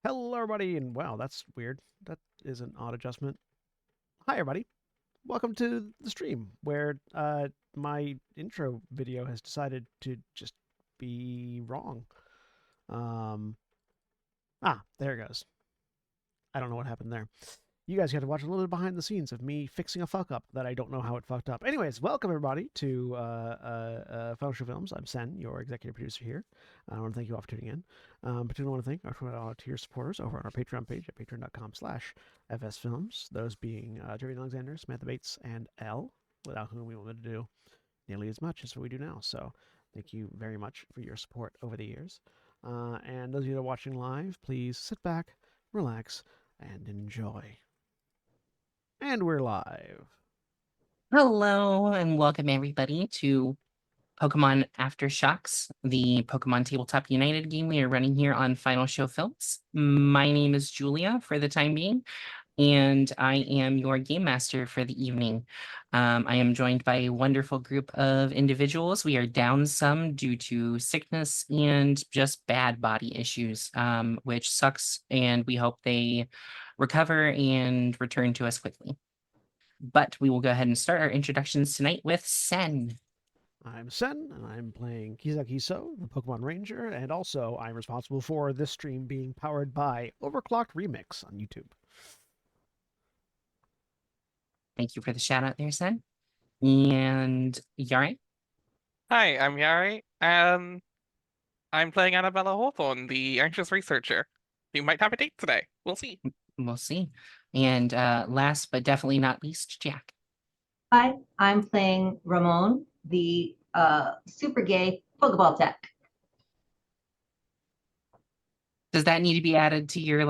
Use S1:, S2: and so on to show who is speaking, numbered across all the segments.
S1: Hello, everybody, and wow, that's weird. That is an odd adjustment. Hi, everybody. Welcome to the stream where my intro video has decided to just be wrong. Um, there it goes. I don't know what happened there. You guys got to watch a little bit behind the scenes of me fixing a fuck up that I don't know how it fucked up. Anyways, welcome everybody to Final Show Films. I'm Sen, your executive producer here. I want to thank you all for tuning in. Particularly want to thank our tier supporters over on our Patreon page at patreon.com/fsfilms. Those being Jerry Alexander, Samantha Bates, and Elle, without whom we wanted to do nearly as much as we do now. So thank you very much for your support over the years. And those of you that are watching live, please sit back, relax, and enjoy. And we're live.
S2: Hello and welcome everybody to Pokemon Aftershocks, the Pokemon Tabletop United game we are running here on Final Show Films. My name is Julia for the time being, and I am your game master for the evening. I am joined by a wonderful group of individuals. We are down some due to sickness and just bad body issues, which sucks, and we hope they recover and return to us quickly. But we will go ahead and start our introductions tonight with Sen.
S1: I'm Sen, and I'm playing Kizakiso, the Pokemon Ranger, and also I'm responsible for this stream being powered by Overclocked Remix on YouTube.
S2: Thank you for the shout out there, Sen. And Yari.
S3: Hi, I'm Yari. I'm playing Annabella Hawthorne, the anxious researcher. You might have a date today. We'll see.
S2: We'll see. And last but definitely not least, Jack.
S4: Hi, I'm playing Ramon, the super gay Pokeball tech.
S2: Does that need to be added to your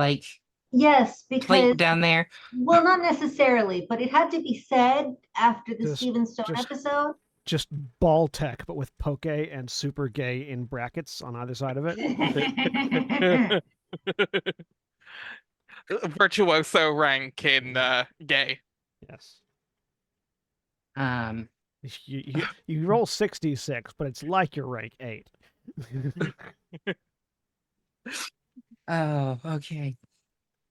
S4: Yes,
S2: plate
S4: because
S2: down there?
S4: well, not necessarily, but it had to be said after the Steven Stone episode.
S1: Just ball tech, but with poke and super gay in brackets on either side of it.
S3: Virtuoso rank in gay.
S1: Yes.
S2: Um,
S1: you roll 66, but it's like your rank 8.
S2: Oh, okay.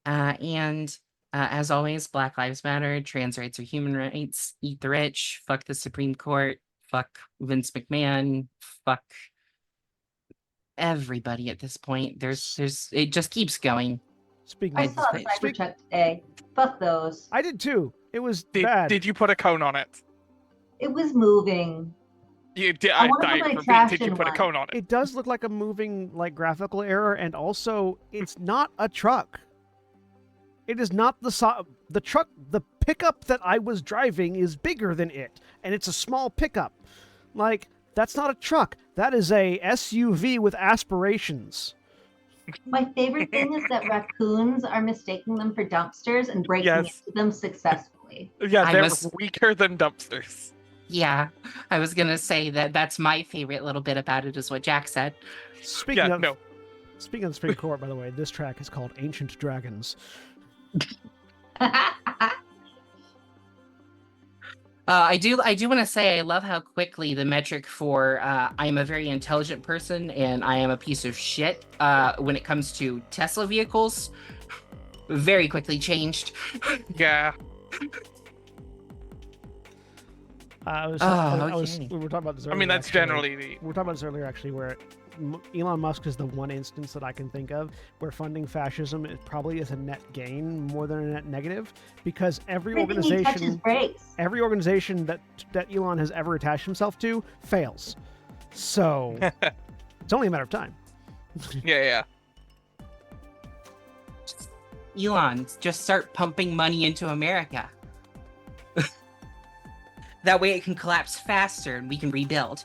S2: And as always, Black Lives Matter, trans rights are human rights, eat the rich, fuck the Supreme Court, fuck Vince McMahon, fuck everybody at this point. It just keeps going.
S1: Speaking
S4: I
S1: of
S4: saw a Cybertruck today. Fuck those.
S1: I did too. It was bad.
S3: Did you put a cone on it?
S4: It was moving.
S3: You did.
S4: I wanna put my trash
S3: Did you
S4: in
S3: put a
S4: one.
S3: cone on it?
S1: It does look like a moving graphical error, and also it's not a truck. It is not the truck. The pickup that I was driving is bigger than it, and it's a small pickup. That's not a truck. That is a SUV with aspirations.
S4: My favorite thing is that raccoons are mistaking them for dumpsters and breaking
S3: Yes.
S4: into them successfully.
S3: Yeah, they're weaker than dumpsters.
S2: Yeah, I was gonna say that's my favorite little bit about it is what Jack said.
S1: Speaking of the Supreme Court, by the way, this track is called Ancient Dragons.
S2: I do want to say I love how quickly the metric for I am a very intelligent person and I am a piece of shit when it comes to Tesla vehicles very quickly changed.
S3: Yeah.
S1: We were talking about this earlier.
S3: I mean, that's generally
S1: we were talking about this earlier, actually, where Elon Musk is the one instance that I can think of where funding fascism probably is a net gain more than a net negative, because every organization that Elon has ever attached himself to fails. So it's only a matter of time.
S3: Yeah.
S2: Elon, just start pumping money into America. That way it can collapse faster and we can rebuild.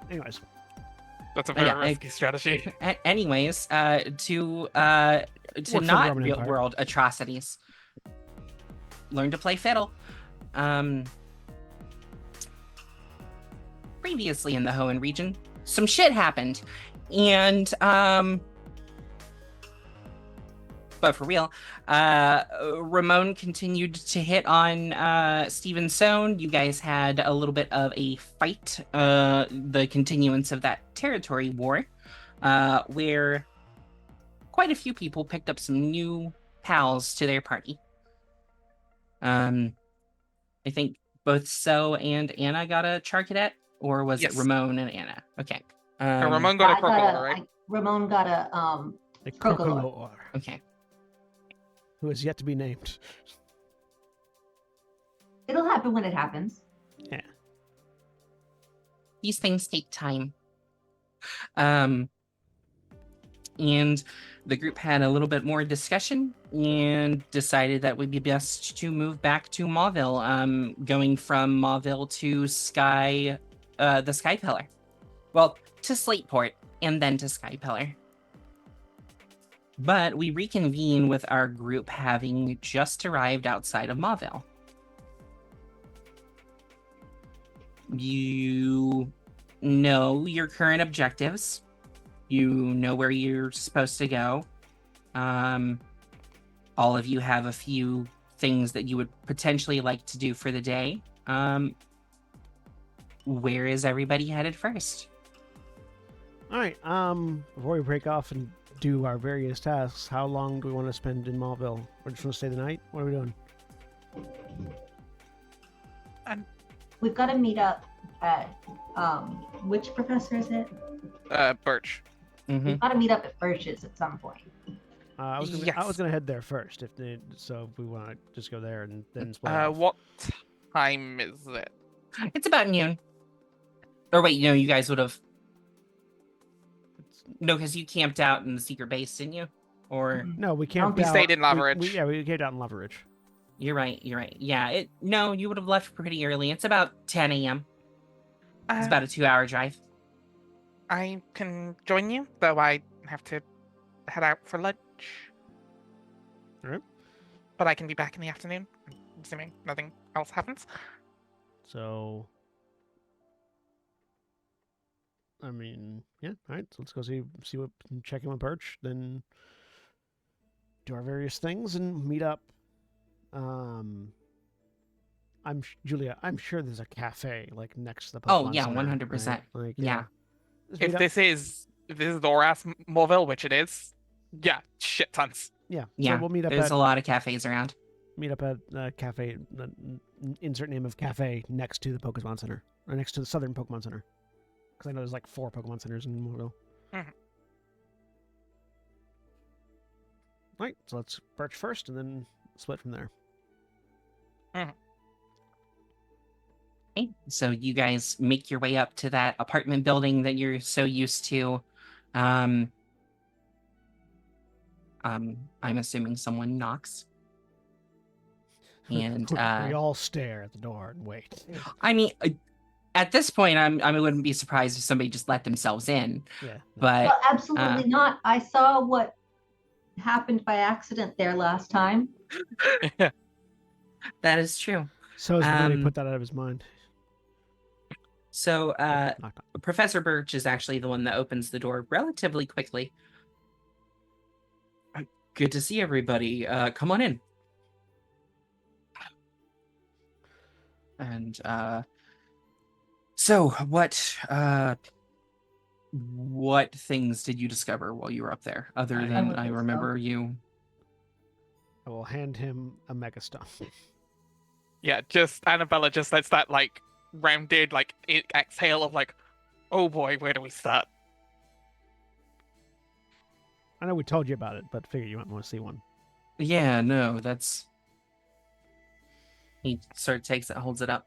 S1: Anyways.
S3: That's a very risky strategy.
S2: Anyways, to not real world atrocities. Learn to play fiddle. Previously in the Hoenn region, some shit happened. And but for real, Ramon continued to hit on Steven Stone. You guys had a little bit of a fight, the continuance of that territory war, where quite a few people picked up some new pals to their party. I think both So and Anna got a Char Cadet, or was it
S3: Yes.
S2: Ramon and Anna? Okay.
S3: Ramon got a
S4: I got
S3: Crocolore, right?
S4: Ramon got a
S1: A
S4: Crocolore.
S1: Crocolore,
S2: Okay.
S1: who is yet to be named.
S4: It'll happen when it happens.
S1: Yeah.
S2: These things take time. And the group had a little bit more discussion and decided that it would be best to move back to Mauville, going from Mauville to the Sky Pillar. Well, to Slateport and then to Sky Pillar. But we reconvene with our group having just arrived outside of Mauville. You know your current objectives. You know where you're supposed to go. All of you have a few things that you would potentially like to do for the day. Where is everybody headed first?
S1: All right. Before we break off and do our various tasks, how long do we want to spend in Mauville? We're just going to stay the night? What are we doing?
S4: We've got to meet up at which professor is it?
S3: Birch.
S2: Mm-hmm.
S4: We've got to meet up at Birch's at some point.
S1: I was
S3: Yes.
S1: gonna head there first, so if we want to just go there and then split off.
S3: What time is it?
S2: It's about noon. Or wait, no, you guys would have. No, because you camped out in the secret base, didn't you? Or
S1: No, we camped
S4: We
S1: out.
S3: stayed in Lava
S1: we-
S3: Ridge.
S1: we camped out in Lava Ridge.
S2: you're right. Yeah, no, you would have left pretty early. It's about 10 a.m. It's about a 2-hour drive.
S3: I can join you, though I have to head out for lunch.
S1: Alright.
S3: But I can be back in the afternoon, assuming nothing else happens.
S1: So, I mean, yeah. All right. So let's go see what check in with Birch, then do our various things and meet up. Julia. I'm sure there's a cafe like next to the.
S2: Oh,
S1: Pokemon
S2: yeah,
S1: Center,
S2: 100%.
S1: right? Like,
S2: Yeah.
S1: let's meet
S3: If
S1: up.
S3: this is Doras Mauville, which it is, yeah, shit tons.
S1: Yeah.
S2: Yeah,
S1: So we'll meet up
S2: there's
S1: at
S2: a lot of cafes around.
S1: cafe. Insert name of cafe next to the Pokemon Center, or next to the Southern Pokemon Center, because I know there's like 4 Pokemon Centers in Mauville.
S3: Mhm.
S1: Right. So let's Birch first, and then split from there.
S2: Okay, so you guys make your way up to that apartment building that you're so used to. I'm assuming someone knocks. And
S1: we all stare at the door and wait.
S2: I mean, at this point, I wouldn't be surprised if somebody just let themselves in.
S1: Yeah. no.
S2: But
S4: Well, absolutely not. I saw what happened by accident there last time.
S2: that is true.
S1: So has really
S2: um,
S1: put that out of his mind.
S2: So
S1: Knock, knock.
S2: Professor Birch is actually the one that opens the door relatively quickly. Good to see everybody. Come on in. And so what things did you discover while you were up there? Other
S1: I
S2: than
S4: would
S2: I
S4: think so.
S2: remember you.
S1: I will hand him a Megastone.
S3: Yeah, just Annabella just lets that like rounded like exhale of like, oh boy, where do we start?
S1: I know we told you about it, but figure you might want to see one.
S2: Yeah, no, that's. He sort of takes it, holds it up.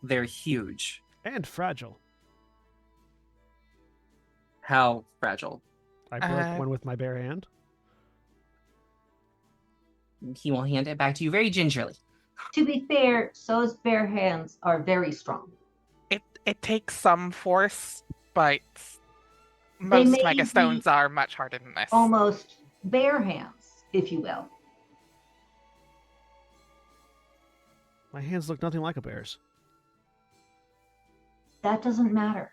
S2: They're huge.
S1: And fragile.
S2: How fragile?
S1: I broke one with my bare hand.
S2: He will hand it back to you very gingerly.
S4: To be fair, So's bare hands are very strong.
S3: It takes some force, but most
S4: may
S3: Mega Stones
S4: be
S3: are much harder than this.
S4: Almost bare hands, if you will.
S1: My hands look nothing like a bear's.
S4: That doesn't matter.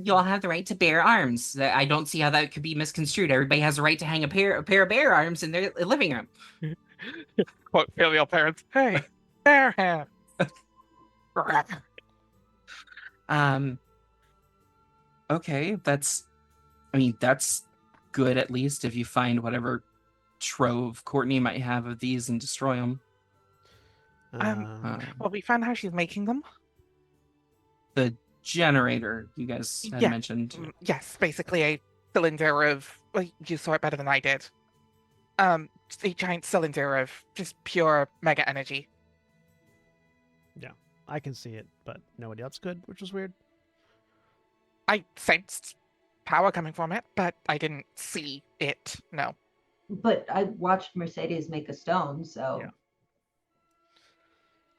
S2: You all have the right to bear arms. I don't see how that could be misconstrued. Everybody has a right to hang a pair of bear arms in their living room.
S3: Quote filial parents, hey, bare hand.
S2: Okay, that's good at least if you find whatever trove Courtney might have of these and destroy them.
S3: Well, we found how she's making them.
S2: The generator you guys had
S3: Yeah.
S2: mentioned.
S3: Yes, basically a cylinder of. Well, you saw it better than I did. Just a giant cylinder of just pure mega energy.
S1: I can see it, but nobody else could, which was weird.
S3: I sensed power coming from it, but I didn't see it. No.
S4: But I watched Mercedes make a stone, so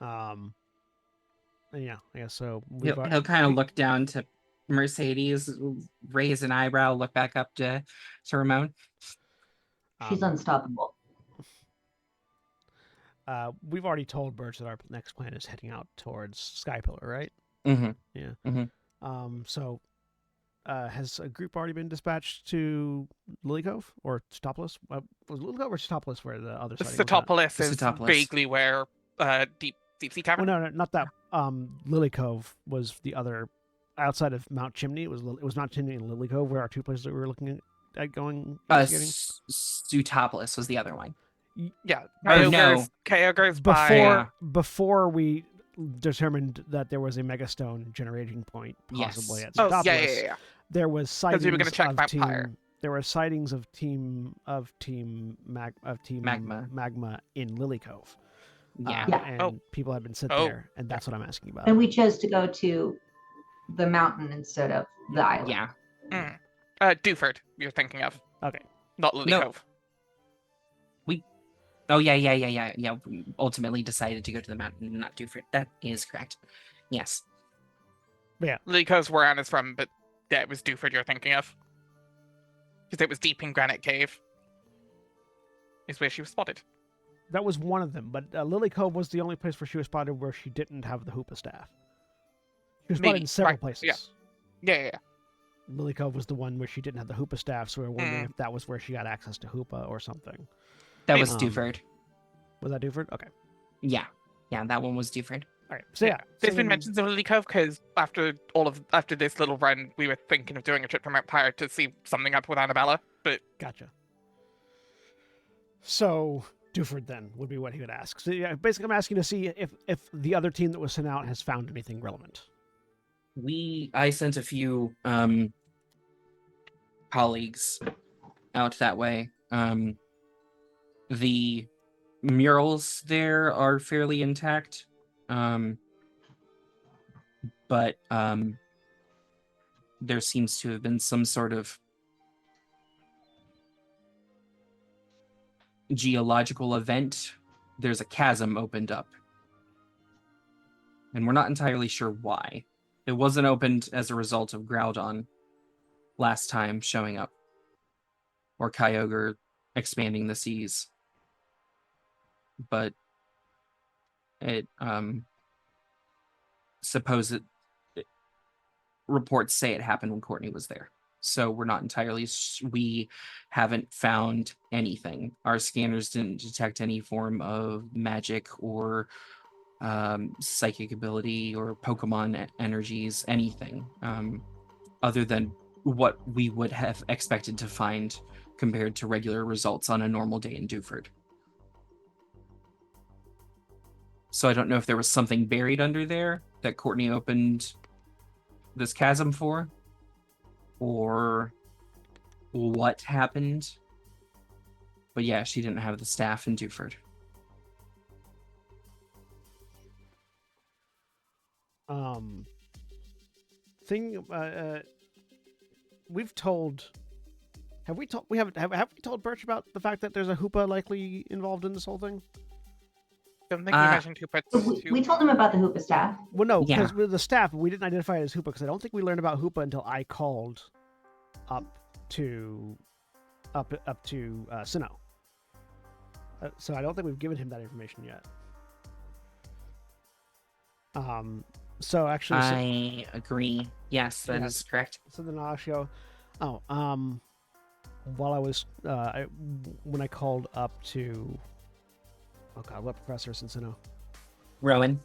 S1: And yeah, I guess so. We've
S2: He'll kind of look down to Mercedes, raise an eyebrow, look back up to Ramon.
S4: she's unstoppable.
S1: We've already told Birch that our next plan is heading out towards Skypillar, right?
S2: Mm-hmm.
S1: Yeah.
S2: Mm-hmm.
S1: So, has a group already been dispatched to Lily Cove or Setopolis? Was Lily Cove or Setopolis where the other sighting was at?
S3: Setopolis is
S2: Setopolis.
S3: vaguely where deep sea
S1: Well,
S3: cavern.
S1: no, not that. Lily Cove was the other outside of Mount Chimney. It was Mount Chimney and Lily Cove were our two places that we were looking at going. investigating.
S2: Setopolis was the other one.
S3: Yeah,
S2: Or no.
S3: Kyogre's by.
S1: Before we determined that there was a megastone generating point possibly
S2: Yes.
S1: at
S3: Oh,
S1: Setopolis,
S3: yeah.
S1: there was sightings
S3: we were gonna check
S1: of
S3: Mount
S1: team.
S3: Pyre.
S1: There were sightings of team
S2: Magma.
S1: magma in Lily Cove.
S2: Yeah.
S4: Yeah.
S1: And
S3: Oh.
S1: people had been sent
S3: Oh.
S1: there, and that's what I'm asking about.
S4: And we chose to go to the mountain instead of the island.
S2: Yeah.
S3: Dewford, you're thinking of,
S1: Okay.
S3: not Lily
S2: No.
S3: Cove.
S2: Oh yeah. We ultimately decided to go to the mountain and not Dewford. That is correct. Yes.
S3: Lily Cove's where Anna's from, but yeah, it was Dewford you're thinking of. Because it was deep in Granite Cave. Is where she was spotted.
S1: That was one of them, but Lily Cove was the only place where she was spotted where she didn't have the Hoopa staff. She was spotted
S3: Maybe,
S1: in several
S3: right,
S1: places.
S3: Yeah.
S1: Lily Cove was the one where she didn't have the Hoopa staff, so we were wondering
S3: Mm.
S1: if that was where she got access to Hoopa or something.
S2: That was
S1: Um,
S2: Dewford.
S1: Was that Dewford? Okay.
S2: Yeah. Yeah, that one was Dewford.
S1: All right. So yeah,
S3: There's
S1: so
S3: been
S1: then-
S3: mentions of Lily Cove because after this little run, we were thinking of doing a trip to Mount Pyre to see something up with Annabella. But
S1: Gotcha. So Dewford then would be what he would ask. So yeah, basically, I'm asking to see if the other team that was sent out has found anything relevant.
S2: I sent a few colleagues out that way. The murals there are fairly intact. But there seems to have been some sort of geological event. There's a chasm opened up. And we're not entirely sure why. It wasn't opened as a result of Groudon last time showing up. Or Kyogre expanding the seas. But it reports say it happened when Courtney was there. So we're not entirely we haven't found anything. Our scanners didn't detect any form of magic or psychic ability or Pokemon energies, anything other than what we would have expected to find compared to regular results on a normal day in Dewford. So I don't know if there was something buried under there that Courtney opened this chasm for, or what happened. But yeah, she didn't have the staff in Dewford.
S1: We've told. Have we told? Have we told Birch about the fact that there's a Hoopa likely involved in this whole thing?
S3: don't think we mentioned who puts
S4: We told him about the Hoopa staff.
S1: Well, no,
S2: Yeah.
S1: because with the staff, we didn't identify it as Hoopa because I don't think we learned about Hoopa until I called up to Sinnoh. So I don't think we've given him that information yet. So actually,
S2: I agree. Yes, that is correct.
S1: So then I'll actually go, while I was, when I called up to, oh God, what professor is in Sinnoh?
S3: Rowan.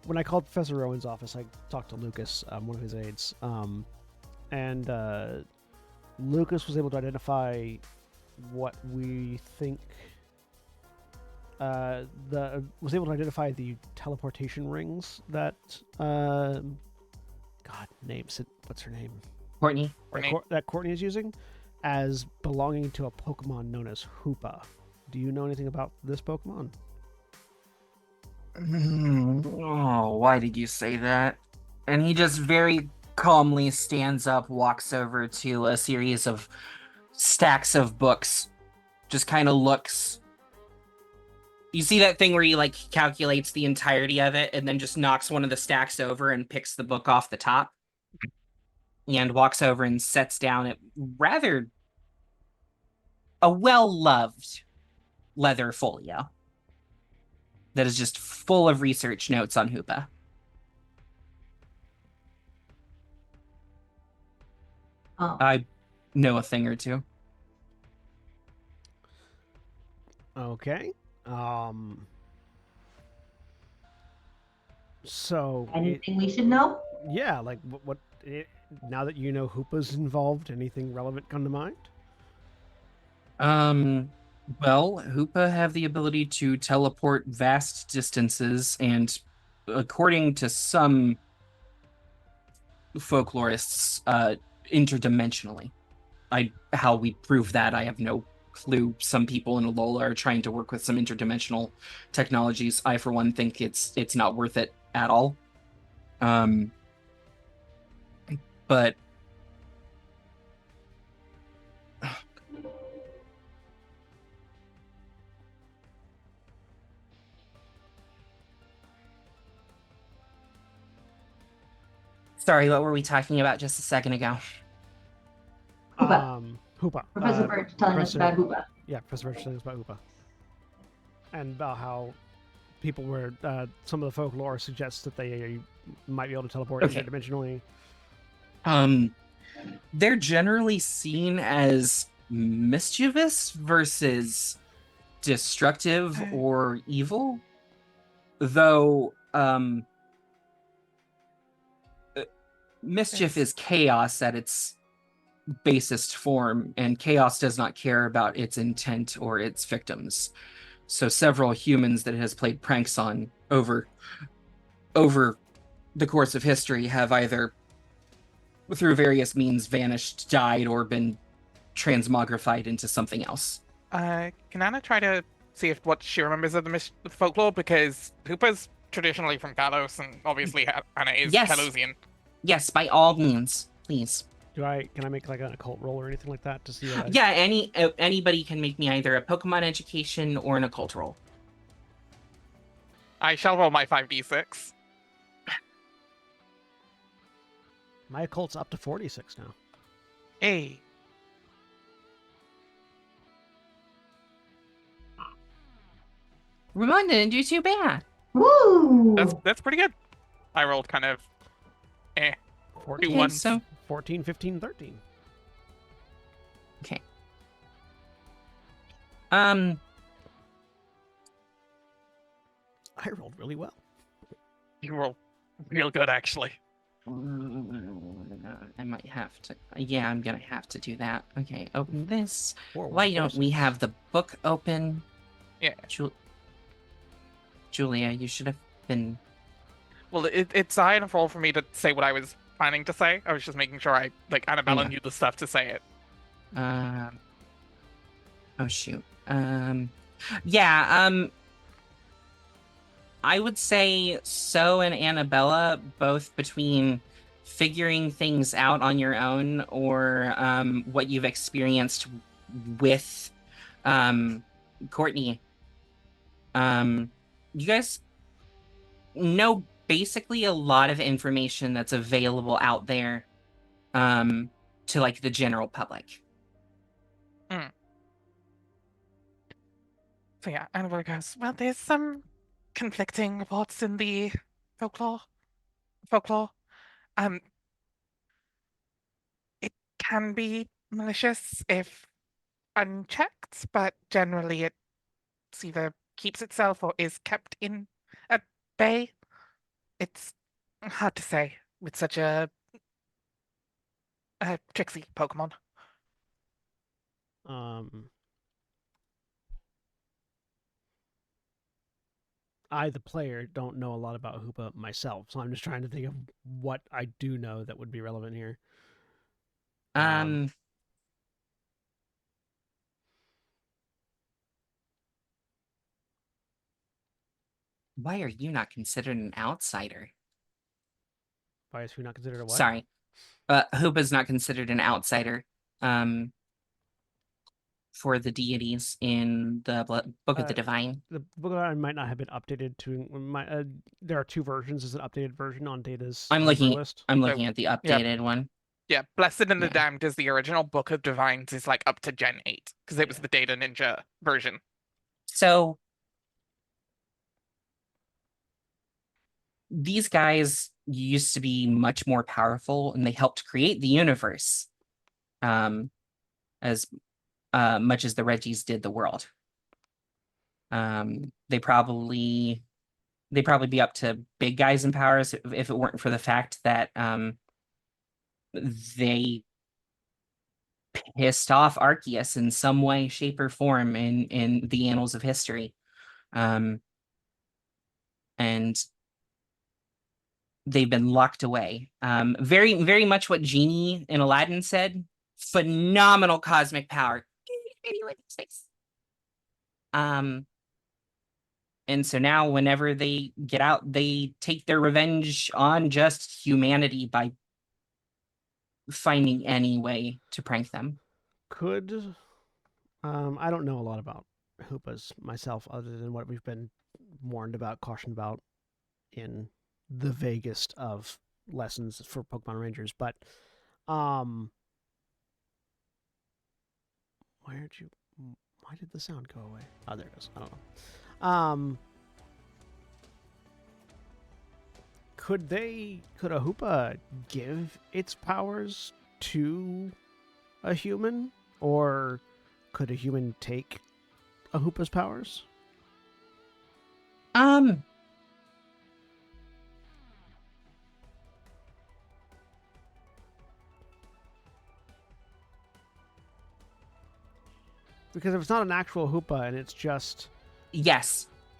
S1: When I called Professor Rowan's office, I talked to Lucas, one of his aides, and Lucas was able to identify what we think. Was able to identify the teleportation rings that God names it. What's her name?
S2: Courtney.
S1: That Courtney is using as belonging to a Pokemon known as Hoopa. Do you know anything about this Pokemon?
S2: Oh, why did you say that? And he just very calmly stands up, walks over to a series of stacks of books, just kind of looks. You see that thing where he like calculates the entirety of it and then just knocks one of the stacks over and picks the book off the top and walks over and sets down a well-loved leather folio that is just full of research notes on Hoopa.
S4: Oh.
S2: I know a thing or two.
S1: Okay. So
S4: Anything we should know?
S1: yeah, like now that you know Hoopa's involved, anything relevant come to mind?
S2: Well, Hoopa have the ability to teleport vast distances, and according to some folklorists, interdimensionally. How we prove that, I have no clue. Some people in Alola are trying to work with some interdimensional technologies. I, for one, think it's not worth it at all. But sorry, what were we talking about just a second ago?
S1: Hoopa.
S4: Professor Birch telling us about Hoopa.
S1: Yeah, Professor Birch telling us about Hoopa. And about how people were, some of the folklore suggests that they might be able to teleport interdimensionally.
S2: They're generally seen as mischievous versus destructive or evil, though mischief is chaos at its basest form, and chaos does not care about its intent or its victims. So several humans that it has played pranks on over the course of history have either through various means vanished, died, or been transmogrified into something else.
S3: Can Anna try to see what she remembers of the folklore? Because Hoopa's traditionally from Kalos, and obviously Anna is Kalosian.
S2: Yes, by all means, please.
S1: Can I make like an occult roll or anything like that to see?
S2: Yeah, anybody can make me either a Pokemon education or an occult roll.
S3: I shall roll my 5d6.
S1: My occult's up to 46 now.
S3: Hey.
S2: Ramon didn't do too bad.
S4: Woo!
S3: That's pretty good. I rolled kind of
S1: 14,
S3: 2 1s.
S2: So
S1: 14, 15, 13.
S2: Okay.
S1: I rolled really well.
S3: You rolled real good, actually.
S2: I might have to. Yeah, I'm gonna have to do that. Okay, open this.
S1: 4,
S2: Why don't we have the book open?
S3: Yeah.
S2: Julia, you should have been.
S3: Well, it's high enough roll for me to say what I was planning to say. I was just making sure Annabella knew the stuff to say it.
S2: Oh shoot. Yeah. I would say So and Annabella, both between figuring things out on your own or what you've experienced with Courtney. You guys know basically a lot of information that's available out there to like the general public.
S3: So yeah, Annabella goes, well, there's some conflicting reports in the folklore. It can be malicious if unchecked, but generally it's either keeps itself or is kept in at bay. It's hard to say with such a Trixie Pokemon.
S1: I, the player, don't know a lot about Hoopa myself, so I'm just trying to think of what I do know that would be relevant here.
S2: Why are you not considered an outsider?
S1: Why is who not considered a what?
S2: Sorry. Hoopa's not considered an outsider. For the deities in the Book of the Divine.
S1: The Book of the Divine might not have been updated to. There are two versions. Is an updated version on Data's list?
S2: I'm looking at the updated one.
S3: Yeah, Blessed and the Damned is the original. Book of Divines is like up to Gen 8 because it was the Data Ninja version.
S2: So these guys used to be much more powerful, and they helped create the universe, as much as the Reggies did the world. They probably be up to big guys in powers if it weren't for the fact that they pissed off Arceus in some way, shape, or form in the annals of history. And they've been locked away. Very, very much what Genie in Aladdin said. Phenomenal cosmic power. And so now whenever they get out, they take their revenge on just humanity by finding any way to prank them.
S1: I don't know a lot about Hoopas myself other than what we've been warned about, cautioned about in the vaguest of lessons for Pokemon Rangers, but why did the sound go away? Oh, there it goes. I don't know. Could a Hoopa give its powers to a human, or could a human take a Hoopa's powers? Because if it's not an actual Hoopa and it's just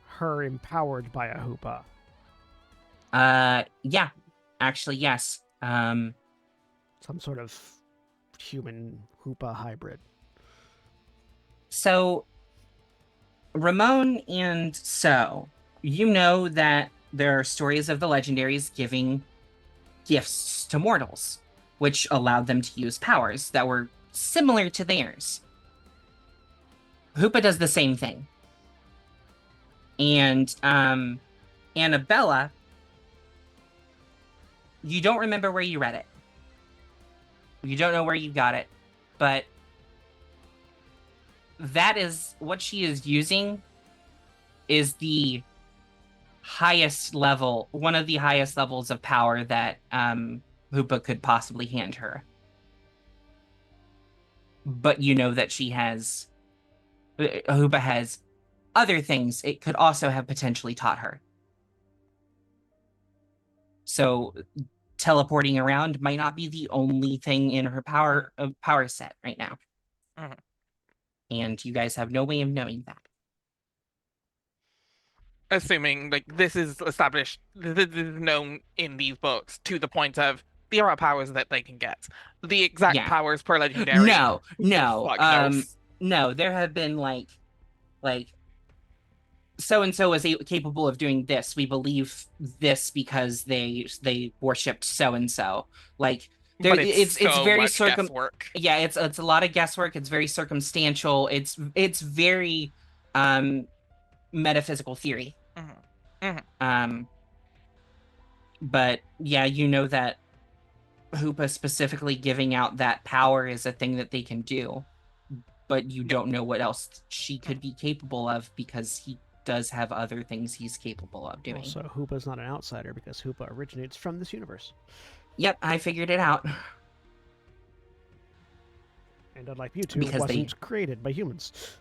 S1: her empowered by a Hoopa.
S2: Yeah, actually, yes.
S1: Some sort of human Hoopa hybrid.
S2: So, Ramon and So, you know that there are stories of the legendaries giving gifts to mortals, which allowed them to use powers that were similar to theirs. Hoopa does the same thing. And Annabella, you don't remember where you read it. You don't know where you got it, but that is what she is using is the highest level, one of the highest levels of power that Hoopa could possibly hand her. But you know that Hoopa has other things it could also have potentially taught her. So teleporting around might not be the only thing in her power set right now.
S3: Mm-hmm.
S2: And you guys have no way of knowing that.
S3: Assuming like this is established, this is known in these books to the point of there are powers that they can get. The exact powers per legendary.
S2: No. No, there have been like so-and-so is capable of doing this. We believe this because they worshipped so-and-so. Like there, it's very
S3: guesswork.
S2: Yeah, it's a lot of guesswork. It's very circumstantial. It's very metaphysical theory.
S3: Mm-hmm. Mm-hmm.
S2: But yeah, you know that Hoopa specifically giving out that power is a thing that they can do, but you don't know what else she could be capable of because he does have other things he's capable of doing.
S1: So Hoopa's not an outsider because Hoopa originates from this universe.
S2: Yep, I figured it out.
S1: And unlike Mewtwo, it wasn't created by humans.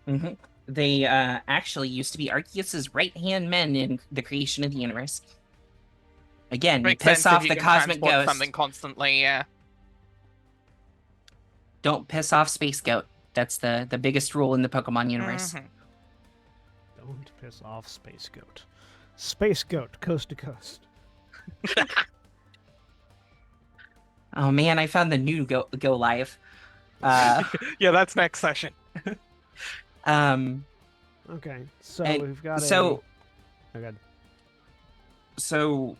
S2: Mm-hmm. They actually used to be Arceus's right-hand men in the creation of the universe. Again, you piss off the cosmic ghost.
S3: Something constantly, yeah.
S2: Don't piss off Space Goat. That's the biggest rule in the Pokemon universe.
S3: Mhm.
S1: Don't piss off Space Goat. Space Goat, coast to coast.
S2: Oh man, I found the new go live. Uh,
S3: Yeah, that's next session.
S1: Okay, so
S2: And
S1: we've got
S2: so-
S1: a... Okay.
S2: so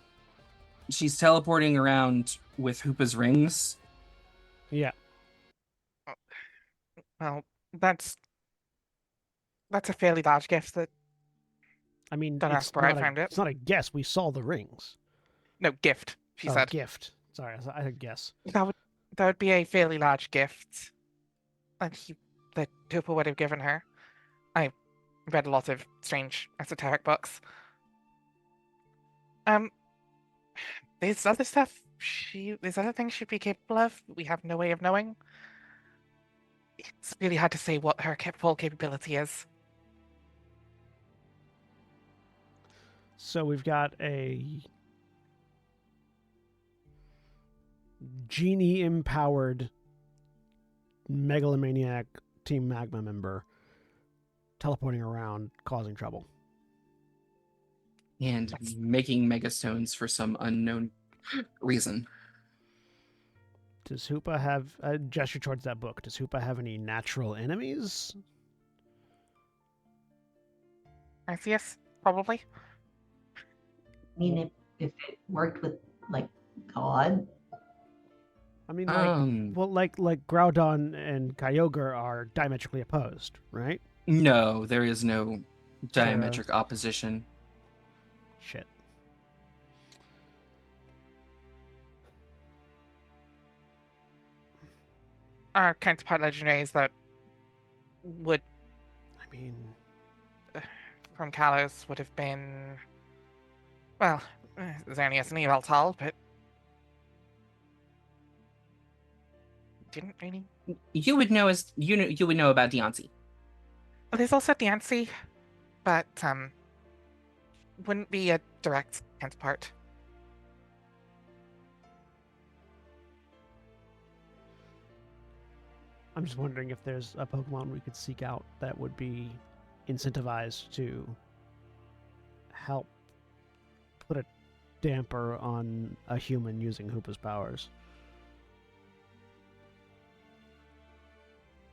S2: she's teleporting around with Hoopa's rings.
S1: Yeah.
S3: Well, that's a fairly large gift that
S1: I mean,
S3: Don't
S1: it's
S3: ask where I
S1: not,
S3: found it.
S1: it's not a guess. We saw the rings.
S3: no gift, she said.
S1: Gift. Sorry, I said guess.
S3: That would be a fairly large gift. And that Tupa would have given her. I read a lot of strange esoteric books. There's other stuff there's other things she'd be capable of. We have no way of knowing. It's really hard to say what her full capability is.
S1: So we've got a genie-empowered megalomaniac Team Magma member teleporting around, causing trouble.
S2: And making megastones for some unknown reason.
S1: Does Hoopa have a gesture towards that book? Does Hoopa have any natural enemies?
S3: Arceus, probably.
S4: I mean, if it worked with like God,
S1: I mean, like, like Groudon and Kyogre are diametrically opposed, right?
S2: No, there is no diametric opposition.
S1: Shit.
S3: Our counterpart legendaries that would,
S1: I mean,
S3: from Kalos, would have been, well, Xerneas and Yveltal, but didn't really.
S2: You would know you would know about Deontay.
S3: Well, there's also Diancie, but wouldn't be a direct counterpart.
S1: I'm just wondering if there's a Pokemon we could seek out that would be incentivized to help put a damper on a human using Hoopa's powers.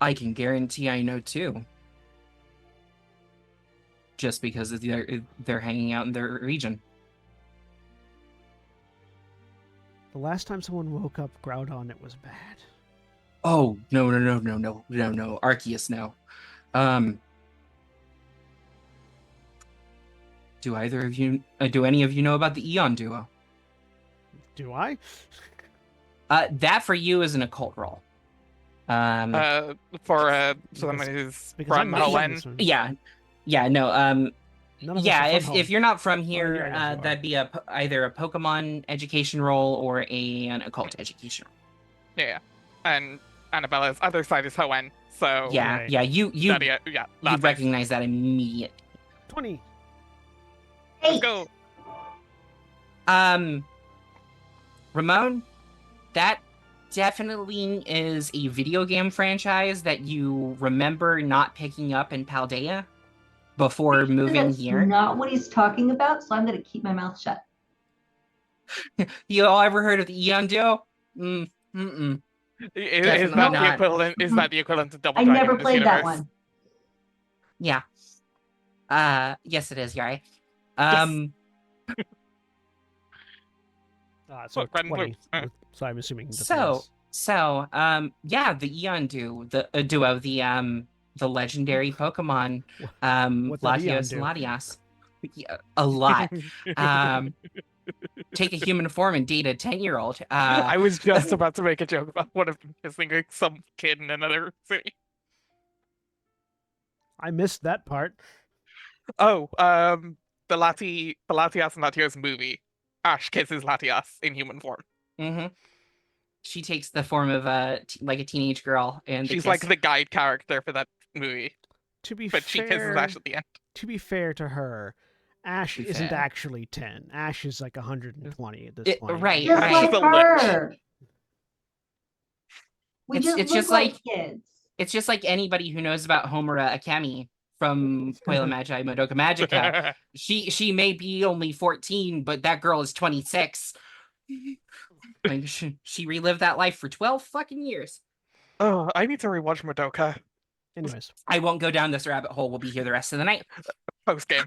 S2: I can guarantee I know too. Just because they're hanging out in their region.
S1: The last time someone woke up Groudon, it was bad.
S2: Oh, no. Arceus, no. Do any of you know about the Eon duo?
S1: Do I?
S2: That for you is an occult roll.
S3: For someone who's
S1: because I'm
S3: from
S1: not
S3: Hoenn.
S1: this one.
S2: Yeah, no,
S1: None of us
S2: yeah,
S1: are from
S2: if
S1: Hoenn.
S2: you're not from here,
S1: yeah, I guess you are.
S2: that'd be either a Pokemon education roll or an occult education roll.
S3: Yeah, and Annabella's other side is Hoenn, so
S2: Yeah,
S1: Right.
S2: yeah, you
S3: that
S2: recognize that immediately.
S1: 20.
S3: Let's
S4: 8.
S3: go.
S2: Ramon, that definitely is a video game franchise that you remember not picking up in Paldea before moving
S4: That's
S2: here.
S4: not what he's talking about, so I'm going to keep my mouth shut.
S2: You all ever heard of the Eon Duo? Mm-mm.
S3: Is
S2: Definitely
S3: that the
S2: not.
S3: equivalent? Is that the equivalent of Double
S4: I
S3: Dragon
S4: never
S3: in this
S4: played that
S3: universe?
S4: one.
S2: Yeah. Yes, it is, Yari.
S1: So
S3: Look, red and
S1: 20.
S3: blue.
S1: So I'm assuming that
S2: Yeah, the Eon duo, the legendary Pokemon,
S1: What did Eon
S2: Latios
S1: do?
S2: and Latias. Yeah, a lot. Take a human form and date a 10-year-old.
S3: I was just about to make a joke about one of them kissing some kid in another city.
S1: I missed that part.
S3: Oh, the Latias and Latios movie. Ash kisses Latias in human form.
S2: Mm-hmm. She takes the form of like a teenage girl, and
S3: She's like the guide character for that movie,
S1: To be
S3: but she kisses
S1: fair,
S3: Ash at the end.
S1: to be fair to her, Ash
S2: To be
S1: isn't
S2: fair.
S1: actually 10. Ash is like 120 at this point.
S2: Right,
S4: Just
S2: right.
S4: like
S3: She's a lich.
S4: her. We
S2: It's-
S4: just
S2: it's
S4: look
S2: just
S4: like
S2: like-
S4: kids.
S2: It's just like anybody who knows about Homura Akemi from Puella Magi Madoka Magica. She may be only 14, but that girl is 26. Like she relived that life for 12 fucking years.
S3: Oh, I need to rewatch Madoka
S1: Anyways,
S2: I won't go down this rabbit hole. We'll be here the rest of the night.
S3: post game.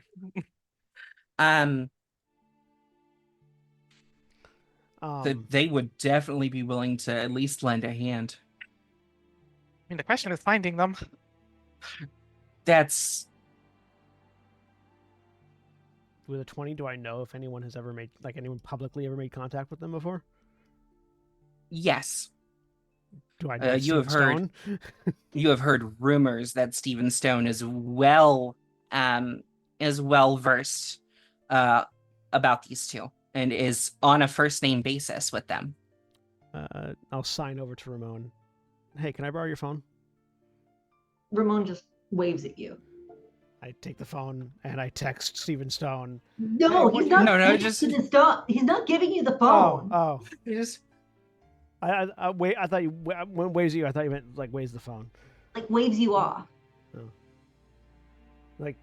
S2: Um,
S1: um,
S2: they would definitely be willing to at least lend a hand.
S3: I mean, the question is finding them.
S2: That's
S1: with a 20, do I know if anyone has ever made, like, anyone publicly ever made contact with them before?
S2: yes.
S1: Do I know
S2: You have
S1: Stephen
S2: heard-
S1: Stone?
S2: You have heard rumors that Stephen Stone is well versed about these two and is on a first name basis with them.
S1: I'll sign over to Ramon. Hey, can I borrow your phone?
S4: Ramon just waves at you.
S1: I take the phone and I text Stephen Stone.
S4: No,
S1: Hey,
S4: he's
S1: what-
S4: not.
S2: No,
S4: giving
S2: just-
S4: you the stop. He's not giving you the phone.
S1: Oh,
S2: You just
S1: I wait. I thought you when waves at you. I thought you meant like waves the phone.
S4: Like waves you off.
S1: Like,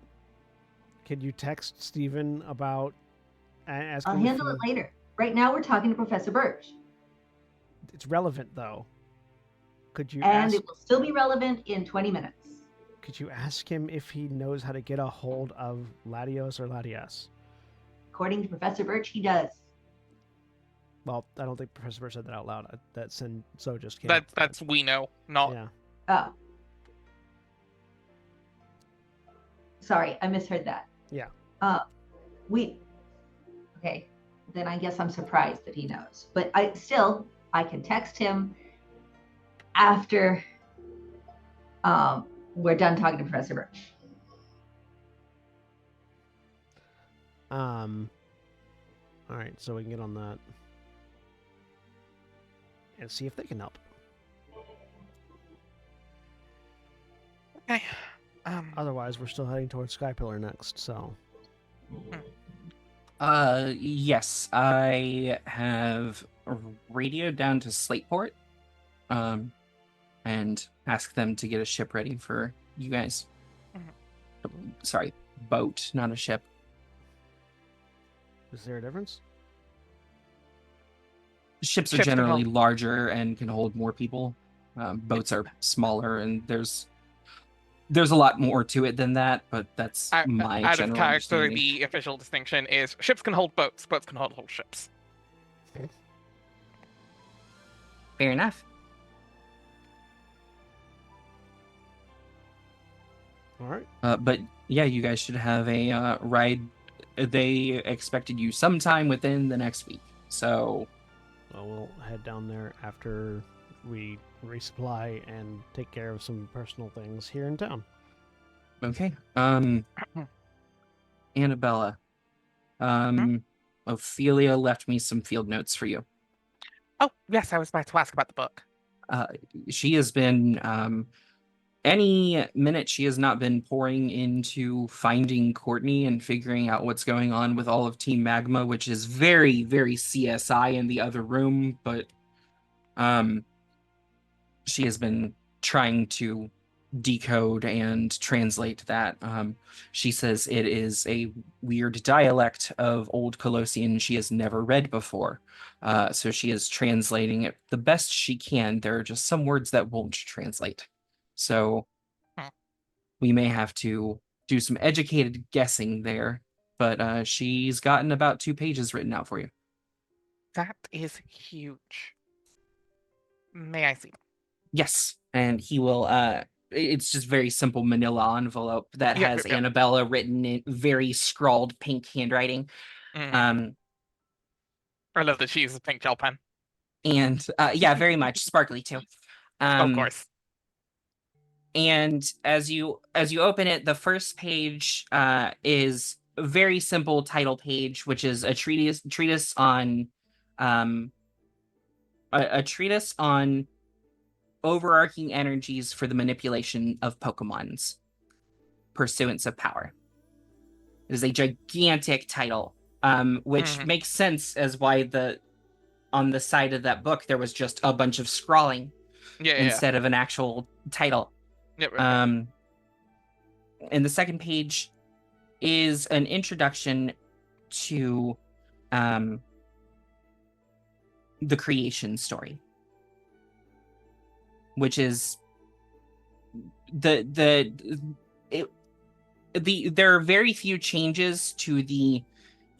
S1: can you text Stephen about asking?
S4: I'll
S1: if
S4: handle
S1: he-
S4: it later. Right now, we're talking to Professor Birch,
S1: It's relevant though. Could you
S4: and
S1: ask?
S4: it will still be relevant in 20 minutes.
S1: Could you ask him if he knows how to get a hold of Latios or Latias?
S4: According to Professor Birch, he does.
S1: Well, I don't think Professor Birch said that out loud. That so just came. up.
S3: That's we know, not
S1: Yeah.
S4: Oh. Sorry, I misheard that.
S1: Yeah.
S4: Okay, then I guess I'm surprised that he knows. But I can text him after we're done talking to Professor Birch.
S1: All right, so we can get on that and see if they can help.
S3: okay.
S1: Otherwise, we're still heading towards Skypillar next. So
S2: yes, I have radioed down to Slateport, and asked them to get a ship ready for you guys. Sorry, boat, not a ship.
S1: is there a difference?
S2: Ships are
S3: Ships can
S2: generally
S3: hold-
S2: larger and can hold more people. Boats are smaller, and there's a lot more to it than that. But that's my
S3: Out of
S2: general
S3: character,
S2: understanding.
S3: the official distinction is ships can hold boats, boats can hold whole ships.
S2: Fair enough.
S1: All right.
S2: But yeah, you guys should have a ride. They expected you sometime within the next week. So
S1: Well, we'll head down there after we resupply and take care of some personal things here in town.
S2: okay. Annabella. Ophelia left me some field notes for you.
S3: Oh, yes, I was about to ask about the book.
S2: She has been any minute she has not been pouring into finding Courtney and figuring out what's going on with all of Team Magma, which is very, very CSI in the other room, but she has been trying to decode and translate that. She says it is a weird dialect of Old Colossian she has never read before. So she is translating it the best she can. There are just some words that won't translate. So we may have to do some educated guessing there, but she's gotten about 2 pages written out for you.
S3: That is huge. May I see them?
S2: Yes, and he will it's just very simple manila envelope that
S3: Yeah,
S2: has
S3: yeah.
S2: Annabella written in very scrawled pink handwriting.
S3: Mhm. I love that she uses pink gel pen.
S2: And yeah, very much sparkly too.
S3: Of course.
S2: And as you open it, the first page is a very simple title page, which is a treatise on a treatise on overarching energies for the manipulation of Pokemon's pursuance of power. It is a gigantic title, which
S3: Mhm.
S2: makes sense as why on the side of that book there was just a bunch of scrawling.
S3: Yeah, yeah.
S2: instead of an actual title.
S3: Yeah, right.
S2: And the second page is an introduction to the creation story, which is there are very few changes to the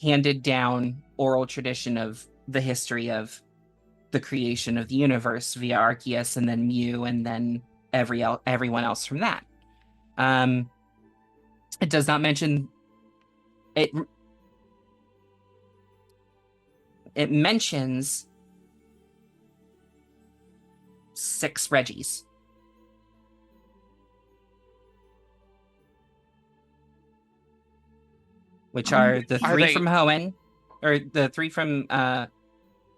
S2: handed down oral tradition of the history of the creation of the universe via Arceus and then Mew and then everyone else from that. It does not mention it. It mentions 6 Reggies. Which are the 3 from Hoenn, or the 3 from
S3: The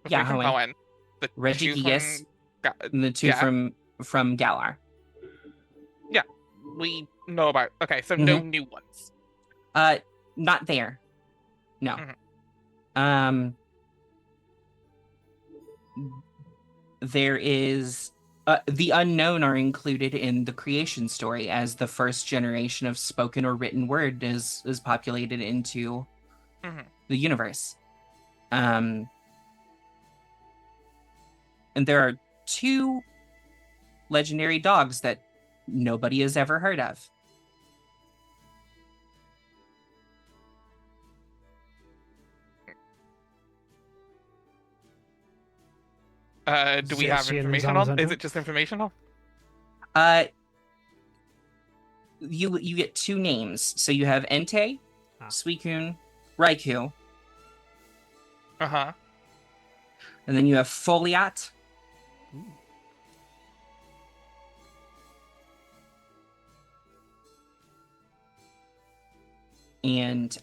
S3: three from
S2: Hoenn,
S3: Hoenn, the 2
S2: Regigigas,
S3: from
S2: and the 2 from Galar.
S3: Yeah, we know about. Okay, so no new ones.
S2: Not there. No. There is the unknown are included in the creation story as the first generation of spoken or written word is populated into the universe. And there are 2 legendary dogs that nobody has ever heard of.
S3: Do we have information on? Is it just informational?
S2: You get 2 names. So you have Entei, Suicune, Raikou.
S3: Uh-huh.
S2: And then you have Foliat. And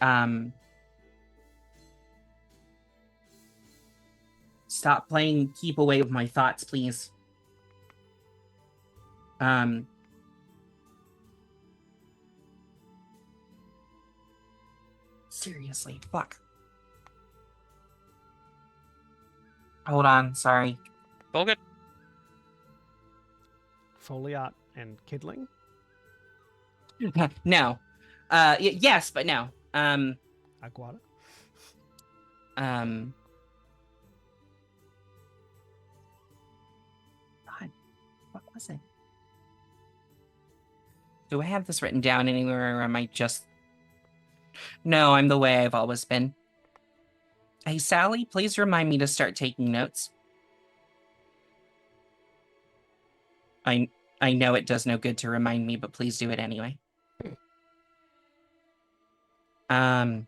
S2: stop playing keep away with my thoughts, please. Seriously, fuck. Hold on, sorry.
S3: All good.
S1: Foliat and Kidling?
S2: No. Yes, but no.
S1: Aguada?
S2: God, what was it? Do I have this written down anywhere, or am I just... No, I'm the way I've always been. Hey, Sally, please remind me to start taking notes. I know it does no good to remind me, but please do it anyway. I'm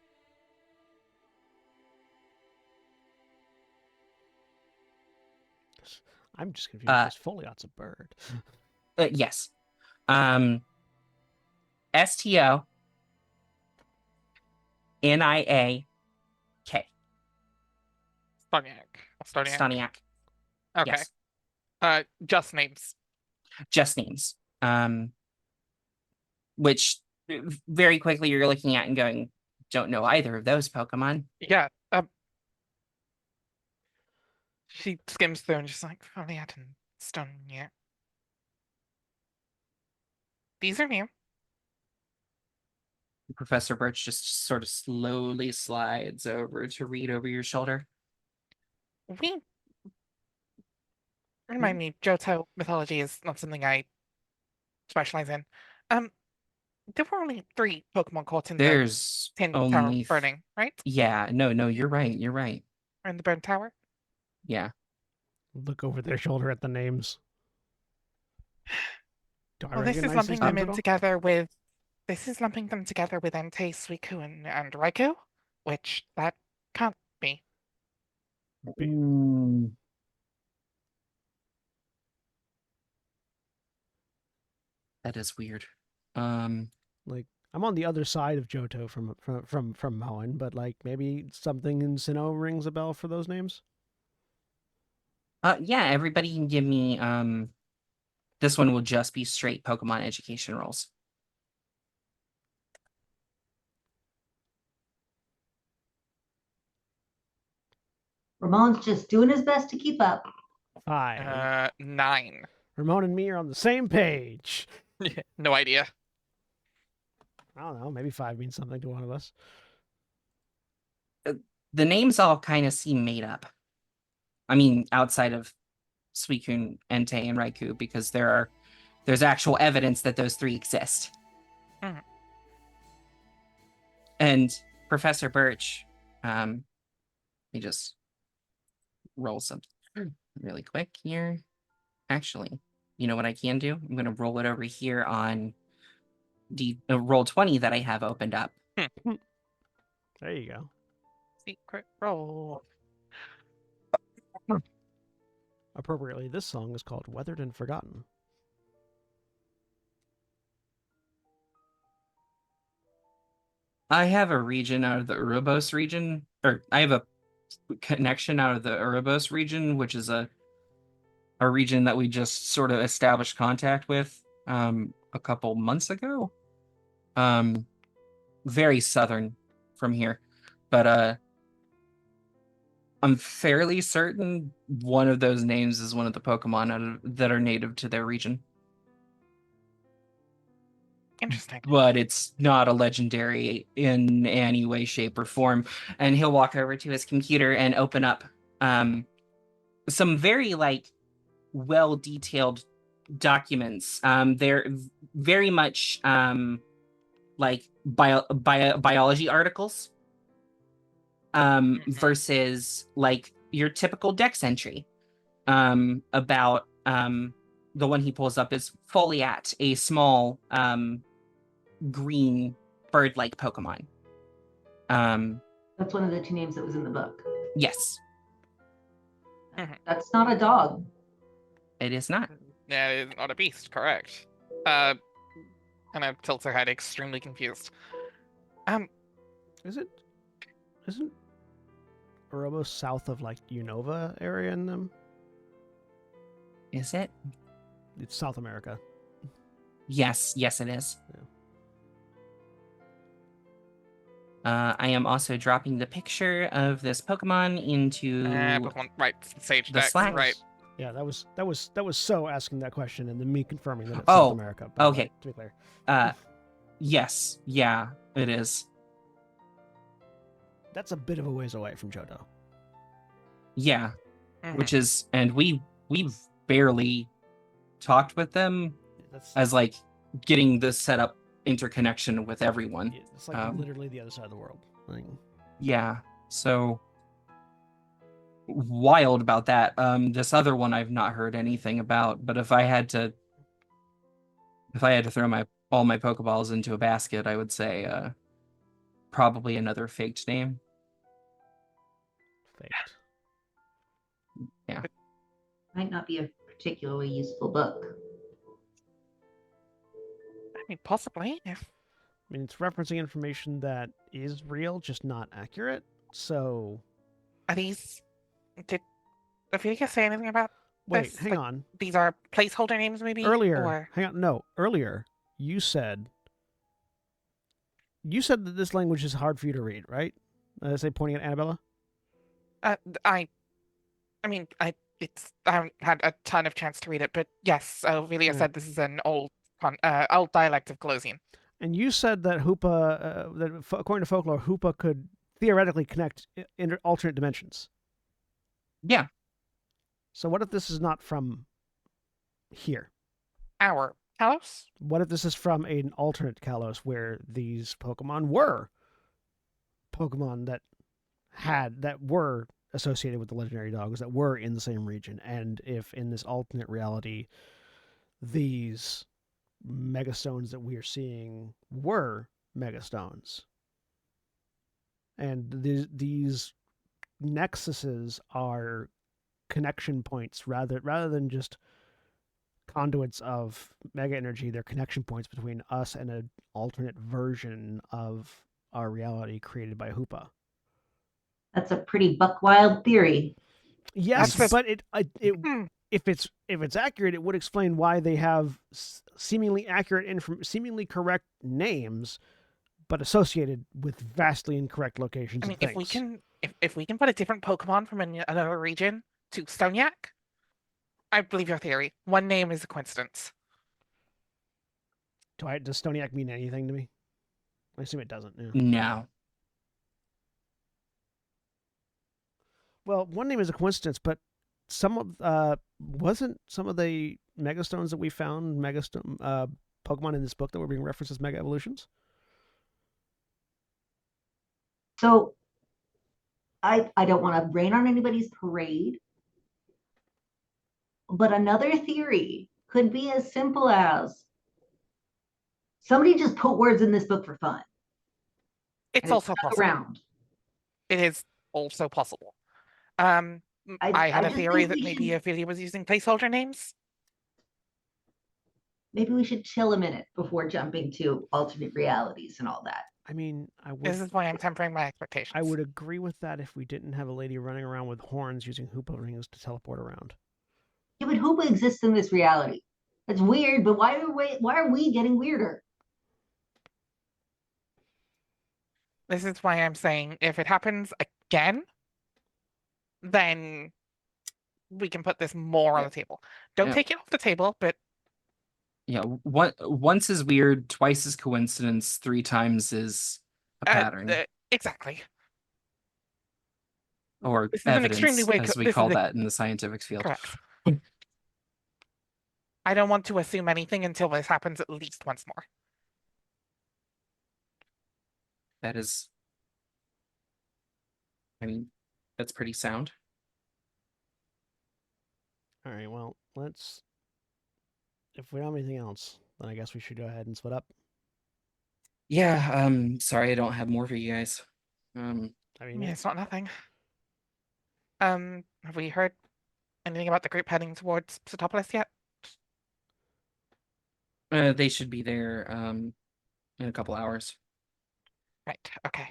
S1: just confused because Foliat's a bird.
S2: Yes. STO NIAK. Stoniak.
S3: Okay.
S2: Yes.
S3: Just names.
S2: Just names. Which very quickly you're looking at and going, don't know either of those Pokemon.
S3: Yeah. She skims through and just like, Foliat and Stoniak. These are new.
S2: Professor Birch just sort of slowly slides over to read over your shoulder.
S3: Remind me, Johto mythology is not something I specialize in. There were only 3 Pokemon caught in
S2: There's
S3: the Tin
S2: only
S3: Tower burning, right?
S2: Yeah, no, you're right.
S3: Or in the Burn Tower?
S2: Yeah.
S1: Look over their shoulder at the names. Do I
S3: Well, this is
S1: recognize
S3: lumping
S1: these
S3: them
S1: names
S3: in
S1: at all?
S3: together with. This is lumping them together with Entei, Suicune, and Raikou, which that can't be.
S2: That is weird.
S1: Like, I'm on the other side of Johto from Hoenn, but like maybe something in Sinnoh rings a bell for those names.
S2: Yeah, everybody can give me this one will just be straight Pokemon education rolls.
S4: Ramon's just doing his best to keep up.
S1: 5.
S3: 9.
S1: Ramon and me are on the same page.
S3: No idea.
S1: I don't know. Maybe 5 means something to one of us.
S2: The names all kind of seem made up. I mean, outside of Suicune, Entei, and Raikou, because there's actual evidence that those 3 exist.
S3: Mhm.
S2: And Professor Birch, let me just roll something really quick here. Actually, you know what I can do? I'm going to roll it over here on roll 20 that I have opened up.
S1: There you go.
S3: Secret roll.
S1: Appropriately, this song is called Weathered and Forgotten.
S2: I have a region out of the Uroboros region, or I have a connection out of the Uroboros region, which is a region that we just sort of established contact with a couple months ago. Very southern from here, but I'm fairly certain one of those names is one of the Pokemon that are native to their region.
S3: Interesting.
S2: But it's not a legendary in any way, shape, or form. And he'll walk over to his computer and open up some very well detailed documents. They're very much biology articles versus your typical Dex entry. About the one he pulls up is Foliat, a small green bird-like Pokemon.
S4: That's one of the 2 names that was in the book.
S2: Yes.
S4: That's not a dog.
S2: It is not.
S3: Yeah, it's not a beast, correct. Kind of tilts her head, extremely confused.
S1: Isn't Urobo south of Unova area in them?
S2: Is it?
S1: It's South America.
S2: Yes, it is.
S1: Yeah.
S2: I am also dropping the picture of this Pokemon into
S3: right, Sage
S2: the
S3: Dex,
S2: Slack.
S3: right.
S1: Yeah, that was so asking that question and then me confirming that it's
S2: Oh,
S1: South America. But
S2: okay.
S1: To be clear.
S2: Yes, yeah, it is.
S1: That's a bit of a ways away from Johto.
S2: Yeah,
S3: Mhm.
S2: which is, and we've barely talked with them as getting this set up interconnection with everyone.
S1: Yeah, it's literally the other side of the world.
S2: Yeah, so wild about that. This other one I've not heard anything about, but if I had to throw all my Pokeballs into a basket, I would say probably another faked name.
S1: Faked.
S2: Yeah.
S4: Might not be a particularly useful book.
S3: I mean, possibly.
S1: I mean, it's referencing information that is real, just not accurate. So,
S3: Are these? Did Ophelia say anything about
S1: wait,
S3: this?
S1: hang on.
S3: These are placeholder names, maybe.
S1: Earlier, earlier you said that this language is hard for you to read, right? Say pointing at Annabella.
S3: I haven't had a ton of chance to read it, but yes, Ophelia said this is an old dialect of Colosian.
S1: And you said that Hoopa, that according to folklore, Hoopa could theoretically connect in alternate dimensions.
S2: Yeah.
S1: So what if this is not from here?
S3: Our Kalos?
S1: What if this is from an alternate Kalos where these Pokemon were Pokemon that were associated with the legendary dogs, that were in the same region, and if in this alternate reality these megastones that we are seeing were megastones, and these nexuses are connection points rather than just conduits of mega energy. They're connection points between us and an alternate version of our reality created by Hoopa.
S4: That's a pretty buck wild theory.
S1: Yes, but if it's accurate, it would explain why they have seemingly accurate seemingly correct names, but associated with vastly incorrect locations.
S3: I mean,
S1: of
S3: if we can put a different Pokemon from another region to Stoniak, I believe your theory. One name is a coincidence.
S1: Does Stoniac mean anything to me? I assume it doesn't. Yeah.
S2: No.
S1: Well, one name is a coincidence, but some of wasn't some of the megastones that we found Pokemon in this book that were being referenced as mega evolutions?
S4: So I don't want to rain on anybody's parade, but another theory could be as simple as somebody just put words in this book for fun.
S3: It's also possible.
S4: Around.
S3: It is also possible. I had a theory that maybe Ophelia was using placeholder names.
S4: Maybe we should chill a minute before jumping to alternate realities and all that.
S1: I mean,
S3: This is why I'm tempering my expectations.
S1: I would agree with that if we didn't have a lady running around with horns using Hoopa rings to teleport around.
S4: Yeah, but Hoopa exists in this reality. That's weird, but why are we getting weirder?
S3: This is why I'm saying if it happens again, then we can put this more on the table. Don't take it off the table, but
S2: yeah, once is weird, twice is coincidence, 3 times is a pattern.
S3: Exactly.
S2: Or
S3: this
S2: evidence,
S3: is an extremely
S2: as we call that in the scientific field.
S3: Correct. I don't want to assume anything until this happens at least once more.
S2: That is, I mean, that's pretty sound.
S1: All right, well, if we don't have anything else, then I guess we should go ahead and split up.
S2: Yeah, sorry I don't have more for you guys.
S3: I mean, it's not nothing. Have we heard anything about the group heading towards Pseudopolis yet?
S2: They should be there, in a couple hours.
S3: Right, okay.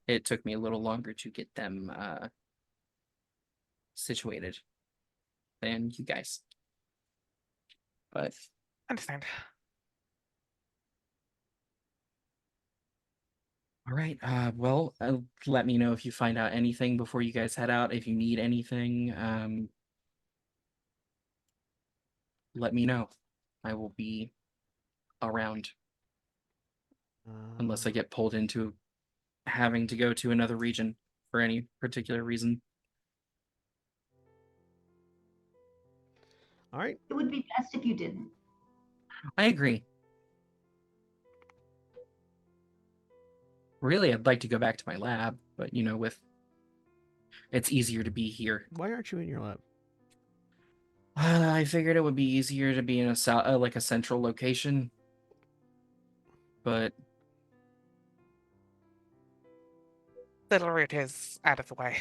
S2: It took me a little longer to get them, situated than you guys. But
S3: Understand.
S2: all right. Well, let me know if you find out anything before you guys head out. If you need anything, let me know. I will be around. Unless I get pulled into having to go to another region for any particular reason.
S1: All right.
S4: It would be best if you didn't.
S2: I agree. Really, I'd like to go back to my lab, but it's easier to be here.
S1: Why aren't you in your lab?
S2: I figured it would be easier to be in a central location, but
S3: Little route is out of the way.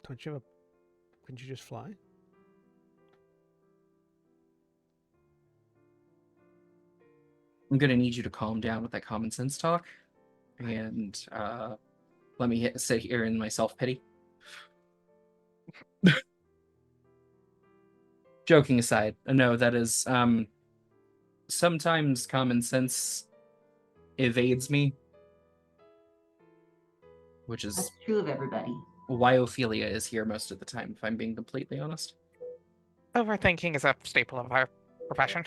S1: Couldn't you just fly?
S2: I'm gonna need you to calm down with that common sense talk, and let me sit here in my self-pity. Joking aside, no, that is sometimes common sense evades me, which is
S4: That's true of everybody.
S2: why Ophelia is here most of the time, if I'm being completely honest.
S3: Overthinking is a staple of our profession.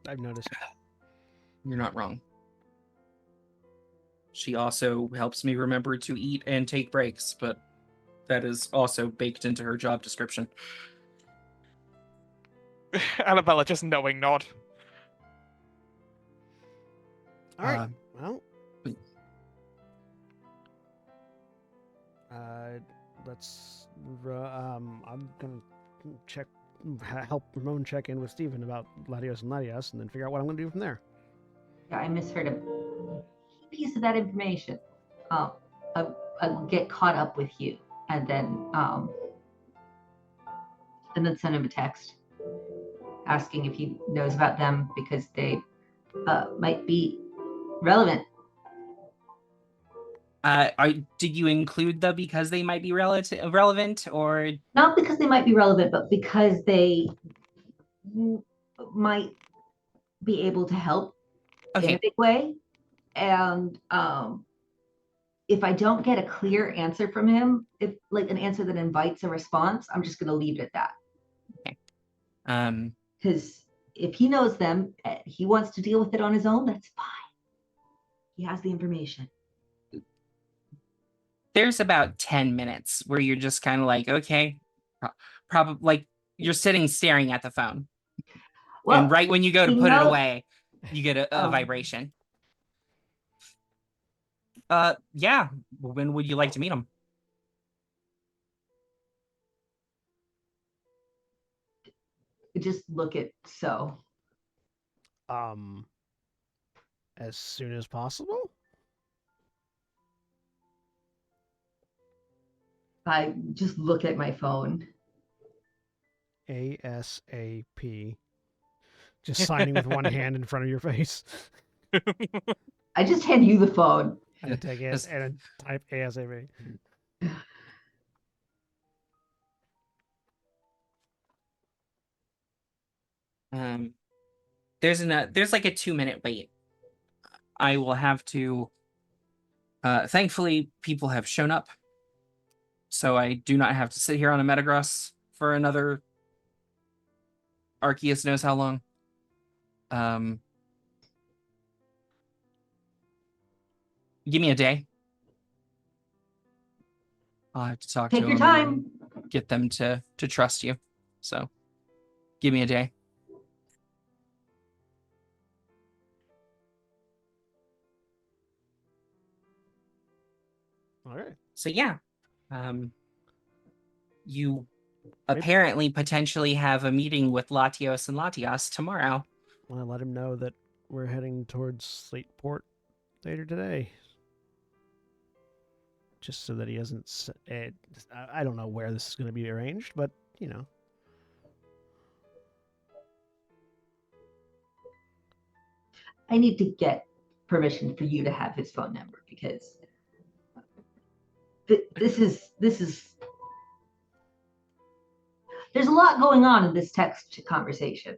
S1: I've noticed.
S2: You're not wrong. She also helps me remember to eat and take breaks, but that is also baked into her job description.
S3: Annabella just knowing nod.
S1: All right. Well, I'm gonna help Ramon check in with Steven about Latios and Latias, and then figure out what I'm gonna do from there.
S4: Yeah, I misheard a piece of that information. I will get caught up with you, and then send him a text asking if he knows about them because they might be relevant.
S2: Did you include the because they might be relevant, or
S4: not because they might be relevant, but because they might be able to help in a big way, and if I don't get a clear answer from him, if like an answer that invites a response, I'm just going to leave it at that.
S2: Okay.
S4: Because if he knows them, he wants to deal with it on his own, that's fine. He has the information.
S2: There's about 10 minutes where you're just kind of like, okay, probably like you're sitting staring at the phone.
S4: Well,
S2: and right when you go to
S4: he
S2: put it
S4: knows-
S2: away, you get a vibration. Yeah. When would you like to meet him?
S4: just look at so.
S1: As soon as possible.
S4: I just look at my phone.
S1: ASAP. Just signing with one hand in front of your face.
S4: I just hand you the phone.
S1: I take it
S2: Just-
S1: and type ASAP.
S2: There's like a 2-minute wait. I will have to. Thankfully, people have shown up, so I do not have to sit here on a Metagross for another Arceus knows how long. Give me a day. I'll have to talk to
S4: Take your
S2: them and
S4: time.
S2: get them to trust you. So, give me a day.
S1: All right.
S2: So yeah, you apparently potentially have a meeting with Latios and Latias tomorrow.
S1: I let him know that we're heading towards Slateport later today. Just so that he doesn't. I don't know where this is going to be arranged, but you know.
S4: I need to get permission for you to have his phone number because this is there's a lot going on in this text conversation.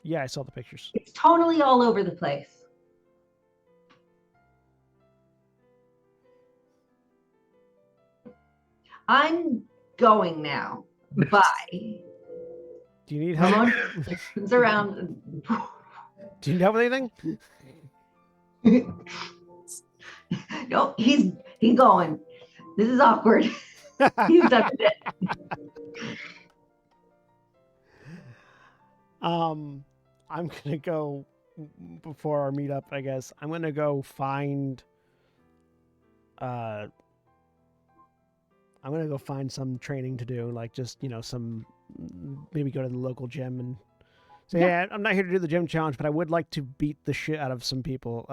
S1: Yeah, I saw the pictures.
S4: It's totally all over the place. I'm going now. Bye.
S1: Do you need help?
S4: Ramon turns around.
S1: Do you need help with anything?
S4: No, he's going. This is awkward. He's done with it.
S1: I'm gonna go before our meetup. I guess I'm gonna go find. I'm gonna go find some training to do, like just some maybe go to the local gym and say,
S4: Yeah.
S1: hey, I'm not here to do the gym challenge, but I would like to beat the shit out of some people.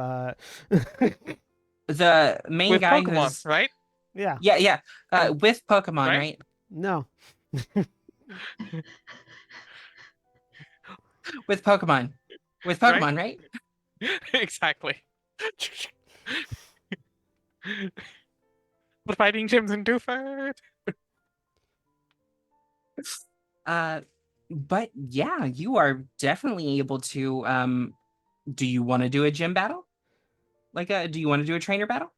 S2: The main
S3: With
S2: guy
S3: Pokemon,
S2: who's
S3: right?
S1: Yeah.
S2: yeah. With Pokemon,
S3: Right?
S2: right?
S1: No.
S2: With Pokemon. With
S3: Right?
S2: Pokemon, right?
S3: Exactly. The fighting gyms in Dewford.
S2: But yeah, you are definitely able to. Do you want to do a gym battle? Do you want to do a trainer battle?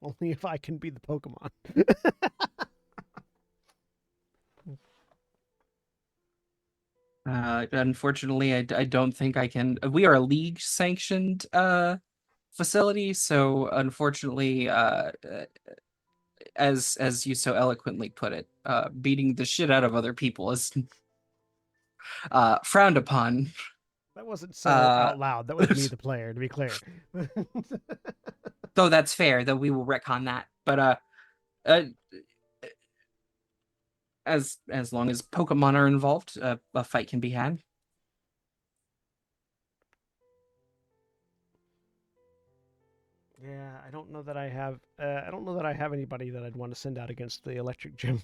S1: Only if I can be the Pokemon.
S2: Unfortunately, I don't think I can. We are a league sanctioned facility, so unfortunately, as you so eloquently put it, beating the shit out of other people is frowned upon.
S1: That wasn't said out loud. That was me, the player, to be clear.
S2: Though that's fair, though we will retcon that. But as long as Pokemon are involved, a fight can be had.
S1: Yeah, I don't know that I have. I don't know that I have anybody that I'd want to send out against the electric gym.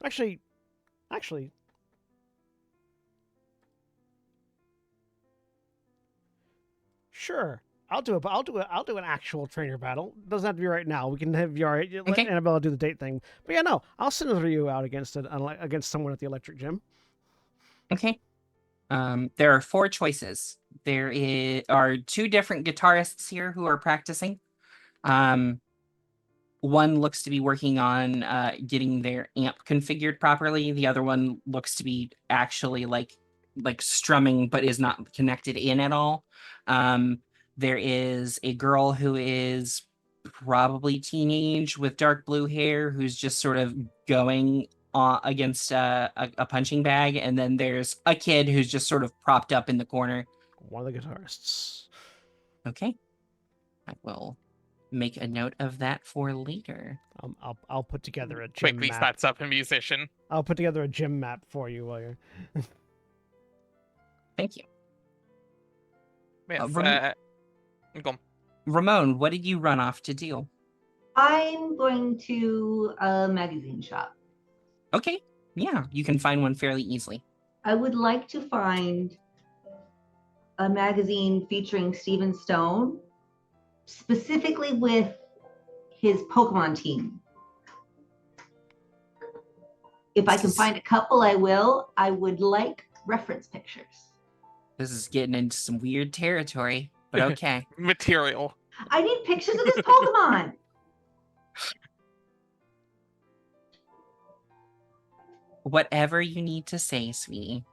S1: Actually, sure. I'll do an actual trainer battle. Doesn't have to be right now. We can have your let
S2: Okay.
S1: Annabella do the date thing. But yeah, no, I'll send you out against someone at the electric gym.
S2: Okay. There are 4 choices. Are 2 different guitarists here who are practicing. One looks to be working on getting their amp configured properly. The other one looks to be actually like strumming, but is not connected in at all. There is a girl who is probably teenage with dark blue hair who's just sort of going against a punching bag, and then there's a kid who's just sort of propped up in the corner.
S1: One of the guitarists.
S2: Okay, I will make a note of that for later.
S1: I'll put together a gym
S3: Quickly
S1: map.
S3: stats up a musician.
S1: I'll put together a gym map for you while you're.
S2: Thank you.
S3: Yes, go on.
S2: Ramon, what did you run off to do?
S4: I'm going to a magazine shop.
S2: Okay, yeah, you can find one fairly easily.
S4: I would like to find a magazine featuring Steven Stone, specifically with his Pokemon team. If I can find a couple, I will. I would like reference pictures.
S2: This is getting into some weird territory, but okay.
S3: Material.
S4: I need pictures of his Pokemon.
S2: Whatever you need to say, sweetie.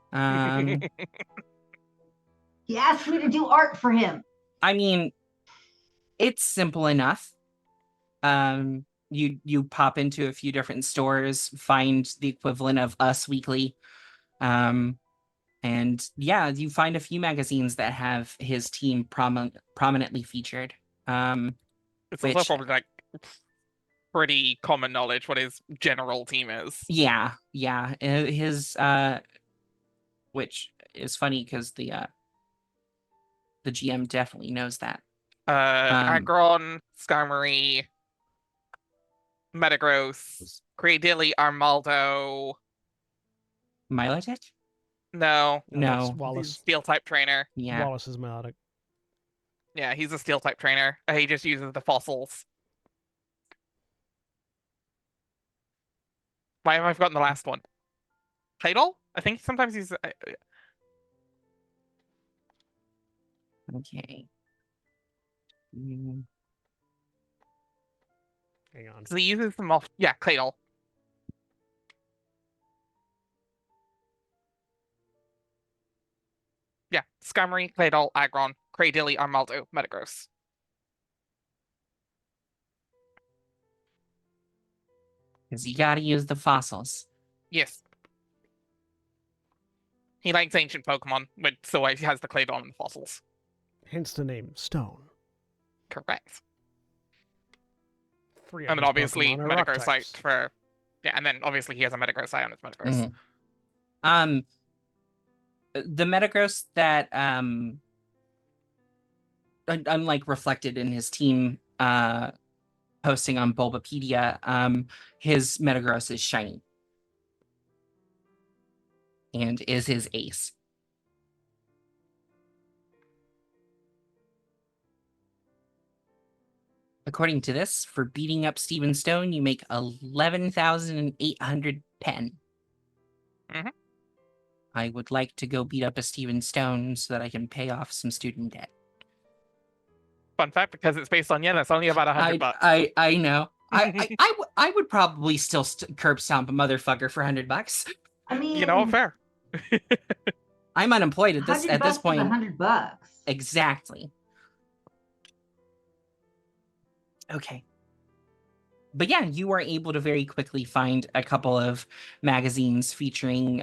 S4: He asked me to do art for him.
S2: I mean, it's simple enough. You pop into a few different stores, find the equivalent of Us Weekly, and yeah, you find a few magazines that have his team prominently featured.
S3: It's also probably like pretty common knowledge what his general team is.
S2: Yeah. His which is funny because the GM definitely knows that.
S3: Aggron, Skarmory, Metagross, Cradilly, Armaldo.
S2: Milotic?
S3: No,
S2: No.
S1: That's Wallace.
S3: Steel type trainer.
S2: Yeah.
S1: Wallace is melodic.
S3: Yeah, he's a steel type trainer. He just uses the fossils. Why have I forgotten the last one? Claydol? I think sometimes he's.
S2: Okay.
S1: Hang on.
S3: So he uses them off. Yeah, Claydol. Yeah, Skarmory, Claydol, Aggron, Cradilly, Armaldo, Metagross.
S2: Because you gotta use the fossils.
S3: Yes. He likes ancient Pokemon, but so he has the Claydol and the fossils.
S1: Hence the name Stone.
S3: Correct.
S1: Three
S3: And
S1: of
S3: then
S1: his
S3: obviously
S1: Pokemon are rock
S3: Metagrossite
S1: types.
S3: for. Yeah, and then obviously he has a Metagrossite on his Metagross.
S2: Mhm. The Metagross that unlike reflected in his team posting on Bulbapedia, his Metagross is shiny and is his ace. According to this, for beating up Steven Stone, you make 11,800 pen.
S3: Mhm.
S2: I would like to go beat up a Steven Stone so that I can pay off some student debt.
S3: Fun fact, because it's based on yen, that's only about $100.
S2: I know. I would probably still curb stomp a motherfucker for $100.
S4: I mean,
S3: You know, fair.
S2: I'm unemployed at this
S4: $100
S2: point.
S4: is $100.
S2: Exactly. Okay. But yeah, you are able to very quickly find a couple of magazines featuring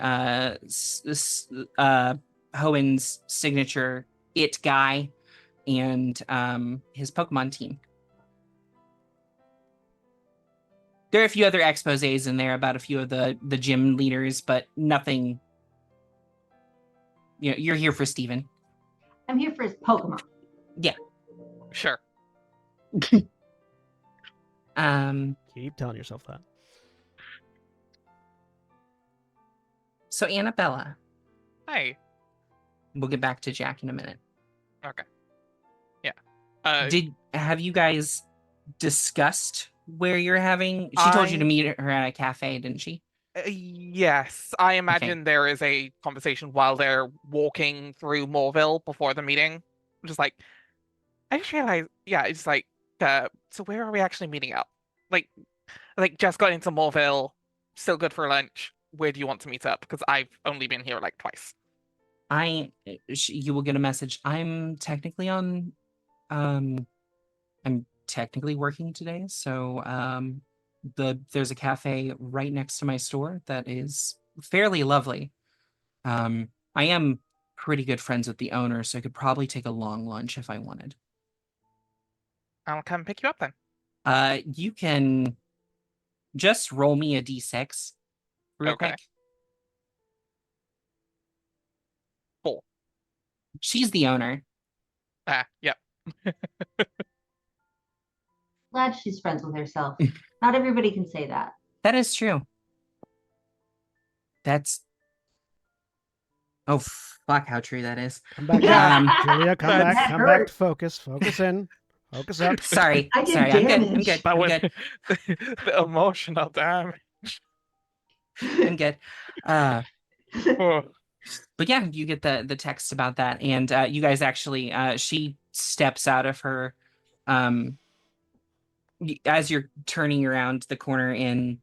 S2: Hoen's signature It guy and his Pokemon team. There are a few other exposés in there about a few of the gym leaders, but nothing. You know, you're here for Steven.
S4: I'm here for his Pokemon.
S2: Yeah.
S3: Sure.
S1: Keep telling yourself that.
S2: So Annabella.
S3: Hey.
S2: We'll get back to Jack in a minute.
S3: Okay. Yeah.
S2: Have you guys discussed where you're having? She told you to meet her at a cafe, didn't she?
S3: Yes, I imagine there is a conversation while they're walking through Mauville before the meeting. Just like, I just realized, yeah, it's like, so where are we actually meeting up? Like, just got into Mauville, still good for lunch. Where do you want to meet up? Because I've only been here like twice.
S2: You will get a message. I'm technically working today, so there's a cafe right next to my store that is fairly lovely. I am pretty good friends with the owner, so I could probably take a long lunch if I wanted.
S3: I'll come pick you up then.
S2: You can just roll me a d6 real
S3: Okay.
S2: quick.
S3: 4.
S2: She's the owner.
S3: Yep.
S4: Glad she's friends with herself. Not everybody can say that.
S2: That is true. Oh, fuck, how true that is.
S1: Come back down. Julia, come back.
S4: That
S1: Come back
S4: hurt.
S1: to focus. Focus in. Focus up.
S2: Sorry.
S4: I did
S2: Sorry, I'm good. I'm
S4: damage.
S2: good.
S3: That
S2: I'm
S3: was
S2: good.
S3: the emotional damage.
S2: I'm good.
S3: Oh.
S2: But yeah, you get the text about that, and you guys actually, she steps out of her, as you're turning around the corner in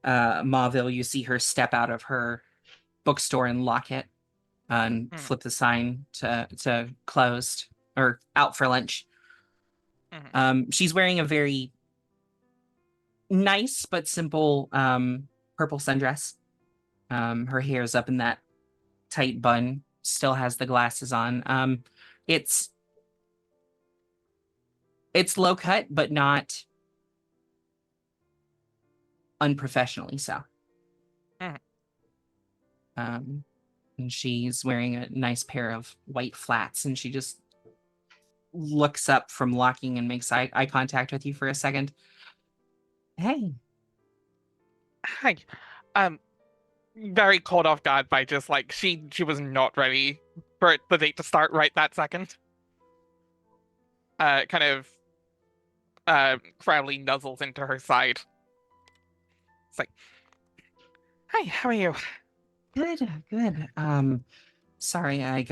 S2: Mauville, you see her step out of her bookstore and lock it, and flip the sign to closed or out for lunch. She's wearing a very nice but simple purple sundress. Her hair is up in that tight bun, still has the glasses on. It's low cut, but not unprofessionally so. And she's wearing a nice pair of white flats, and she just looks up from locking and makes eye contact with you for a second. Hey.
S3: Hi. Very caught off guard by just like she was not ready for the date to start right that second. Kind of proudly nuzzles into her side. It's like, hi, how are you?
S2: Good. Sorry, I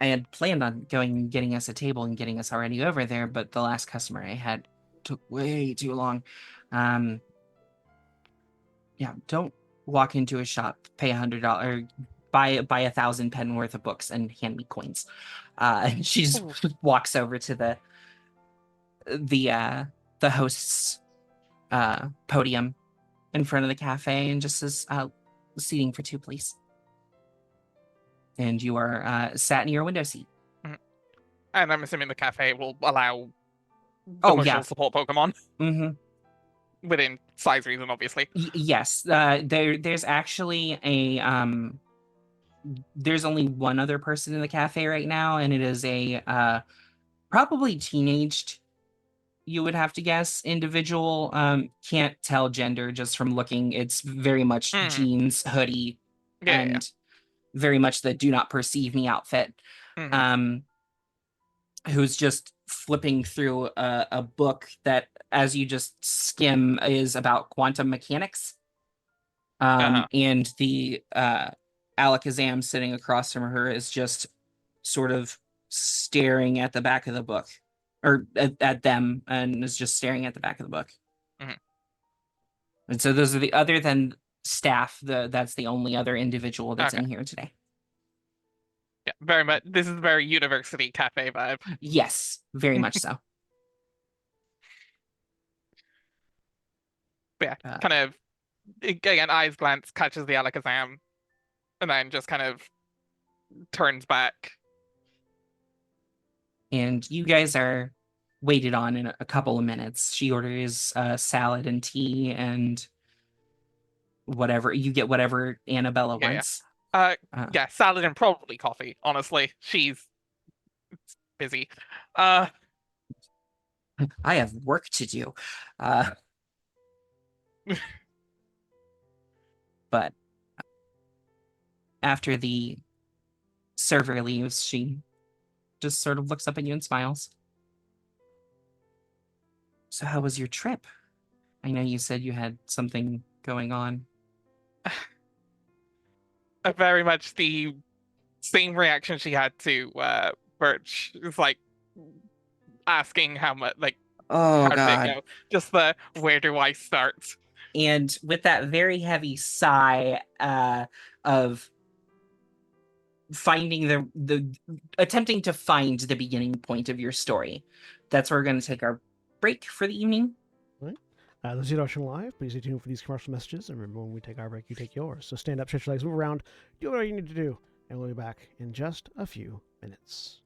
S2: had planned on going and getting us a table and getting us already over there, but the last customer I had took way too long. Yeah, don't walk into a shop, pay $100, buy 1,000 pen worth of books and hand me coins. And she just walks over to the host's podium in front of the cafe and just says, seating for 2, please. And you are sat in your window seat.
S3: And I'm assuming the cafe will allow emotional support Pokemon. Within size reason, obviously.
S2: Yes. There's actually there's only one other person in the cafe right now, and it is a probably teenaged, you would have to guess, individual. Can't tell gender just from looking. It's very much jeans, hoodie, and very much the do not perceive me outfit. Who's just flipping through a book that, as you just skim, is about quantum mechanics. And the Alakazam sitting across from her is just sort of staring at the back of the book, or at them, and is just staring at the back of the book. And so those are other than staff, that's the only other individual that's in here today.
S3: Yeah, very much. This is a very university cafe vibe.
S2: Yes, very much so.
S3: Yeah, kind of, again, eyes glance, catches the Alakazam, and then just kind of turns back.
S2: And you guys are waited on in a couple of minutes. She orders salad and tea and whatever. You get whatever Annabella wants.
S3: Yeah, salad and probably coffee, honestly. She's busy.
S2: I have work to do. But after the server leaves, she just sort of looks up at you and smiles. So how was your trip? I know you said you had something going on.
S3: Very much the same reaction she had to Birch. It's like asking how much, like,
S2: Oh
S3: how did it
S2: God.
S3: go? Just the where do I start?
S2: And with that very heavy sigh of finding the attempting to find the beginning point of your story, that's where we're going to take our break for the evening.
S1: Right. Those of you watching live, please stay tuned for these commercial messages. And remember, when we take our break, you take yours. So stand up, stretch your legs, move around, do whatever you need to do, and we'll be back in just a few minutes.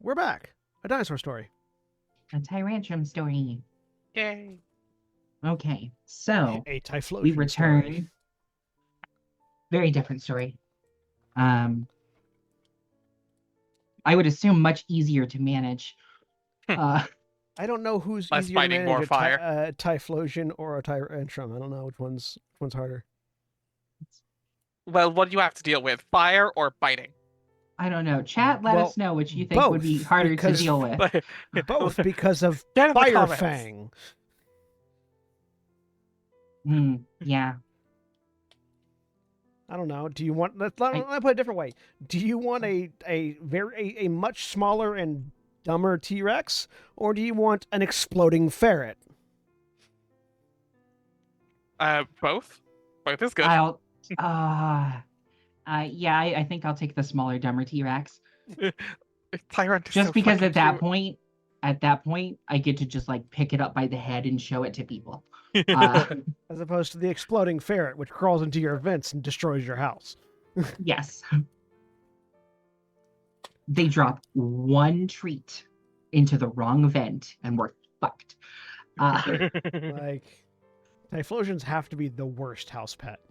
S1: We're back. A dinosaur story.
S2: A Tyrantrum story.
S3: Yay.
S2: Okay, so
S1: A Typhlosion
S2: we return.
S1: story.
S2: Very different story. I would assume much easier to manage.
S1: I don't know who's
S3: Less
S1: easier to
S3: fighting,
S1: manage,
S3: more fire.
S1: a Typhlosion or a Tyrantrum. I don't know which one's harder.
S3: Well, what do you have to deal with? Fire or biting?
S2: I don't know. Chat, let
S1: Well,
S2: us know which you think would be
S1: both,
S2: harder to
S1: because-
S2: deal with.
S1: Both because of
S3: Get in the
S1: Fire
S3: comments.
S1: Fang.
S2: Yeah.
S1: I don't know. Do you want? Let me put it a different way. Do you want a much smaller and dumber T-Rex, or do you want an exploding ferret?
S3: Both. Both is good.
S2: I'll. Yeah, I think I'll take the smaller, dumber T-Rex.
S3: Tyrant is
S2: Just
S3: so
S2: because
S3: fucking
S2: at that point, I get to just like pick it up by the head and show it to people.
S3: cute.
S1: As opposed to the exploding ferret, which crawls into your vents and destroys your house.
S2: Yes. They drop one treat into the wrong vent and we're fucked.
S1: Like, Typhlosions have to be the worst house pet.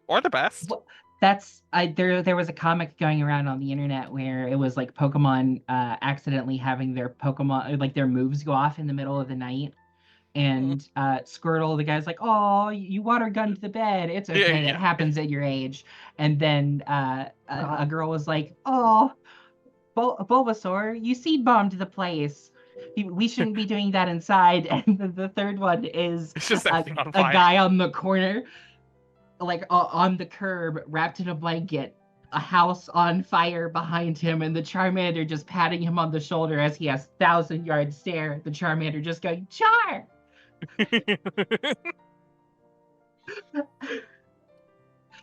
S3: Or the best.
S2: Well, there was a comic going around on the internet where it was like Pokemon accidentally having their Pokemon, like their moves go off in the middle of the night. And Squirtle, the guy's like, "Oh, you water gunned the bed. It's okay. It happens at your age." And then a girl was like, "Oh, Bulbasaur, you seed bombed the place. We shouldn't be doing that inside." And the third one is
S3: It's just
S2: a
S3: everything on fire.
S2: guy on the corner, like on the curb, wrapped in a blanket, a house on fire behind him, and the Charmander just patting him on the shoulder as he has 1,000-yard stare. The Charmander just going, "Char!" And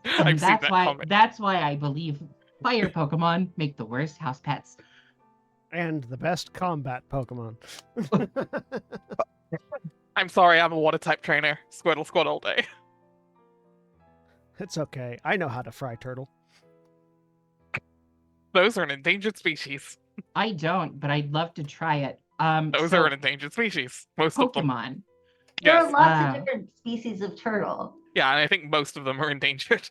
S3: I've seen that comment.
S2: that's why I believe fire Pokemon make the worst house pets.
S1: And the best combat Pokemon.
S3: I'm sorry, I'm a water type trainer. Squirtle squad all day.
S1: It's okay. I know how to fry turtle.
S3: Those are an endangered species.
S2: I don't, but I'd love to try it.
S3: Those
S2: so
S3: are an endangered species. Most of them.
S2: Pokemon.
S4: There
S3: Yes.
S4: are lots of different species of turtle.
S3: Yeah, and I think most of them are endangered.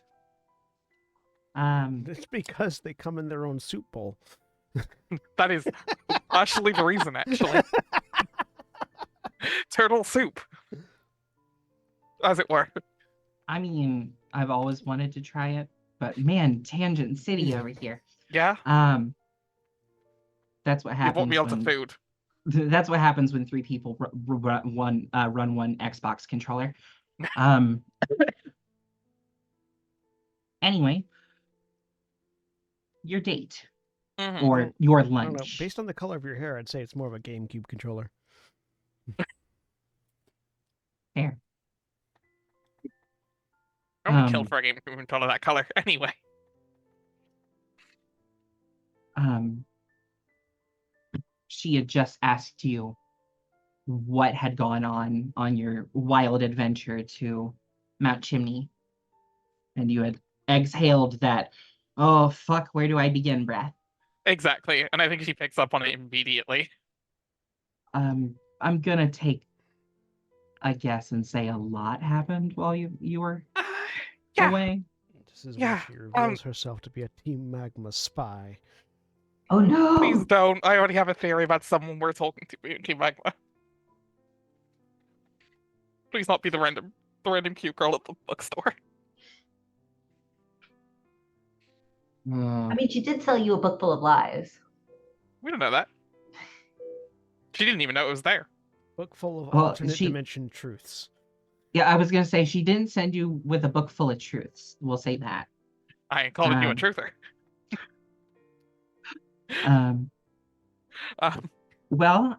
S1: It's because they come in their own soup bowl.
S3: That is partially the reason, actually. Turtle soup. As it were.
S2: I mean, I've always wanted to try it, but man, Tangent City over here.
S3: Yeah?
S2: That's what
S3: You
S2: happens.
S3: won't be able to food.
S2: That's what happens when 3 people run one Xbox controller. Anyway, your date
S3: Mhm.
S2: or your
S1: I don't know.
S2: lunch.
S1: Based on the color of your hair, I'd say it's more of a GameCube controller.
S2: Fair.
S3: I would kill for a game controller that color anyway.
S2: She had just asked you what had gone on your wild adventure to Mount Chimney, and you had exhaled that, "Oh fuck, where do I begin?" breath.
S3: Exactly, and I think she picks up on it immediately.
S2: I'm gonna take a guess and say a lot happened while you were
S3: Yeah.
S2: away.
S1: This is
S3: Yeah,
S1: where she reveals herself to be a Team Magma spy.
S4: Oh no!
S3: Please don't. I already have a theory about someone we're talking to in Team Magma. Please not be the random cute girl at the bookstore.
S4: I mean, she did sell you a book full of lies.
S3: We don't know that. She didn't even know it was there.
S1: Book full of
S2: Well,
S1: alternate dimension truths.
S2: Yeah, I was gonna say she didn't send you with a book full of truths. We'll say that.
S3: I ain't calling you a truther.
S2: Well,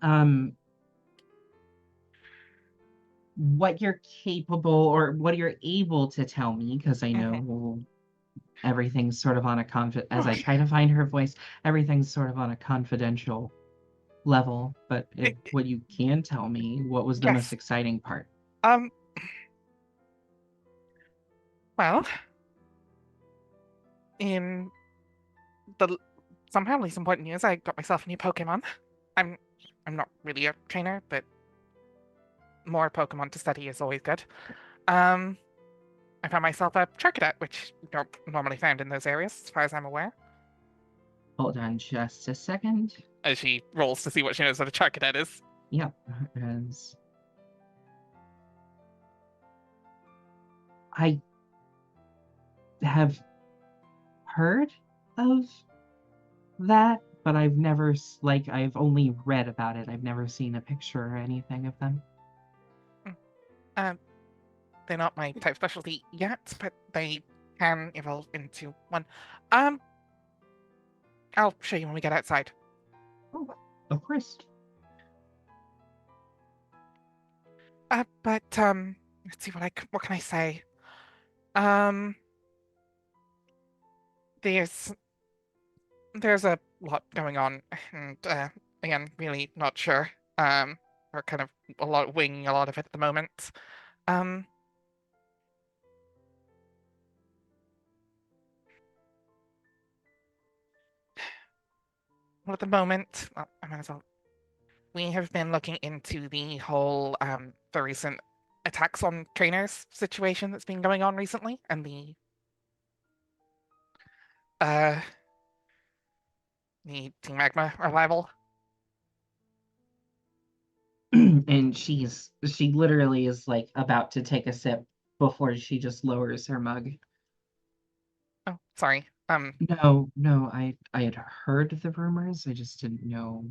S2: what you're capable or what you're able to tell me, because I know everything's sort of on a as I try to find her voice, everything's sort of on a confidential level. But what you can tell me, what was the most exciting part?
S3: Well, in the somehow, at least important news, I got myself a new Pokemon. I'm not really a trainer, but more Pokemon to study is always good. I found myself a Charcadet, which you don't normally find in those areas, as far as I'm aware.
S2: Hold on just a second.
S3: As she rolls to see what she knows what a Charcadet is.
S2: Yep. As I have heard of that, but I've never, I've only read about it. I've never seen a picture or anything of them.
S3: They're not my type specialty yet, but they can evolve into one. I'll show you when we get outside.
S2: Oh, of course.
S3: But let's see what can I say? There's a lot going on, and again, really not sure. We're kind of winging a lot of it at the moment. Well, at the moment, well, I might as well. We have been looking into the whole the recent attacks on trainers situation that's been going on recently, and the Team Magma revival.
S2: And she literally is like about to take a sip before she just lowers her mug.
S3: Oh, sorry.
S2: No, I had heard the rumors. I just didn't know.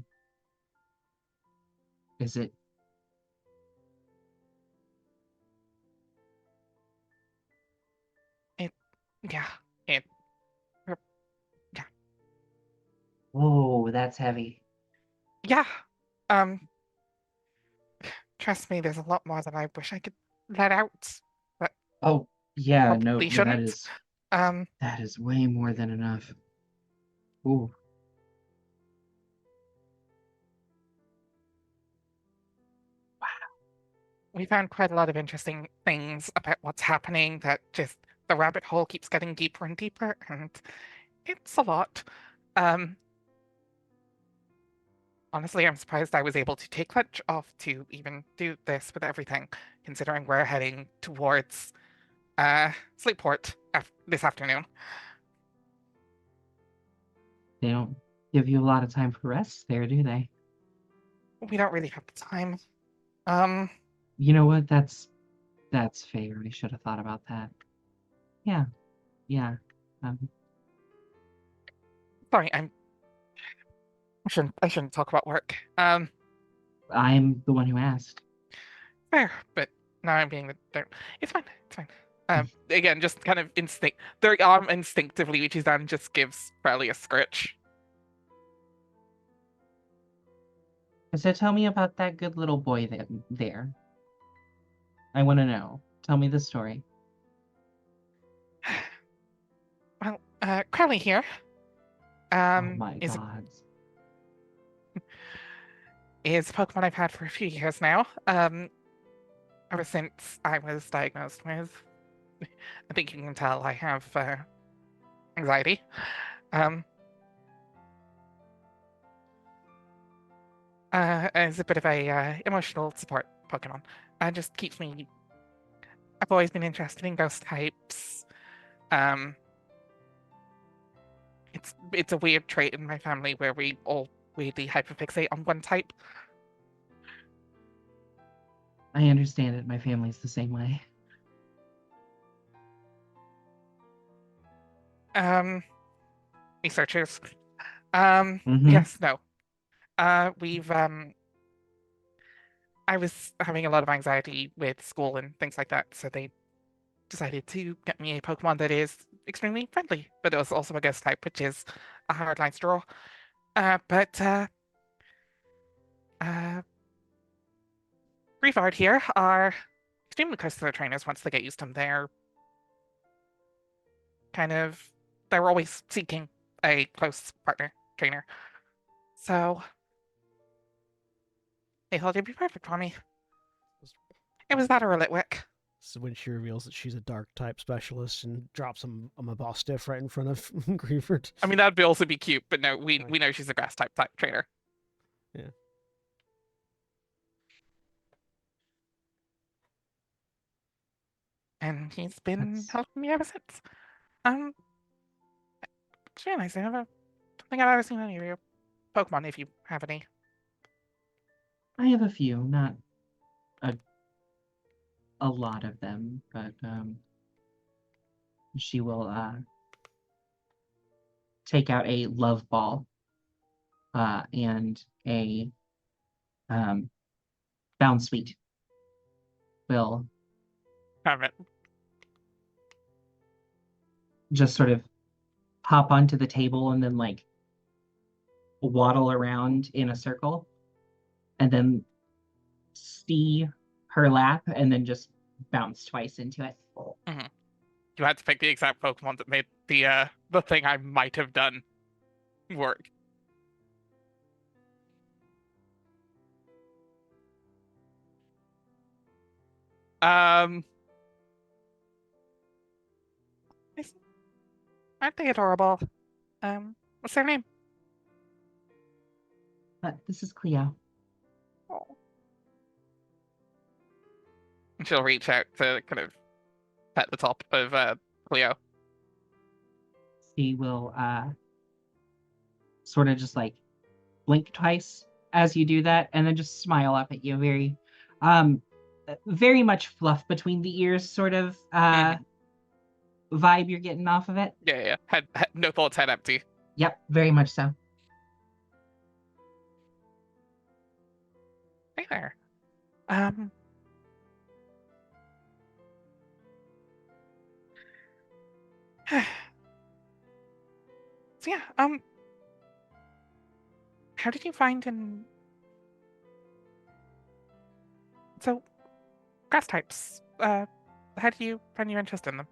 S2: Is it?
S3: Yeah.
S2: Oh, that's heavy.
S3: Yeah. Trust me, there's a lot more than I wish I could let out, but
S2: Oh, yeah, no,
S3: probably shouldn't.
S2: that is way more than enough. Ooh.
S3: We found quite a lot of interesting things about what's happening that just the rabbit hole keeps getting deeper and deeper, and it's a lot. Honestly, I'm surprised I was able to take lunch off to even do this with everything, considering we're heading towards Sleepport this afternoon.
S2: They don't give you a lot of time for rest there, do they?
S3: We don't really have the time.
S2: You know what? That's fair. I should have thought about that. Yeah.
S3: Sorry, I shouldn't talk about work.
S2: I'm the one who asked.
S3: Fair, but now I'm being the. It's fine. It's fine. Again, just kind of their arm instinctively reaches down and just gives Crowley a scritch.
S2: So tell me about that good little boy there. I want to know. Tell me the story.
S3: Well, Crowley here.
S2: Oh my
S3: is
S2: god.
S3: is a Pokemon I've had for a few years now. Ever since I was diagnosed with, I think you can tell I have anxiety. As a bit of a emotional support Pokemon. Just keeps me. I've always been interested in ghost types. It's a weird trait in my family where we all weirdly hyperfixate on one type.
S2: I understand it. My family's the same way.
S3: Researchers.
S2: Mhm.
S3: Yes, no. We've I was having a lot of anxiety with school and things like that, so they decided to get me a Pokemon that is extremely friendly, but it was also a ghost type, which is a hard line to draw. Brevard here are extremely close to their trainers once they get used to them. They're always seeking a close partner trainer. So they thought it'd be perfect for me. It was that or a Litwick.
S1: So when she reveals that she's a dark type specialist and drops a Mauville right in front of Grieford.
S3: I mean, that'd also be cute, but no, we
S1: Right.
S3: we know she's a grass type trainer.
S1: Yeah.
S3: And he's been
S2: That's-
S3: helping me ever since. It's really nice. I don't think I've ever seen any of your Pokemon, if you have any.
S2: I have a few, not a lot of them, but she will take out a love ball and a bound sweet. Will
S3: Haven't.
S2: just sort of hop onto the table and then like waddle around in a circle and then see her lap and then just bounce twice into it.
S3: You had to pick the exact Pokemon that made the thing I might have done work. Um, aren't they adorable? What's their name?
S2: This is Cleo.
S3: Oh. And she'll reach out to kind of pet the top of Cleo.
S2: She will sort of just like blink twice as you do that and then just smile up at you, very much fluff between the ears sort of vibe you're getting off of it.
S3: Yeah. Had no thoughts, head empty.
S2: Yep, very much so.
S3: Hey there. So yeah, how did you find so grass types? How did you find your interest in them?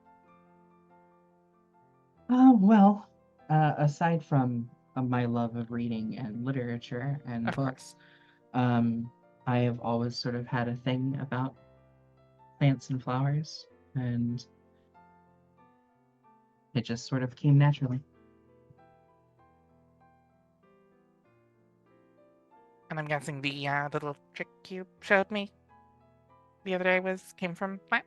S2: Well, aside from my love of reading and literature and
S3: Of
S2: books, I have always sort of had a thing about plants and flowers, and it just sort of came naturally.
S3: And I'm guessing the little trick you showed me the other day came from plant.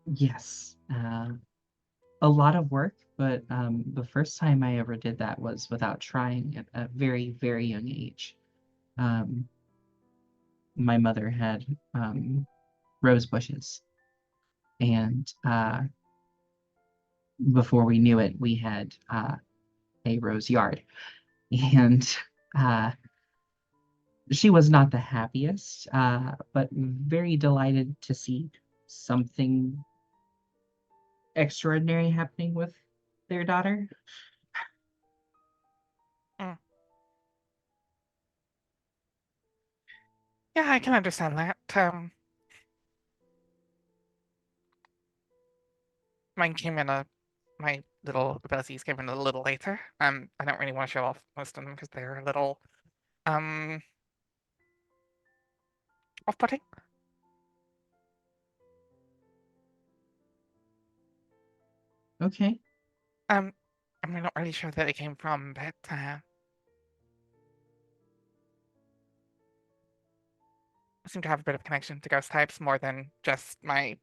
S2: Yes, a lot of work, but the first time I ever did that was without trying at a very, very young age. My mother had rose bushes, and before we knew it, we had a rose yard. And she was not the happiest, but very delighted to see something extraordinary happening with their daughter.
S3: Yeah, I can understand that. Mine came in my little abilities came in a little later. I don't really want to show off most of them because they're a little off-putting.
S2: Okay.
S3: I'm not really sure that it came from, but I seem to have a bit of connection to ghost types more than just my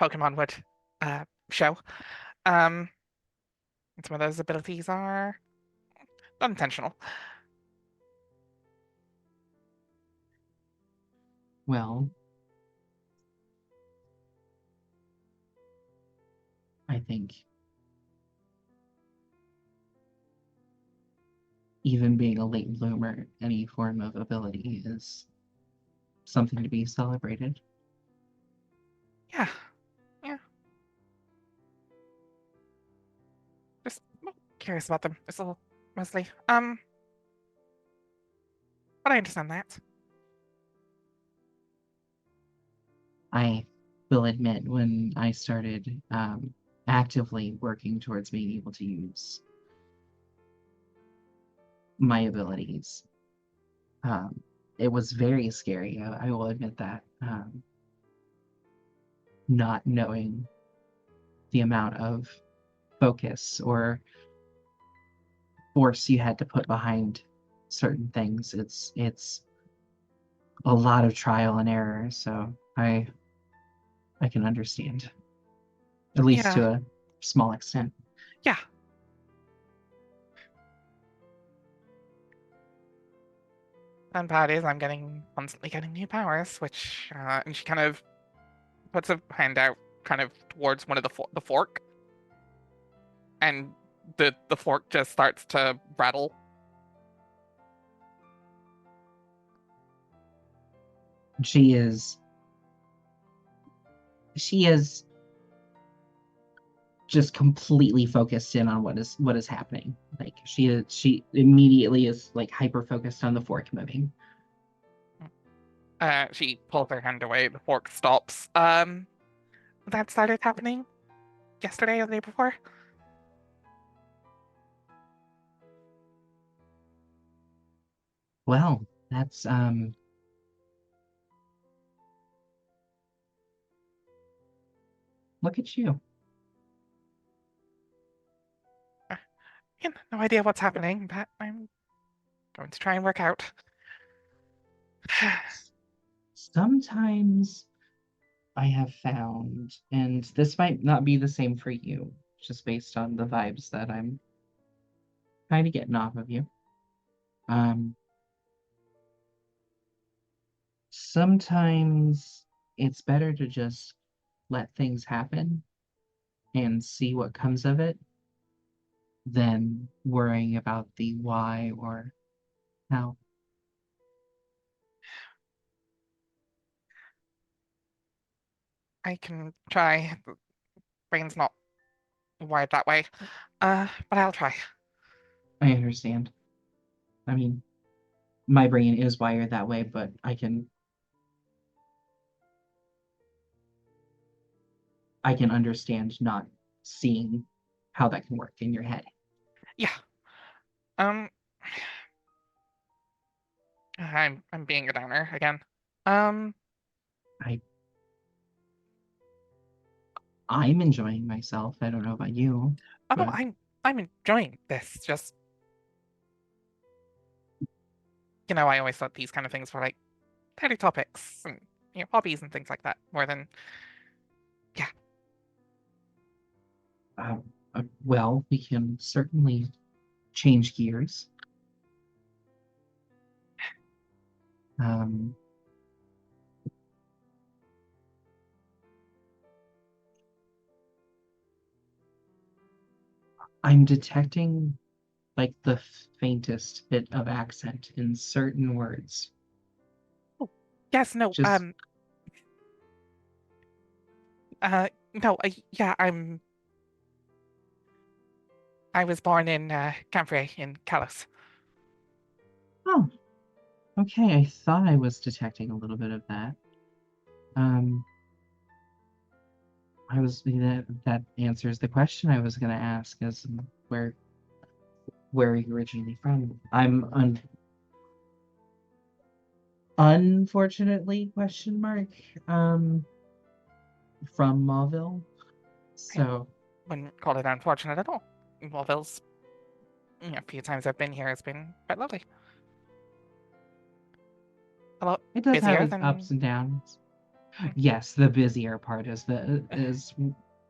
S3: Pokemon would show. And some of those abilities are unintentional.
S2: Well, I think even being a late bloomer, any form of ability is something to be celebrated.
S3: Yeah. Just curious about them. It's a little mostly. But I understand that.
S2: I will admit, when I started actively working towards being able to use my abilities, it was very scary. I will admit that. not knowing the amount of focus or force you had to put behind certain things. It's a lot of trial and error, so I can understand, at least
S3: Yeah.
S2: to a small extent.
S3: Yeah. And bad is I'm constantly getting new powers, which and she kind of puts a hand out kind of towards one of the fork, and the fork just starts to rattle.
S2: She is just completely focused in on what is happening. Like she immediately is like hyper focused on the fork moving.
S3: She pulls her hand away, the fork stops. That started happening yesterday or the day before.
S2: Well, that's look at you.
S3: Yeah, no idea what's happening, but I'm going to try and work out.
S2: Sometimes I have found, and this might not be the same for you, just based on the vibes that I'm kind of getting off of you. Sometimes it's better to just let things happen and see what comes of it than worrying about the why or how.
S3: I can try. The brain's not wired that way. But I'll try.
S2: I understand. I mean, my brain is wired that way, but I can understand not seeing how that can work in your head.
S3: Yeah. I'm being a downer again.
S2: I'm enjoying myself. I don't know about you.
S3: Oh no,
S2: But
S3: I'm enjoying this. Just I always thought these kind of things were like petty topics and hobbies and things like that more than
S2: well, we can certainly change gears. I'm detecting like the faintest bit of accent in certain words.
S3: Oh, yes, no,
S2: Just
S3: no, yeah, I was born in Camfrey in Kalos.
S2: oh, okay. I thought I was detecting a little bit of that. I was that answers the question I was going to ask, as where are you originally from? I'm unfortunately question mark from Mauville. So
S3: Wouldn't call it unfortunate at all. Mauville's, a few times I've been here, it's been quite lovely. A lot
S2: it does have
S3: busier
S2: its
S3: than.
S2: ups and downs. Yes, the busier part is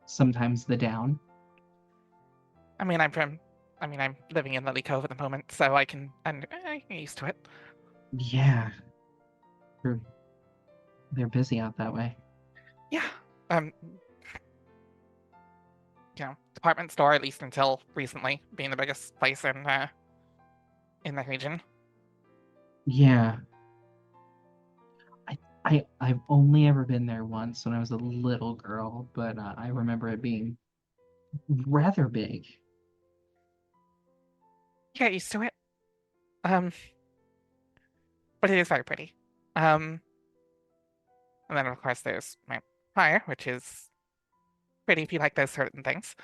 S2: sometimes the down.
S3: I mean, I'm living in Lily Cove at the moment, so I'm used to it.
S2: Yeah, they're busy out that way.
S3: Yeah. Department store, at least until recently, being the biggest place in the region.
S2: Yeah. I've only ever been there once when I was a little girl, but I remember it being rather big.
S3: Get used to it. But it is very pretty. And then of course there's my fire, which is pretty if you like those certain things.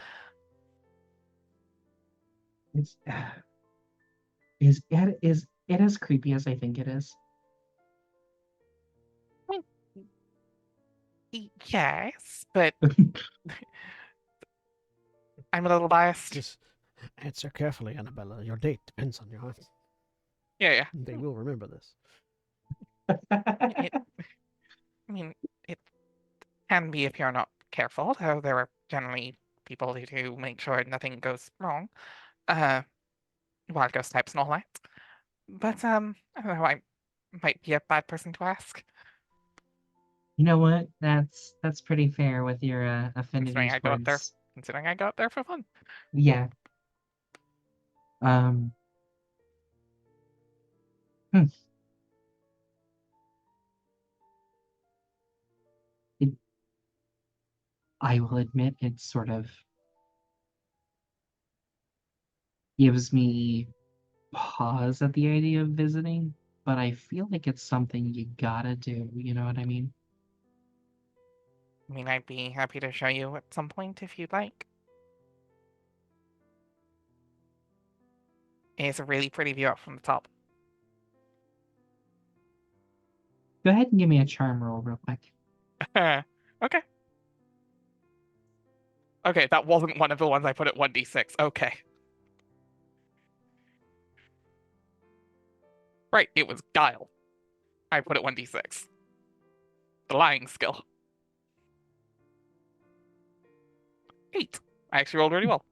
S2: It's is it as creepy as I think it is?
S3: I mean, Yes, but I'm a little biased.
S1: Just answer carefully, Annabella. Your date depends on your answer.
S3: Yeah.
S1: They will remember this.
S3: I mean, it can be if you're not careful, though there are generally people who do make sure nothing goes wrong. Wild ghost types and all that. But, I don't know, I might be a bad person to ask.
S2: You know what? That's pretty fair with your
S3: Considering
S2: affinity
S3: I go up there.
S2: towards.
S3: Considering I go up there for fun.
S2: Yeah. Hmm. I will admit it sort of gives me pause at the idea of visiting, but I feel like it's something you gotta do. You know what I mean?
S3: I mean, I'd be happy to show you at some point if you'd like. It's a really pretty view up from the top.
S2: Go ahead and give me a charm roll real quick.
S3: Okay. Okay, that wasn't one of the ones I put at 1d6. Okay. Right, it was guile. I put it 1d6. The lying skill. 8. I actually rolled really well.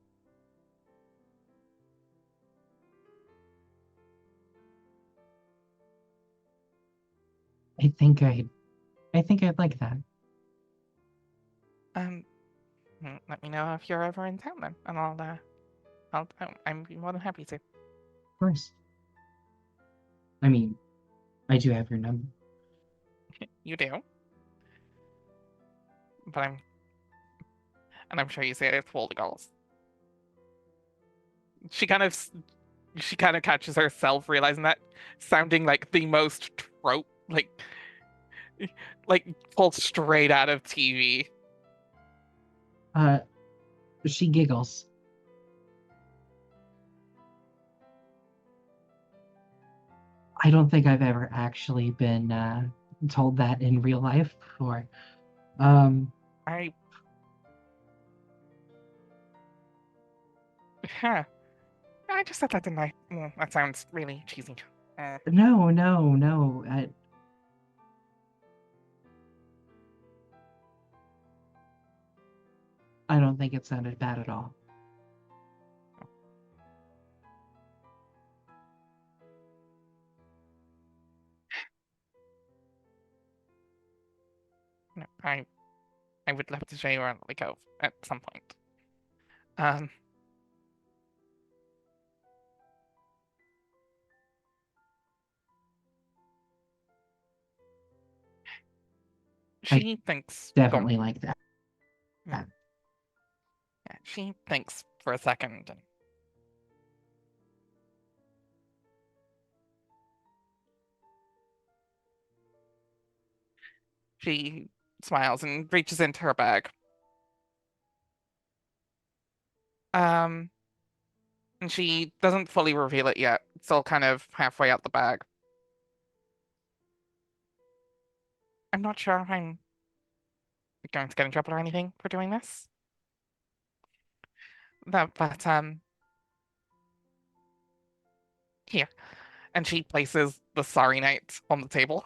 S2: I think I'd like that.
S3: Let me know if you're ever in town then, and I'm more than happy to.
S2: Of course. I mean, I do have your number.
S3: You do. But I'm sure you say it for all the girls. She kind of catches herself realizing that, sounding like the most trope, like pulled straight out of TV.
S2: She giggles. I don't think I've ever actually been told that in real life before.
S3: I just said that, didn't I? That sounds really cheesy.
S2: No. I don't think it sounded bad at all.
S3: No, I would love to show you around the cove at some point. She thinks.
S2: Definitely like that.
S3: Yeah, she thinks for a second. And she smiles and reaches into her bag. And she doesn't fully reveal it yet. Still kind of halfway out the bag. I'm not sure if I'm going to get in trouble or anything for doing this. But here. And she places the Sorry Night on the table.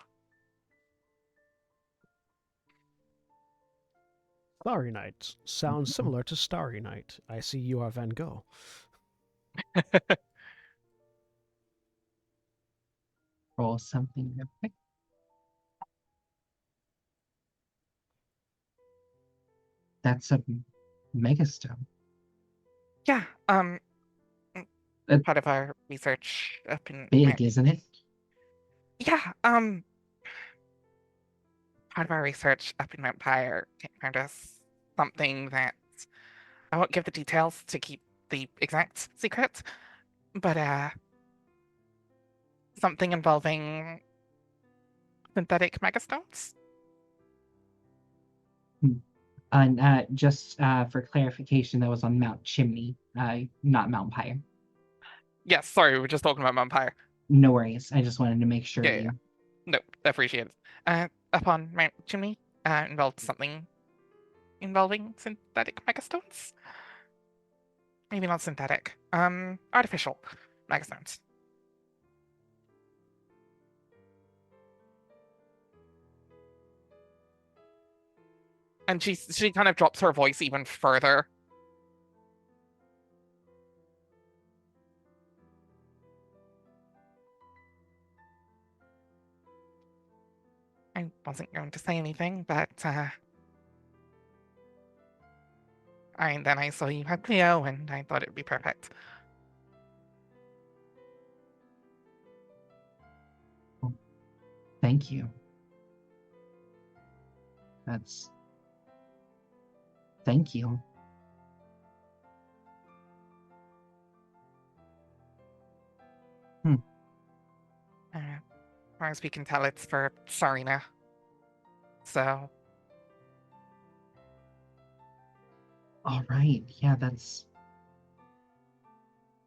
S1: Starry Night sounds similar to Starry Night. I see you are Van Gogh.
S2: Roll something real quick. That's a megastone.
S3: Yeah, part of our research up in
S2: Big, isn't it?
S3: Yeah, part of our research up in Vampire found us something that I won't give the details to keep the exact secret, but something involving synthetic megastones.
S2: And just for clarification, that was on Mount Chimney, not Mount Pyre.
S3: Yes, sorry, we were just talking about Vampire.
S2: No worries. I just wanted to make sure
S3: Yeah. No, appreciate it. Up on Mount Chimney, involved something involving synthetic megastones. Maybe not synthetic. Artificial megastones. And she kind of drops her voice even further. I wasn't going to say anything, but then I saw you had Cleo, and I thought it would be perfect.
S2: Thank you. Thank you.
S3: As far as we can tell, it's for Sarina. So.
S2: All right. Yeah,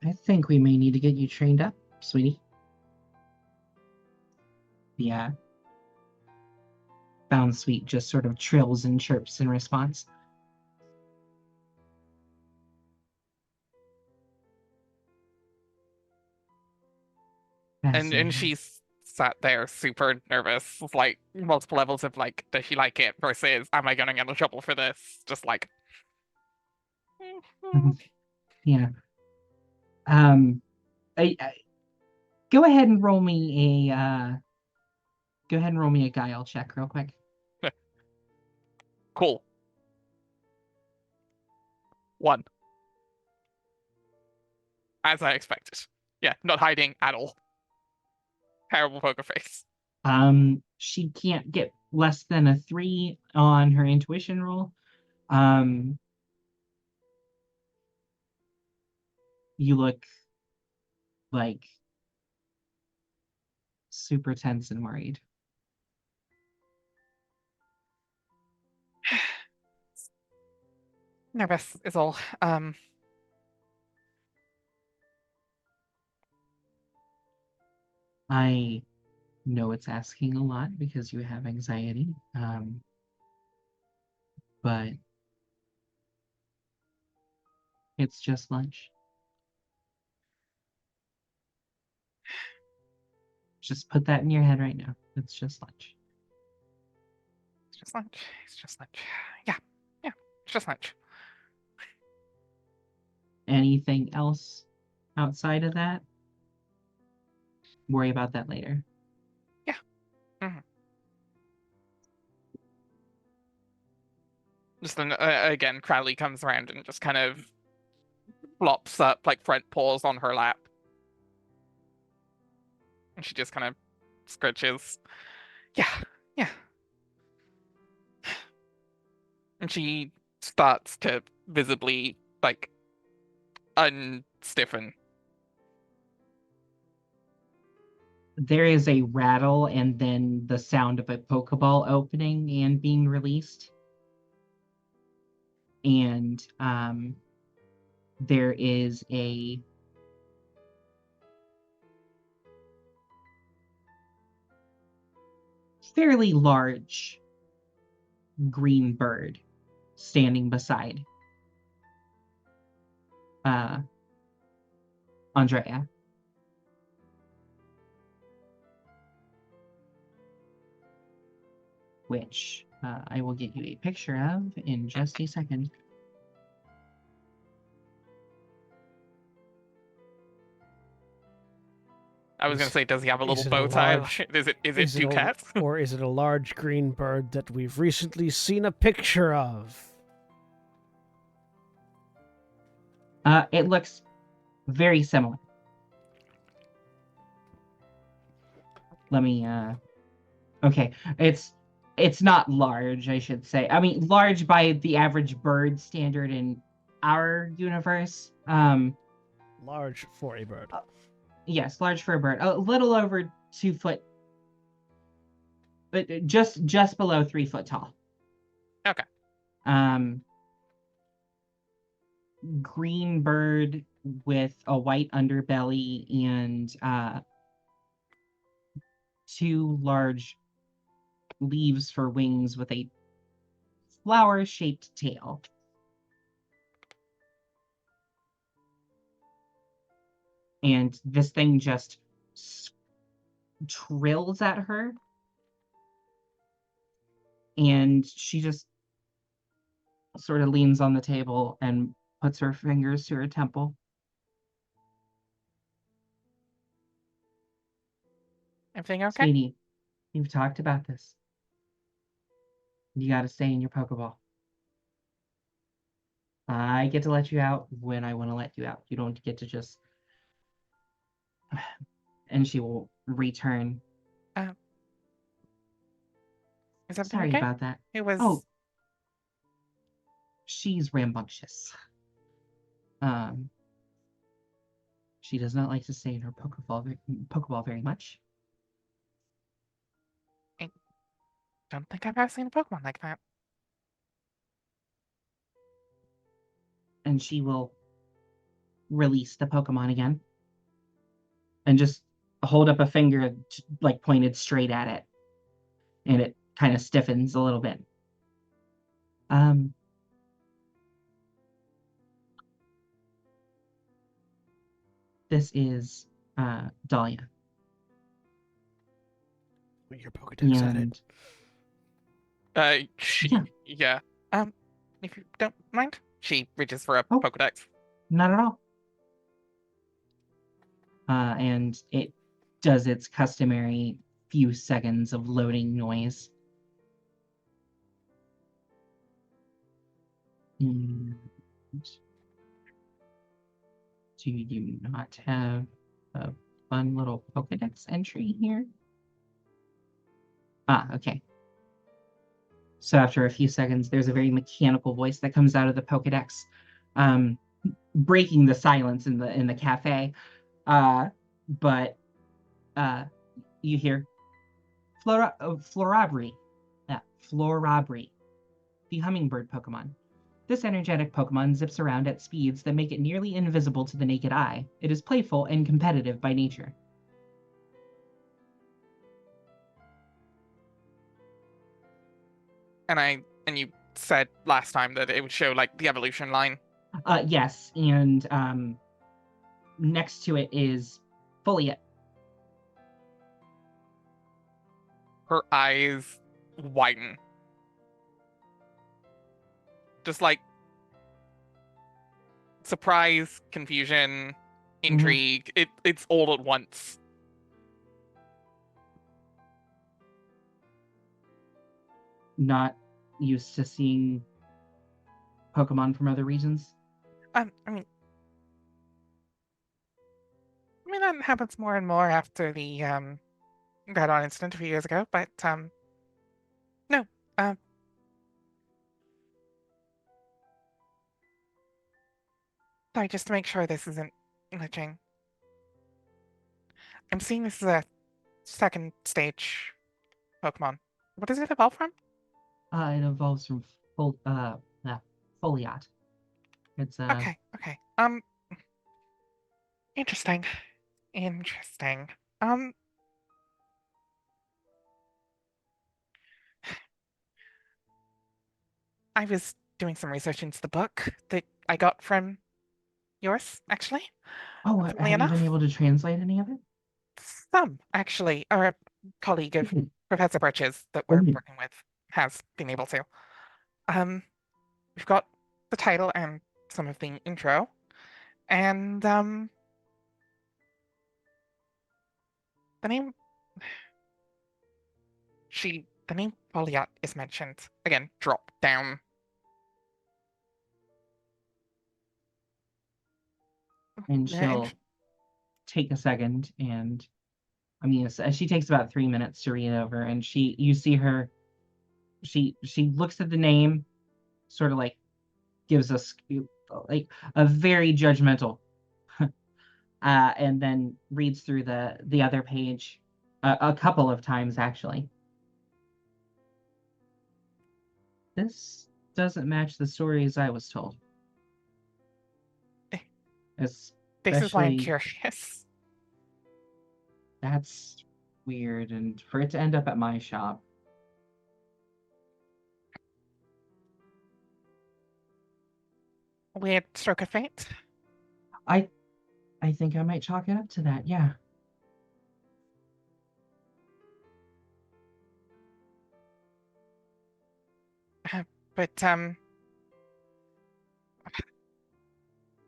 S2: I think we may need to get you trained up, sweetie. Yeah. Bound Sweet just sort of trills and chirps in response.
S3: And she's sat there super nervous, like multiple levels of like, does she like it versus am I gonna get in trouble for this? Just like
S2: yeah. Go ahead and roll me a guile check real quick.
S3: Cool. 1. As I expected. Yeah, not hiding at all. Terrible poker face.
S2: She can't get less than a 3 on her intuition roll. You look like super tense and worried.
S3: Nervous is all.
S2: I know it's asking a lot because you have anxiety. But it's just lunch. Just put that in your head right now. It's just lunch.
S3: It's just lunch. It's just lunch. Yeah. Yeah. It's just lunch.
S2: Anything else outside of that? Worry about that later.
S3: Yeah. Mm-hmm. Just then, again, Crowley comes around and just kind of flops up, like front paws on her lap. And she just kind of scritches. Yeah. Yeah. And she starts to visibly, like, unstiffen.
S2: There is a rattle and then the sound of a Pokeball opening and being released. And there is a fairly large green bird standing beside Andrea. Which I will get you a picture of in just a second.
S3: I was going to say, does he have a little bow tie? Is it two cats?
S1: Or is it a large green bird that we've recently seen a picture of?
S2: It looks very similar. Let me, okay, it's not large, I should say. I mean, large by the average bird standard in our universe.
S1: Large for a bird.
S2: Yes, large for a bird. A little over 2 foot, but just below 3 foot tall.
S3: Okay.
S2: Green bird with a white underbelly and 2 large leaves for wings with a flower-shaped tail. And this thing just trills at her. And she just sort of leans on the table and puts her fingers to her temple.
S3: Everything okay?
S2: Sweetie, you've talked about this. You got to stay in your Pokeball. I get to let you out when I want to let you out. You don't get to just... And she will return.
S3: Is everything
S2: Sorry
S3: okay?
S2: about that.
S3: It was.
S2: Oh, she's rambunctious. She does not like to stay in her Pokeball very much.
S3: I don't think I've ever seen a Pokemon like that.
S2: And she will release the Pokemon again. And just hold up a finger, like pointed straight at it. And it kind of stiffens a little bit. This is Dahlia.
S1: Your Pokedex at it.
S3: Yeah. If you don't mind, she reaches for a
S2: Oh.
S3: Pokedex.
S2: Not at all. And it does its customary few seconds of loading noise. And do you not have a fun little Pokedex entry here? Okay. So after a few seconds, there's a very mechanical voice that comes out of the Pokedex, breaking the silence in the cafe. But you hear Florabri, the hummingbird Pokemon. This energetic Pokemon zips around at speeds that make it nearly invisible to the naked eye. It is playful and competitive by nature.
S3: And you said last time that it would show like the evolution line.
S2: Yes, and next to it is Foliot.
S3: Her eyes widen. Just like surprise, confusion, intrigue. It's all at once.
S2: Not used to seeing Pokemon from other regions?
S3: I mean that happens more and more after the Groudon incident a few years ago, but no. Sorry, just to make sure this isn't glitching. I'm seeing this as a second stage Pokemon. What does it evolve from?
S2: It evolves from Foliot. It's
S3: Okay. Interesting. I was doing some research into the book that I got from yours, actually.
S2: Oh, have you been able to translate any of it?
S3: Some, actually. Our colleague of Professor Birch's that we're working with has been able to. We've got the title and some of the intro, and the name Foliot is mentioned. Again, drop down.
S2: And she'll take a second, and I mean, she takes about 3 minutes to read it over, and you see her, she looks at the name, sort of like gives us like a very judgmental, and then reads through the other page a couple of times, actually. This doesn't match the stories I was told.
S3: This is why I'm curious.
S2: That's weird, and for it to end up at my shop.
S3: weird stroke of fate.
S2: I think I might chalk it up to that, yeah.
S3: But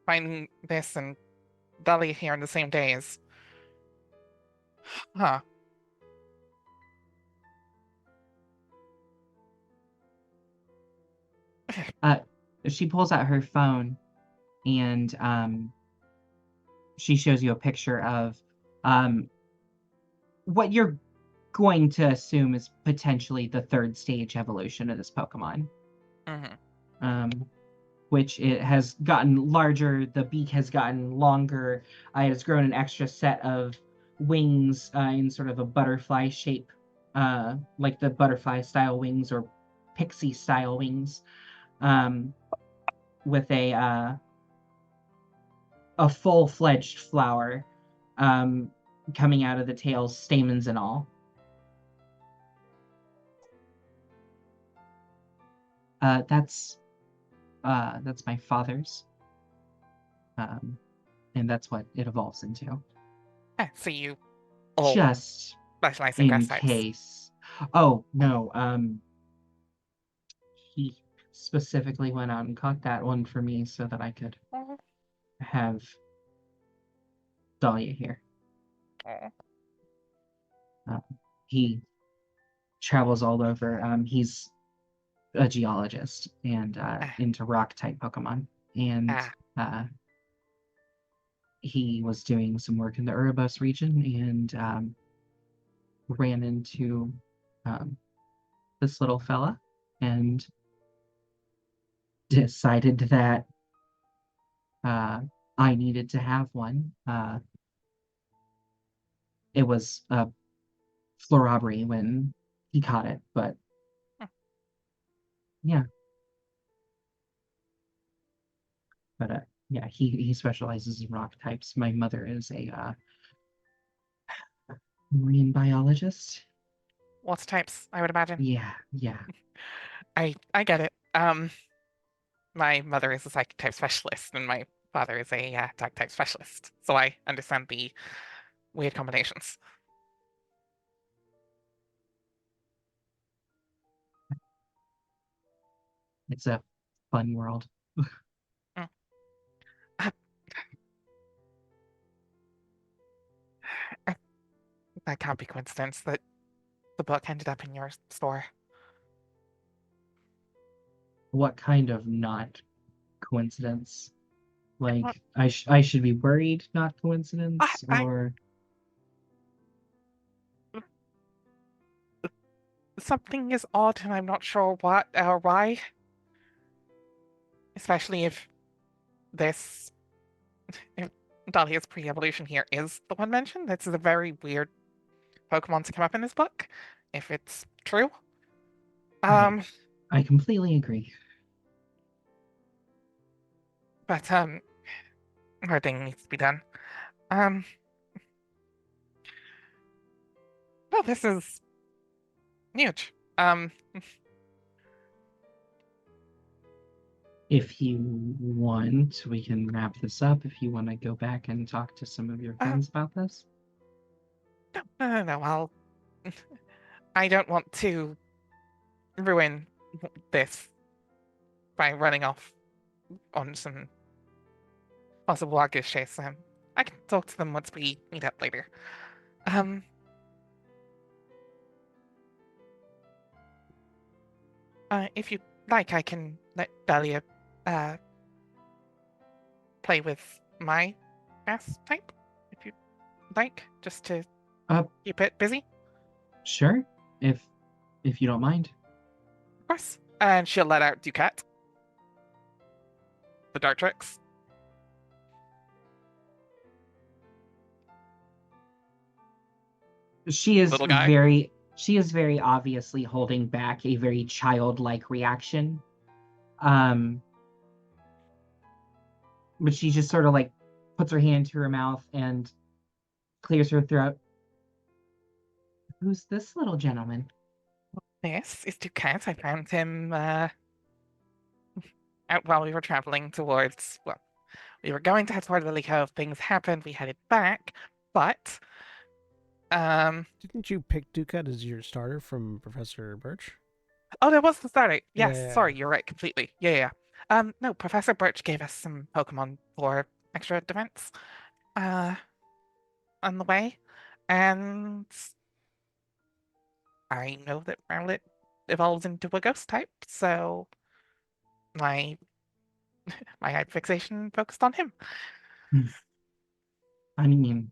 S3: finding this and Dahlia here on the same days. Huh.
S2: She pulls out her phone and she shows you a picture of what you're going to assume is potentially the third stage evolution of this Pokemon. Which it has gotten larger, the beak has gotten longer, it has grown an extra set of wings in sort of a butterfly shape, like the butterfly style wings or pixie style wings, with a full-fledged flower coming out of the tails, stamens and all. That's my father's, and that's what it evolves into.
S3: So you all
S2: Just
S3: specialize in
S2: in
S3: grass types.
S2: case. Oh no, he specifically went out and caught that one for me so that I could have Dahlia here. He travels all over. He's a geologist and into rock type Pokemon, and he was doing some work in the Erebus region and ran into this little fella and decided that I needed to have one. It was a Florabri when he caught it, but yeah. But yeah, he specializes in rock types. My mother is a marine biologist.
S3: Lots of types, I would imagine.
S2: Yeah.
S3: I get it. My mother is a psychic type specialist, and my father is a dark type specialist, so I understand the weird combinations.
S2: It's a fun world.
S3: That can't be coincidence that the book ended up in your store.
S2: What kind of not coincidence? Like I should be worried, not coincidence, or
S3: something is odd, and I'm not sure what or why. Especially if this, if Dahlia's pre-evolution here is the one mentioned. This is a very weird Pokemon to come up in this book, if it's true.
S2: I completely agree.
S3: But hard thing needs to be done. Well, this is huge.
S2: If you want, we can wrap this up. If you want to go back and talk to some of your friends about this.
S3: No. I don't want to ruin this by running off on some possible August chase. I can talk to them once we meet up later. If you like, I can let Dahlia play with my grass type, if you like, just to keep it busy.
S2: Sure, if you don't mind.
S3: Of course. And she'll let out Ducat, the Dartrix.
S2: She is very obviously holding back a very childlike reaction. But she just sort of like puts her hand to her mouth and clears her throat. Who's this little gentleman?
S3: This is Ducat. I found him while we were traveling towards, well, we were going to head toward Lily Cove. Things happened. We headed back, but
S1: Didn't you pick Ducat as your starter from Professor Birch?
S3: oh, that was the starter. Yes,
S1: Yeah.
S3: sorry, you're right completely. Yeah. No, Professor Birch gave us some Pokemon for extra defense, on the way, and I know that Rowlet evolves into a ghost type, so my hype fixation focused on him.
S2: I mean,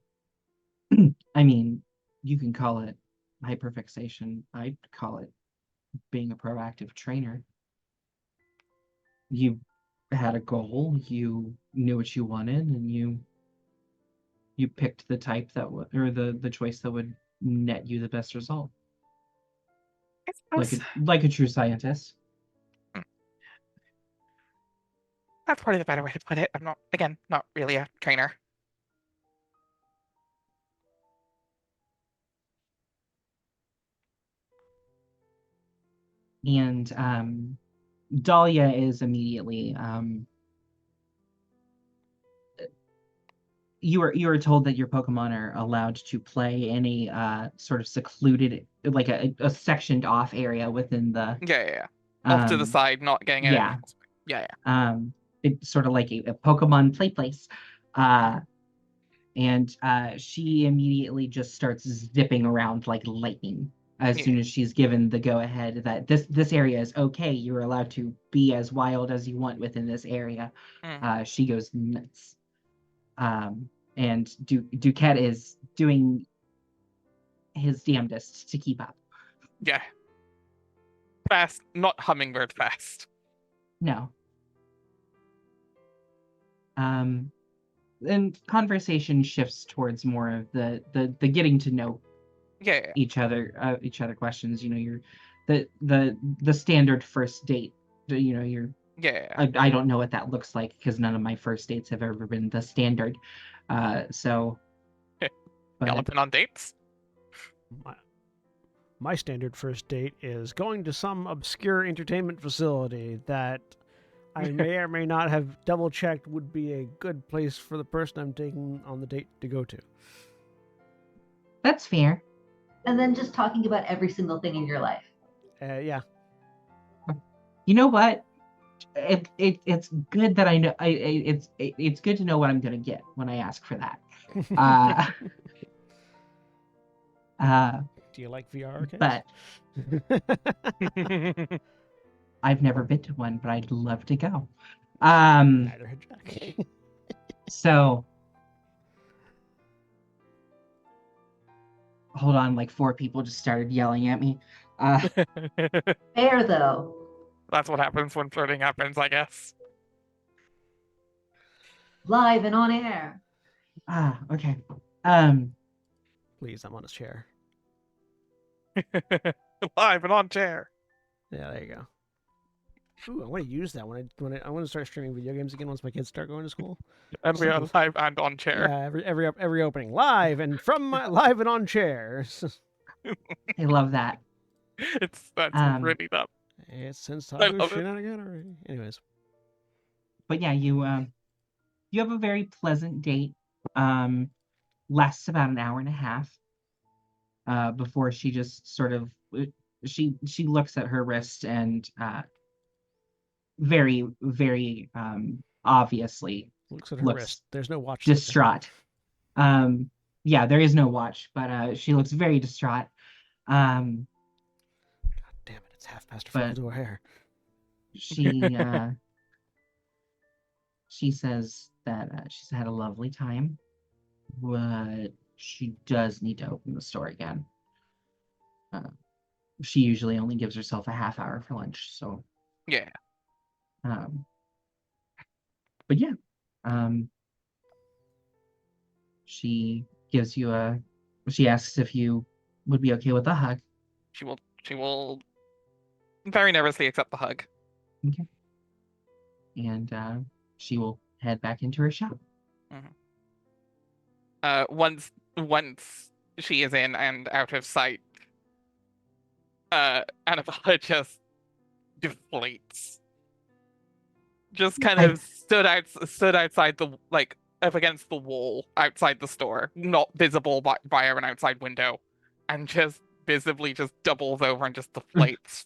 S2: I mean, you can call it hyperfixation. I'd call it being a proactive trainer. You had a goal, you knew what you wanted, and you picked the type that would, or the choice that would net you the best result.
S3: I
S2: Like a true scientist.
S3: That's probably the better way to put it. I'm not, again, not really a trainer.
S2: And Dahlia is immediately you were told that your Pokemon are allowed to play in a sort of secluded, like a sectioned off area within the
S3: Yeah. Off to the side, not getting in.
S2: yeah.
S3: Yeah.
S2: It's sort of like a Pokemon play place. And she immediately just starts zipping around like lightning as soon as she's given the go-ahead that this area is okay. You're allowed to be as wild as you want within this area. She goes nuts. And Duquette is doing his damnedest to keep up.
S3: Yeah. Fast, not hummingbird fast.
S2: No. And conversation shifts towards more of the getting to know each other questions. You know, you're the standard first date. You know, you're I don't know what that looks like because none of my first dates have ever been the standard. So
S3: Galloping on dates?
S1: My standard first date is going to some obscure entertainment facility that I may or may not have double checked would be a good place for the person I'm taking on the date to go to.
S2: That's fair.
S4: And then just talking about every single thing in your life.
S1: Yeah.
S2: You know what? It's good that I know. It's good to know what I'm gonna get when I ask for that.
S1: Do you like VR arcades?
S2: But I've never been to one, but I'd love to go.
S1: Neither had Jack.
S2: So hold on, like 4 people just started yelling at me.
S4: Fair though.
S3: That's what happens when flirting happens, I guess.
S4: Live and on air.
S2: Okay.
S1: Please, I'm on a chair.
S3: Live and on chair.
S1: Yeah, there you go. Ooh, I want to use that when I want to start streaming video games again once my kids start going to school.
S3: And we are live and on chair.
S1: Yeah, every opening live and from my live and on chairs.
S2: I love that.
S3: That's really dumb.
S1: It's since
S3: I love
S1: again. Anyways,
S2: but yeah, you have a very pleasant date. Lasts about an hour and a half. Before she just sort of she looks at her wrist and very, very obviously
S1: looks at her wrist. There's no watch.
S2: Distraught. Yeah, there is no watch, but she looks very distraught. God
S1: damn it! It's half past her to her hair.
S2: She says that she's had a lovely time, but she does need to open the store again. She usually only gives herself a half hour for lunch, so
S3: yeah.
S2: But yeah, she gives you she asks if you would be okay with a hug.
S3: She will very nervously accept the hug.
S2: Okay. And she will head back into her shop.
S3: Once she is in and out of sight, Annabella just deflates. just kind of stood outside the up against the wall outside the store, not visible via an outside window, and just visibly just doubles over and just deflates.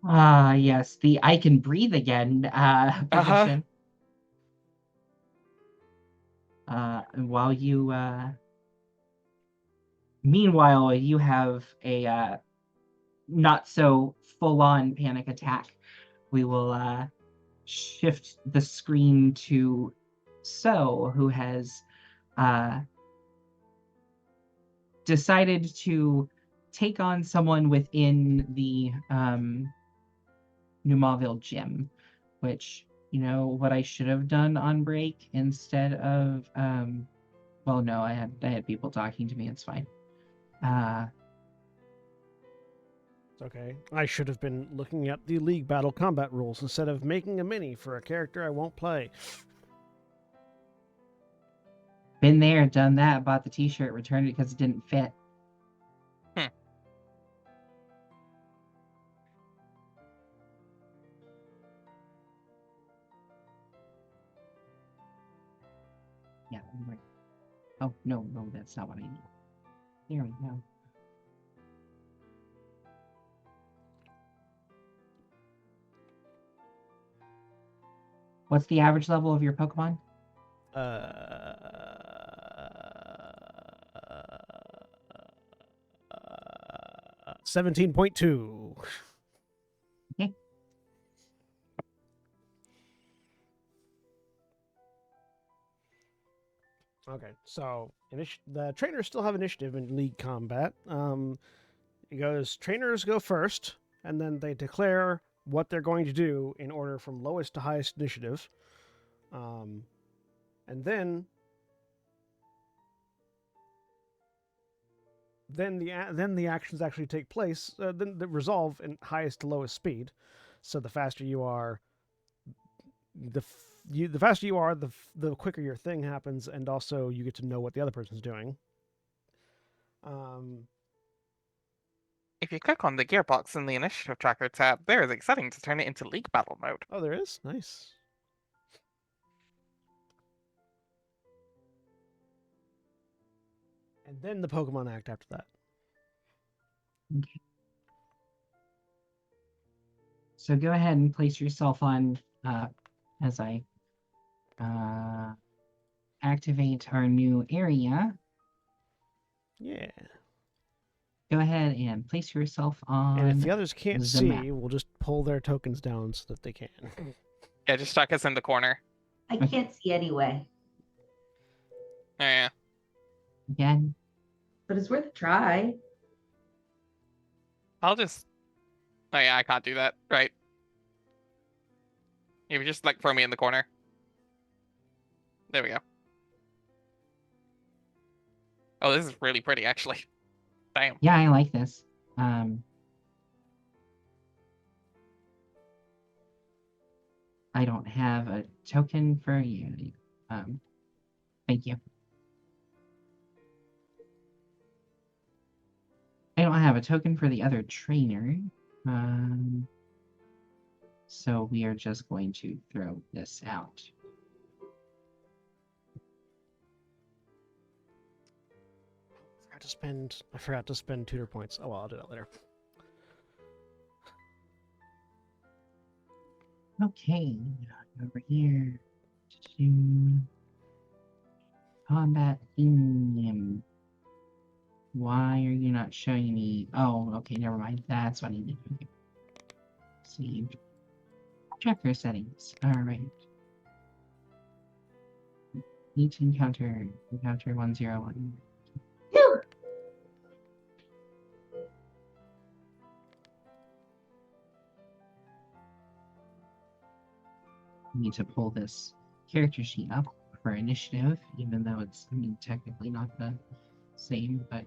S2: Yes, the I can breathe again position. While you meanwhile you have a not so full-on panic attack. We will shift the screen to So, who has decided to take on someone within the New Mauville gym, which, you know, what I should have done on break instead of well, no, I had people talking to me. It's fine.
S1: It's okay. I should have been looking at the League Battle combat rules instead of making a mini for a character I won't play.
S2: Been there, done that, bought the t-shirt, returned it because it didn't fit. Yeah. Oh, no, that's not what I need. There we go. What's the average level of your Pokemon?
S1: 17.2.
S2: Okay.
S1: Okay, so the trainers still have initiative in League Combat. It goes, trainers go first, and then they declare what they're going to do in order from lowest to highest initiative. And then the actions actually take place. Then they resolve in highest to lowest speed. So the faster you are, the faster you are, the quicker your thing happens, and also you get to know what the other person's doing.
S3: If you click on the gearbox in the initiative tracker tab, there is a setting to turn it into League Battle mode.
S1: Oh, there is? Nice. And then the Pokemon act after that.
S2: Okay. So go ahead and place yourself on, as I activate our new area.
S1: Yeah.
S2: Go ahead and place yourself on.
S1: And if the others can't
S2: the map.
S1: see, we'll just pull their tokens down so that they can.
S3: Yeah, just tuck us in the corner.
S4: I can't see anyway,
S3: Yeah.
S2: Again.
S4: but it's worth a try.
S3: I'll just... Oh yeah, I can't do that, right? You just like throw me in the corner. There we go. Oh, this is really pretty, actually. Damn.
S2: Yeah, I like this. I don't have a token for you. Thank you. I don't have a token for the other trainer. So we are just going to throw this out.
S1: I forgot to spend tutor points. Oh well, I'll do that later.
S2: Okay, over here to combat theme. Why are you not showing me? Oh, okay, never mind. That's what I need to do. See, tracker settings. All right. Need to encounter 101.
S4: Phew!
S2: Need to pull this character sheet up for initiative, even though it's, I mean, technically not the same, but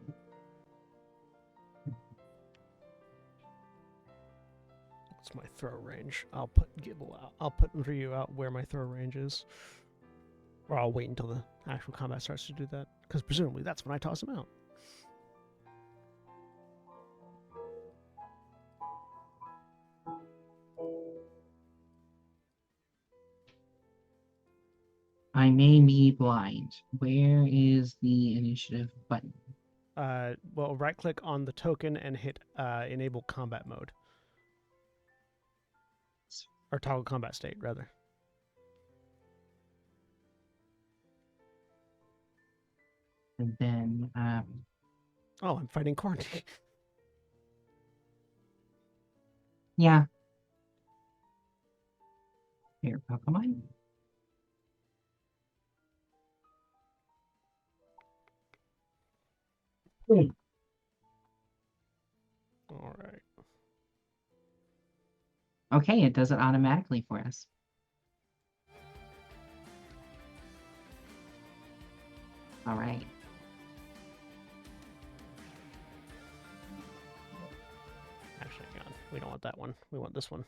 S1: What's my throw range? I'll put Gibble out. I'll put Ryu out where my throw range is. Or I'll wait until the actual combat starts to do that, because presumably that's when I toss him out.
S2: I may be blind. Where is the initiative button?
S1: Well, right click on the token and hit enable combat mode. Or toggle combat state, rather.
S2: And then,
S1: Oh, I'm fighting quarantine.
S2: yeah. Here, Pokemon.
S1: All right.
S2: Okay, it does it automatically for us. All right.
S1: Actually, hang on. We don't want that one. We want this one.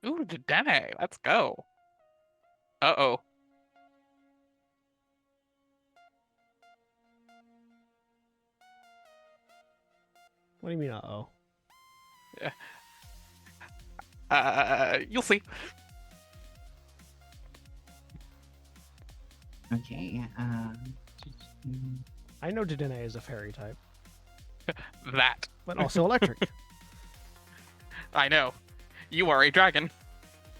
S3: Ooh, Dedenne. Let's go. Uh-oh.
S1: What do you mean, uh-oh?
S3: You'll see.
S2: Okay.
S1: I know Dedenne is a fairy type,
S3: That.
S1: but also electric,
S3: I know. You are a dragon.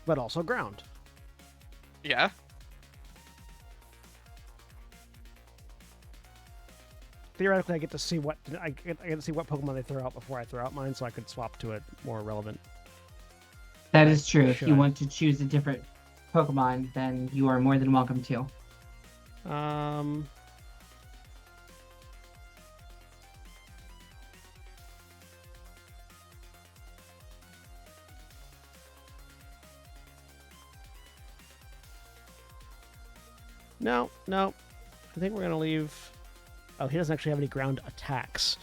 S1: but also ground.
S3: Yeah.
S1: Theoretically, I get to see what I get to see what Pokemon they throw out before I throw out mine, so I could swap to a more relevant.
S2: That is true. If you
S1: Should.
S2: want to choose a different Pokemon, then you are more than welcome to.
S1: No. I think we're gonna leave. Oh, he doesn't actually have any ground attacks.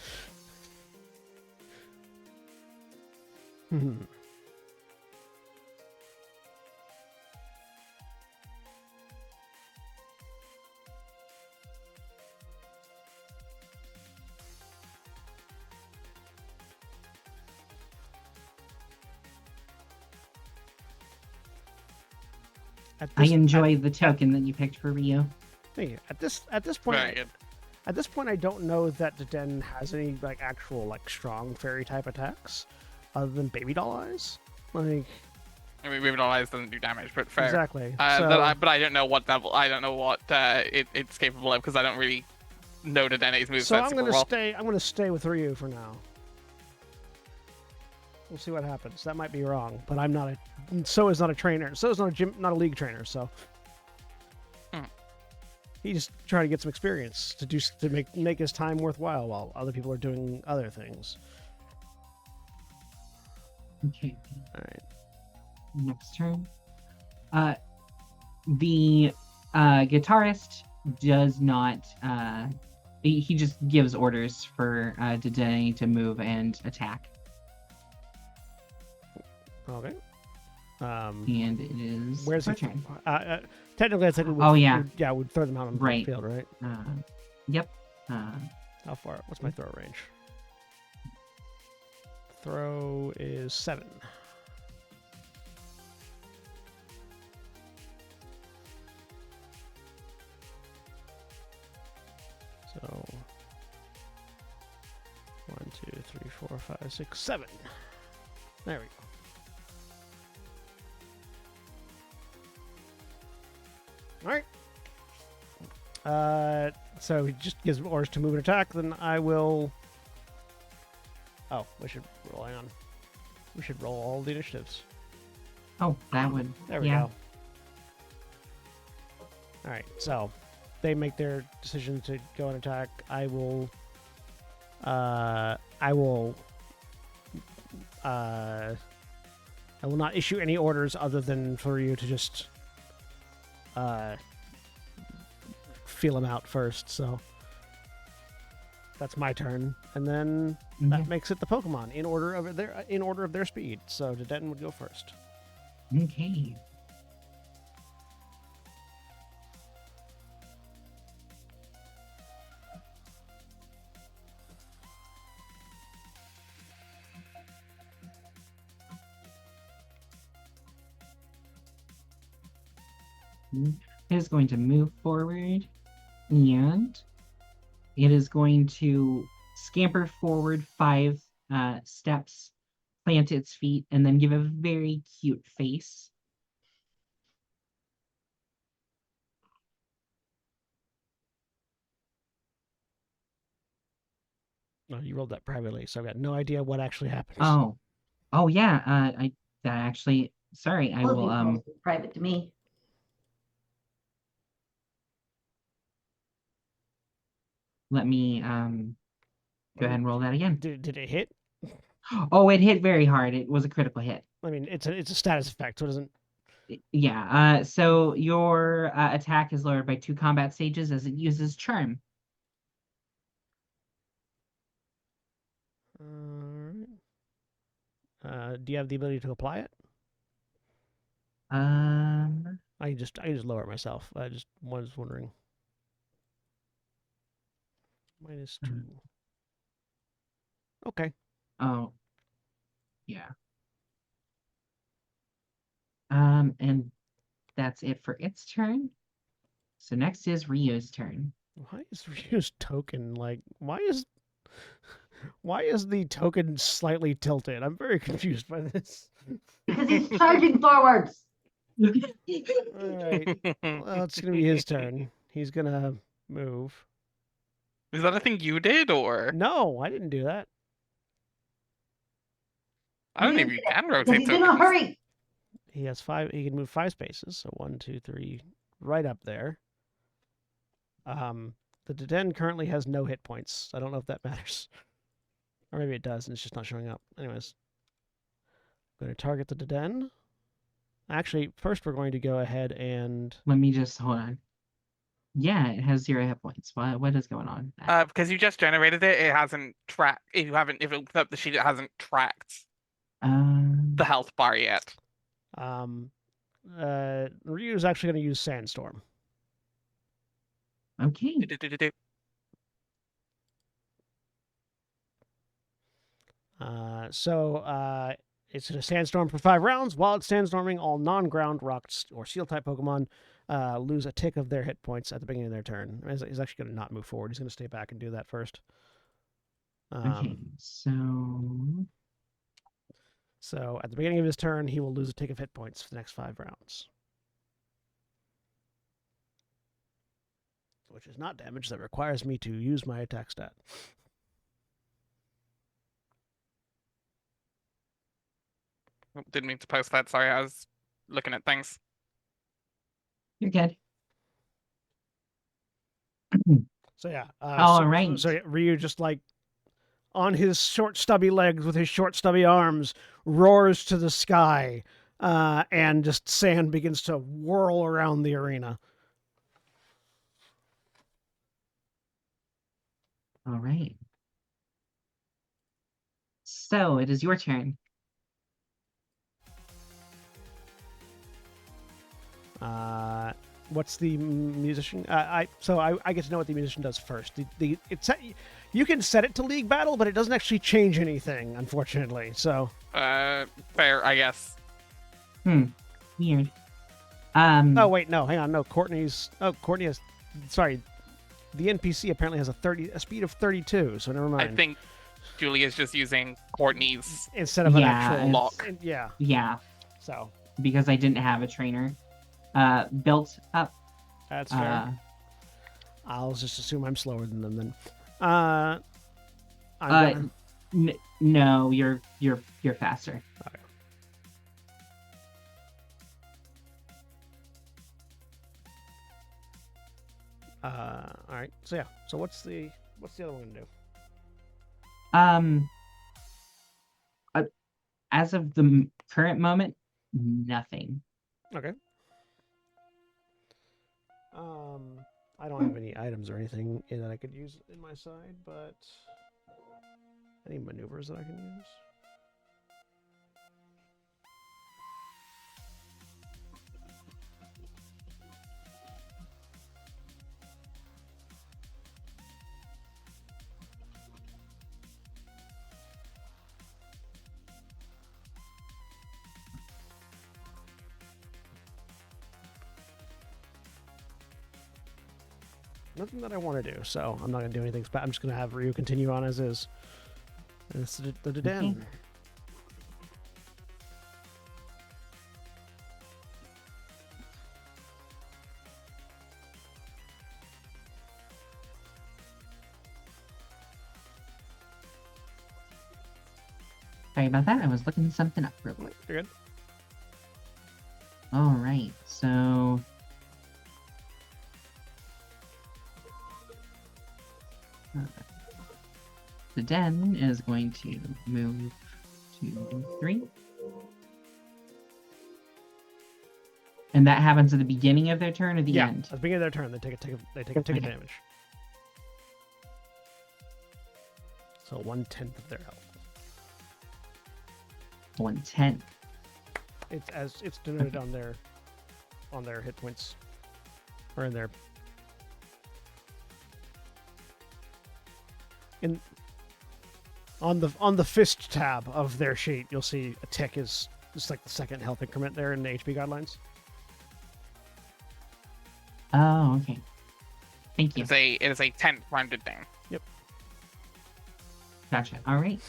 S2: I enjoy the token that you picked for Ryu.
S1: Thank you. At this point,
S3: Very good.
S1: at this point, I don't know that Dedenne has any like actual like strong fairy type attacks, other than Baby Doll Eyes. Like
S3: I mean, Raven Eyes doesn't do damage, but fair.
S1: exactly.
S3: But I don't know what level. I don't know what it's capable of because I don't really know Dedenne's moveset
S1: So I'm
S3: super
S1: gonna
S3: well.
S1: stay. I'm gonna stay with Ryu for now. We'll see what happens. That might be wrong, but I'm not a. So is not a trainer. So is not a league trainer. So he just trying to get some experience to make his time worthwhile while other people are doing other things.
S2: Okay.
S1: All right.
S2: Next turn. The guitarist does not. He just gives orders for Dedenne to move and attack.
S1: Okay.
S2: And it is.
S1: Where's
S2: her
S1: he?
S2: turn.
S1: Technically, I think we would,
S2: Oh, yeah.
S1: we'd throw them out on the
S2: Right.
S1: field, right?
S2: Yep.
S1: How far? What's my throw range? Throw is 7. So 1, 2, 3, 4, 5, 6, 7. There we go. All right. So he just gives orders to move and attack. Then I will. Oh, we should roll. Hang on. We should roll all the initiatives.
S2: Oh, that would.
S1: There we
S2: yeah.
S1: go. All right. So they make their decision to go and attack. I will not issue any orders other than for you to just feel them out first. So that's my turn, and then that makes it the Pokemon in order of their speed. So Dedenne would go first.
S2: Okay. It is going to move forward, and it is going to scamper forward 5 steps, plant its feet, and then give a very cute face.
S1: No, you rolled that privately, so I've got no idea what actually happens.
S2: Oh yeah. That actually. Sorry, I
S4: Both
S2: will.
S4: these rolls are private to me.
S2: Let me go ahead and roll that again.
S1: Did it hit?
S2: Oh, it hit very hard. It was a critical hit.
S1: I mean, it's a status effect, so it doesn't.
S2: Yeah. So your attack is lowered by 2 combat stages as it uses charm.
S1: Alright. Do you have the ability to apply it? I just lower it myself. I just was wondering. -2. Okay.
S2: Oh. Yeah. And that's it for its turn. So next is Ryu's turn.
S1: Why is Ryu's token like? Why is the token slightly tilted? I'm very confused by this.
S4: Because he's charging forwards.
S1: All right. Well, it's gonna be his turn. He's gonna move.
S3: Is that a thing you did, or
S1: No, I didn't do that.
S3: I don't know if you can
S4: Because
S3: rotate
S4: he's in a
S3: tokens.
S4: hurry.
S1: He has 5. He can move 5 spaces. So 1, 2, 3, right up there. The Den currently has no hit points. I don't know if that matters, or maybe it does, and it's just not showing up. Anyways, I'm going to target the Den. Actually, first we're going to go ahead and.
S2: Let me just hold on. Yeah, it has 0 hit points. What is going on?
S3: Because you just generated it, it hasn't tracked. If it looked up the sheet, it hasn't tracked the health bar yet.
S1: Ryu's actually going to use Sandstorm.
S2: Okay.
S1: It's a Sandstorm for 5 rounds. While it's Sandstorming, all non-ground, rock, or Steel-type Pokemon lose a tick of their hit points at the beginning of their turn. He's actually going to not move forward. He's going to stay back and do that first.
S2: Okay, so
S1: at the beginning of his turn, he will lose a tick of hit points for the next 5 rounds. Which is not damage that requires me to use my attack stat.
S3: Didn't mean to post that. Sorry, I was looking at things.
S2: you're good.
S1: So yeah.
S2: All right.
S1: So Ryu just like on his short stubby legs with his short stubby arms roars to the sky, and just sand begins to whirl around the arena.
S2: All right. So it is your turn.
S1: What's the musician? I get to know what the musician does first. You can set it to League Battle, but it doesn't actually change anything, unfortunately. So
S3: Fair, I guess.
S2: Weird.
S1: Oh wait, no, hang on, no. Courtney has. Sorry, the NPC apparently has a speed of 32. So never mind.
S3: I think Julia's just using Courtney's
S1: instead of an
S2: Yeah,
S1: actual
S3: lock.
S1: Yeah.
S2: Yeah,
S1: So
S2: because I didn't have a trainer built up.
S1: that's fair. I'll just assume I'm slower than them then. I'm gonna...
S2: No, you're faster.
S1: Okay. All right. So yeah. So what's the other one gonna do?
S2: As of the current moment, nothing.
S1: Okay. I don't have any items or anything that I could use in my side, but any maneuvers that I can use? nothing that I want to do, so I'm not going to do anything. I'm just going to have Ryu continue on as is. And it's the den.
S2: Okay. Sorry about that. I was looking something up real quick.
S1: You're good.
S2: All right, so the den is going to move to 3. And that happens at the beginning of their turn or the end?
S1: At the beginning of their turn, they take a tick of
S2: Okay.
S1: damage. So 1/10 of their health.
S2: 1/10.
S1: It's denoted on their hit points, or in their on the fist tab of their sheet. You'll see a tick is just like the second health increment there in the HP guidelines.
S2: Oh, okay. Thank you.
S3: It is a 10th rounded down.
S2: Gotcha. All right.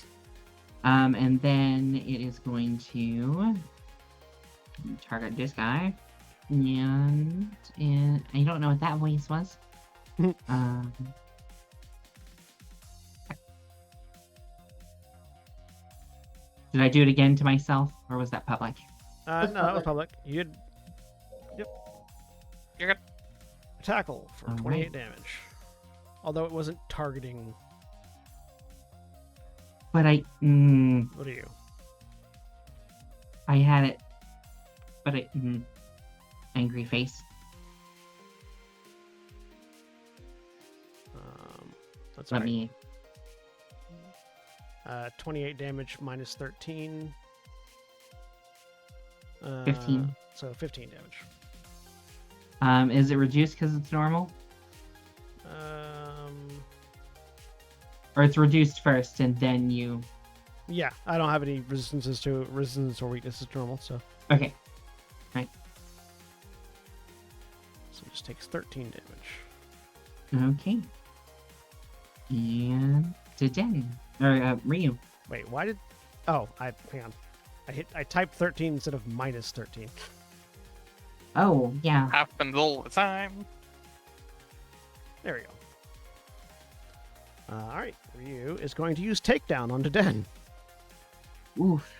S2: And then it is going to target this guy. And I don't know what that voice was. Did I do it again to myself, or was that public?
S1: No, that was public. You'd
S3: You're good.
S1: tackle for
S2: All
S1: 28
S2: right.
S1: damage. Although it wasn't targeting.
S2: But
S1: What are you?
S2: I had it. But angry face.
S1: That's
S2: Let
S1: right.
S2: me.
S1: 28 damage minus 13.
S2: 15.
S1: So 15 damage.
S2: Is it reduced because it's normal, or it's reduced first and then you?
S1: Yeah, I don't have any resistance or weaknesses to normal, so
S2: Okay.
S1: so it just takes 13 damage.
S2: Okay. And to Den or Ryu.
S1: Wait, why did? Oh, hang on. I typed 13 instead of minus 13.
S2: Oh yeah.
S3: Happens all the time.
S1: There we go. All right, Ryu is going to use takedown onto Den.
S2: Oof.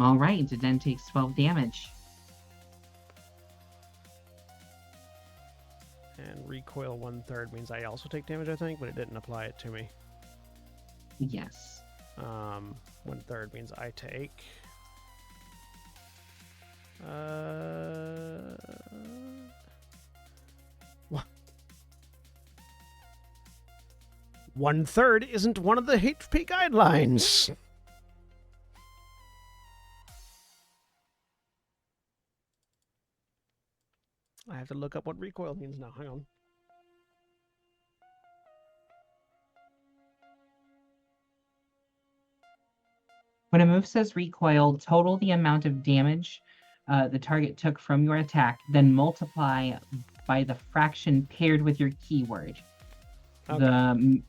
S2: All right, Den takes 12 damage.
S1: And recoil 1/3 means I also take damage, I think, but it didn't apply it to me.
S2: Yes.
S1: 1/3 means I take. What? 1/3 isn't one of the HP guidelines. I have to look up what recoil means now. Hang on.
S2: When a move says recoil, total the amount of damage the target took from your attack, then multiply by the fraction paired with your keyword.
S1: Okay.
S2: The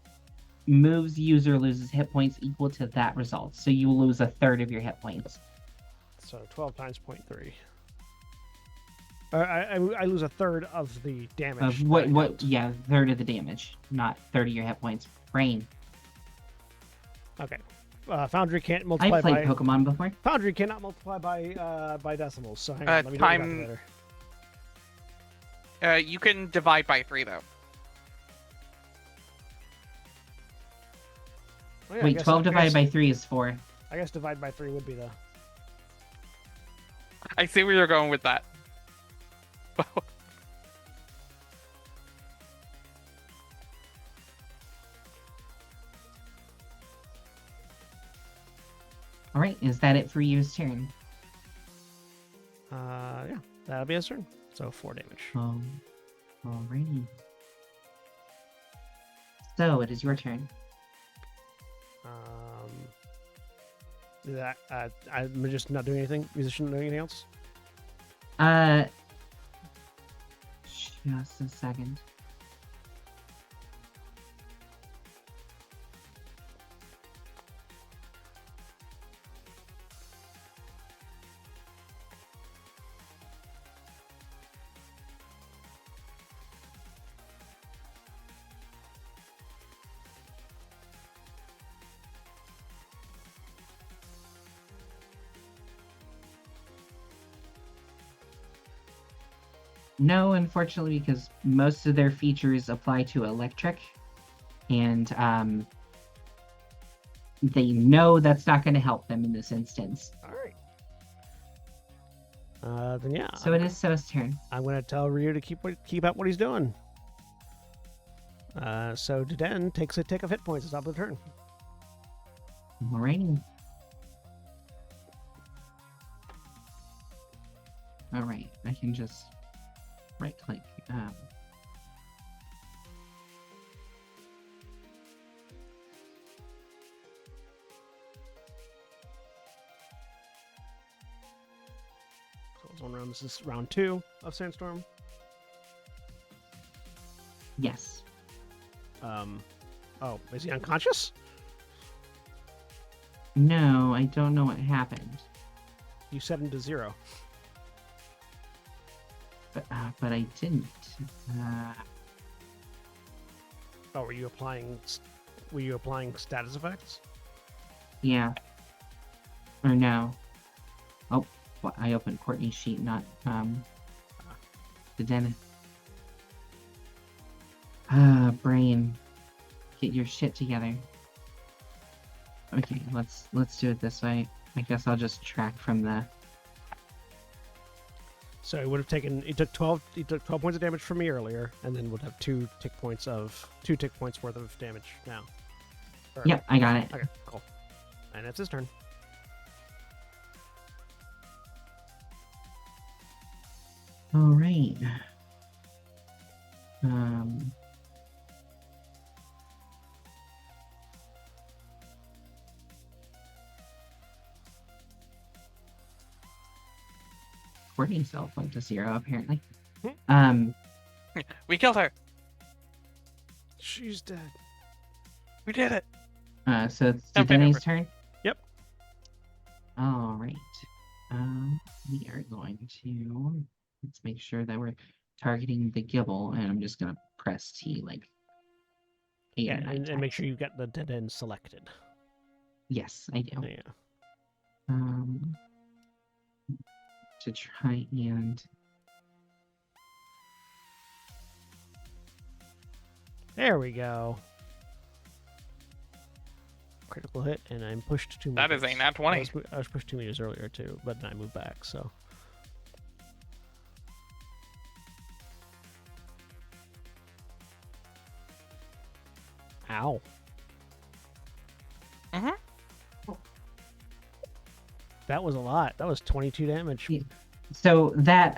S2: move's user loses hit points equal to that result, so you will lose 1/3 of your hit points.
S1: So 12 times 0.3. I lose 1/3 of the damage.
S2: Of
S1: that
S2: what?
S1: I
S2: What?
S1: dealt.
S2: Yeah, 1/3 of the damage, not 30 of your hit points. Brain.
S1: Okay. Foundry can't
S2: I
S1: multiply
S2: played
S1: by.
S2: Pokemon before.
S1: Foundry cannot multiply by decimals. So hang on, let me do the
S3: Time-
S1: calculator.
S3: You can divide by 3 though.
S1: Oh, yeah, I
S2: Wait,
S1: guess-
S2: 12
S1: I
S2: divided
S1: guess-
S2: by 3 is 4.
S1: I guess divide by 3 would be the.
S3: I see where you're going with that.
S2: All right, is that it for Yu's turn?
S1: Yeah, that'll be his turn. So 4 damage.
S2: Alrighty. So it is your turn.
S1: That I'm just not doing anything. Musician not doing anything else.
S2: Just a second. No, unfortunately, because most of their features apply to electric, and they know that's not going to help them in this instance.
S1: All right. Then yeah.
S2: So it is So's turn.
S1: I'm gonna tell Ryu to keep up what he's doing. So Deden takes a tick of hit points at the top of the turn.
S2: Alrighty. Alright, I can just right click.
S1: So it's one round. This is round 2 of Sandstorm.
S2: Yes.
S1: Oh, is he unconscious?
S2: No, I don't know what happened.
S1: You set him to 0.
S2: But I didn't.
S1: Oh, were you applying status effects?
S2: Yeah. Or no. Oh, well, I opened Courtney's sheet, not the dentist. Brain. Get your shit together. Okay, let's do it this way. I guess I'll just track from the.
S1: So he would have taken. He took 12 points of damage from me earlier, and then would have 2 tick points worth of damage now.
S2: Yep, I got it.
S1: Okay, cool. And it's his turn.
S2: All right. Courtney's self went to 0 apparently.
S3: We killed her.
S1: She's dead.
S3: We did it.
S2: So it's
S3: Okay,
S2: Dedene's
S3: over.
S2: turn.
S1: Yep.
S2: All right. We are going to let's make sure that we're targeting the Gibble, and I'm just gonna press T like 8
S1: Yeah,
S2: or 9
S1: and make
S2: times.
S1: sure you've got the dead end selected.
S2: Yes, I do.
S1: Yeah.
S2: To try and
S1: There we go. Critical hit, and I'm pushed 2 meters.
S3: That is a nat 20.
S1: I was pushed 2 meters earlier too, but then I moved back. So. Ow. That was a lot. That was 22 damage.
S2: Yeah. So that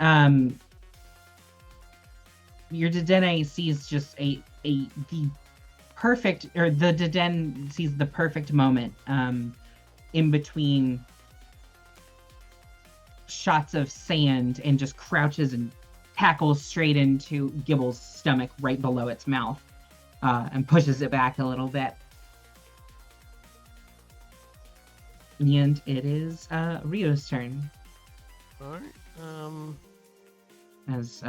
S2: your Dedenne sees just the perfect, or the Deden sees the perfect moment in between shots of sand, and just crouches and tackles straight into Gibble's stomach right below its mouth, and pushes it back a little bit. And it is Rio's turn.
S1: All right.
S2: As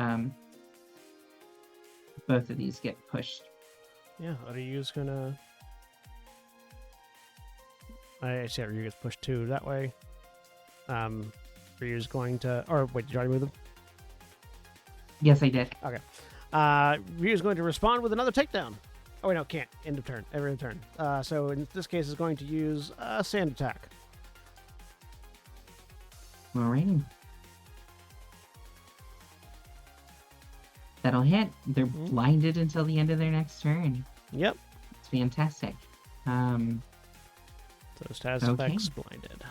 S2: both of these get pushed.
S1: Yeah, Ryu's gonna. I see Ryu gets pushed 2 that way. Ryu's going to. Or wait, did you already move them?
S2: Yes, I did.
S1: Okay. Ryu's going to respond with another takedown. Oh wait, no, can't. End of turn. Every turn. So in this case, is going to use a sand attack.
S2: Alrighty. That'll hit. They're blinded until the end of their next turn.
S1: Yep.
S2: It's fantastic.
S1: So status
S2: Okay.
S1: effects blinded.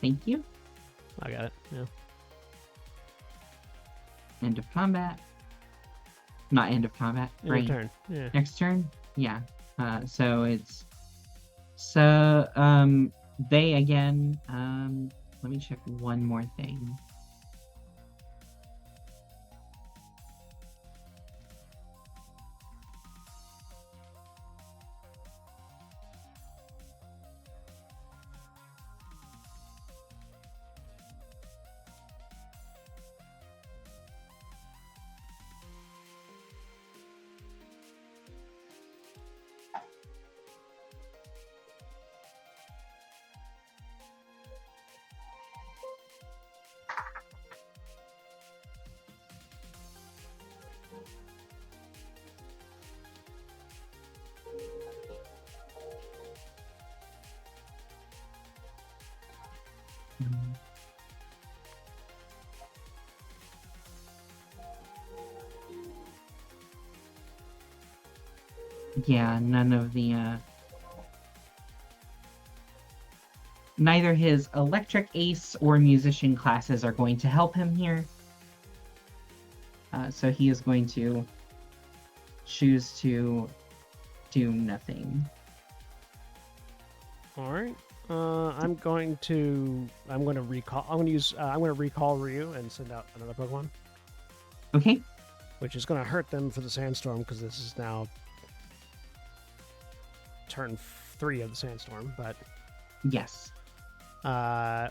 S2: Thank you.
S1: I got it. Yeah.
S2: End of combat. Not end of combat.
S1: Your
S2: Right.
S1: turn. Yeah.
S2: Next turn? Yeah. So it's they again. Let me check one more thing. Yeah, none of the neither his electric ace or musician classes are going to help him here. So he is going to choose to do nothing.
S1: All right. I'm going to recall. I'm going to recall Ryu and send out another Pokemon,
S2: Okay.
S1: which is going to hurt them for the sandstorm because this is now turn 3 of the sandstorm. But
S2: Yes.
S1: but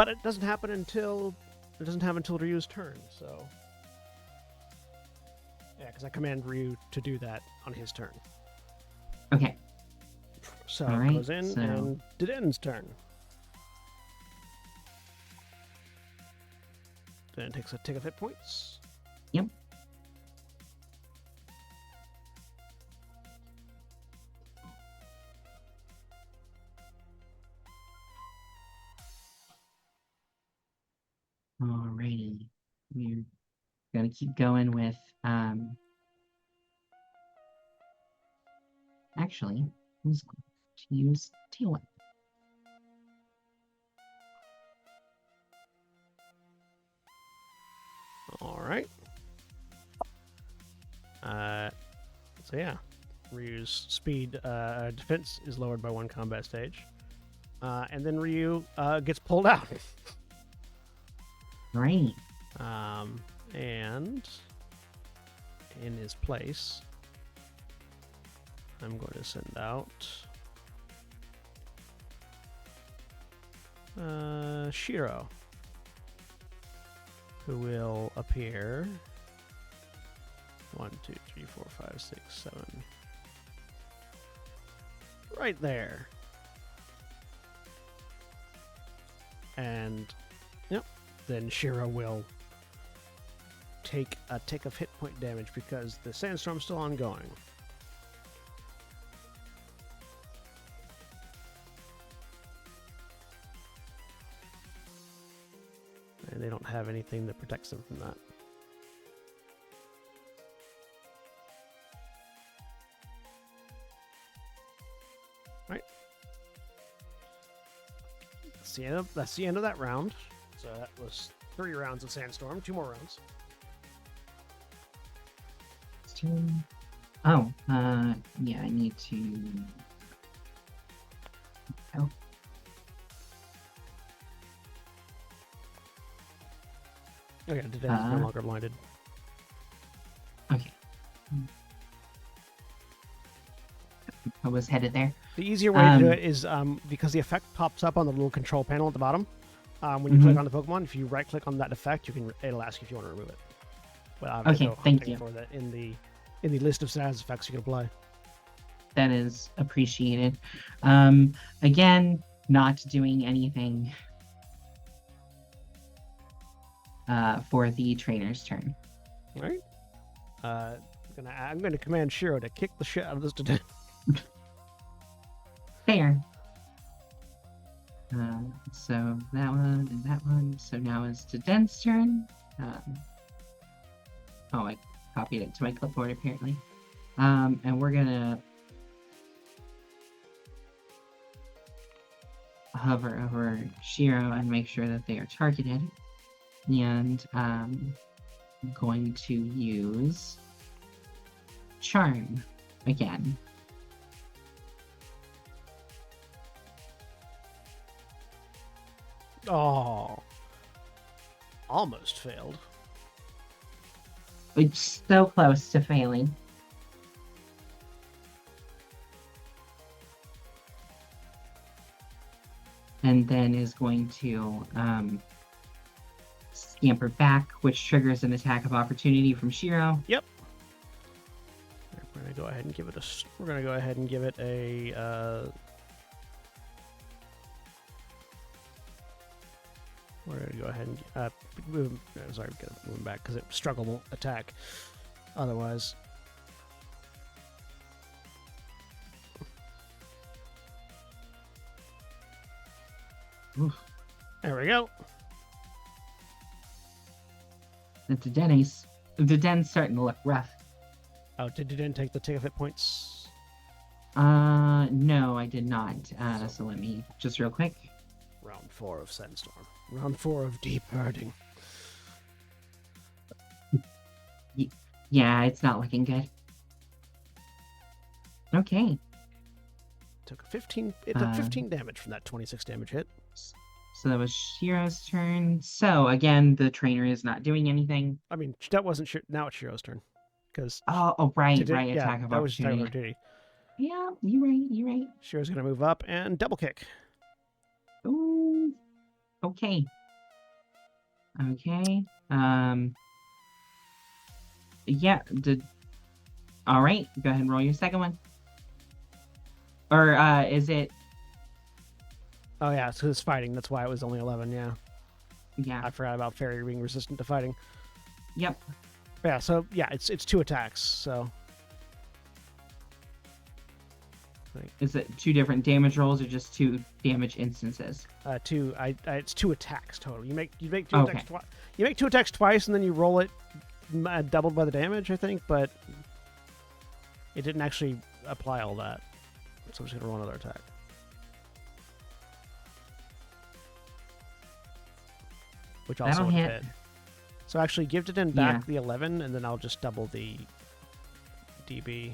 S1: it doesn't happen until Ryu's turn. So yeah, because I command Ryu to do that on his turn.
S2: Okay.
S1: So
S2: All
S1: it
S2: right,
S1: goes in
S2: so-
S1: and Diden's turn. Then takes a tick of hit points.
S2: Yep. Alrighty. We're gonna keep going with actually, who's going to use Tail Whip?
S1: All right. So yeah, Ryu's speed defense is lowered by 1 combat stage, and then Ryu gets pulled out.
S2: Great.
S1: And in his place, I'm going to send out Shiro, who will appear 1, 2, 3, 4, 5, 6, 7 right there. And yep, then Shiro will take a tick of hit point damage because the sandstorm's still ongoing. And they don't have anything that protects them from that. Right. That's the end of that round. So that was 3 rounds of sandstorm, 2 more rounds.
S2: Oh, yeah, I need to. Oh,
S1: Okay, Diden's no longer blinded.
S2: okay. I was headed there.
S1: The easier way to do it is because the effect pops up on the little control panel at the bottom. When you click on the Pokemon, if you right-click on that effect, it'll ask you if you want to remove it. But
S2: Okay, thank you.
S1: For that in the list of status effects you can apply.
S2: That is appreciated. Again, not doing anything for the trainer's turn.
S1: All right. I'm gonna command Shiro to kick the shit out of this Diden.
S2: Fair. So that one and that one. So now it's Diden's turn. Oh, I copied it to my clipboard apparently. And we're gonna hover over Shiro and make sure that they are targeted. And I'm going to use charm again.
S1: Oh. Almost failed.
S2: It's so close to failing. And then is going to scamper back, which triggers an attack of opportunity from Shiro.
S1: Yep. We're gonna go ahead and give it a. We're gonna go ahead and give it a. We're gonna go ahead and move. Sorry, I'm gonna move back because it struggle attack. Otherwise.
S2: Oof.
S1: There we go.
S2: The Den's starting to look rough.
S1: Oh, did you didn't take the take hit points?
S2: No, I did not. So let me just real quick.
S1: Round 4 of Sandstorm. Round 4 of Deep Herding.
S2: Yeah, it's not looking good. Okay.
S1: Took 15. It took 15 damage from that 26 damage hit.
S2: So that was Shiro's turn. So again, the trainer is not doing anything.
S1: I mean, that wasn't. Now it's Shiro's turn. Because
S2: Right.
S1: yeah,
S2: Attack of
S1: that was attack of
S2: opportunity.
S1: opportunity.
S2: Yeah, you're right.
S1: Shiro's gonna move up and double kick.
S2: Ooh. Okay. Yeah. All right. Go ahead and roll your second one. Or is it?
S1: Oh yeah, so it's fighting. That's why it was only 11. Yeah,
S2: Yeah.
S1: I forgot about fairy being resistant to fighting.
S2: Yep.
S1: Yeah, so yeah, it's 2 attacks. So
S2: Is it 2 different damage rolls or just 2 damage instances?
S1: it's 2 attacks total. You make 2
S2: Okay.
S1: attacks twice. You make 2 attacks twice, and then you roll it doubled by the damage, I think. But it didn't actually apply all that. So I'm just gonna roll another attack. Which also
S2: That'll
S1: would
S2: hit.
S1: hit. So actually, give it in back
S2: Yeah.
S1: the 11, and then I'll just double the DB,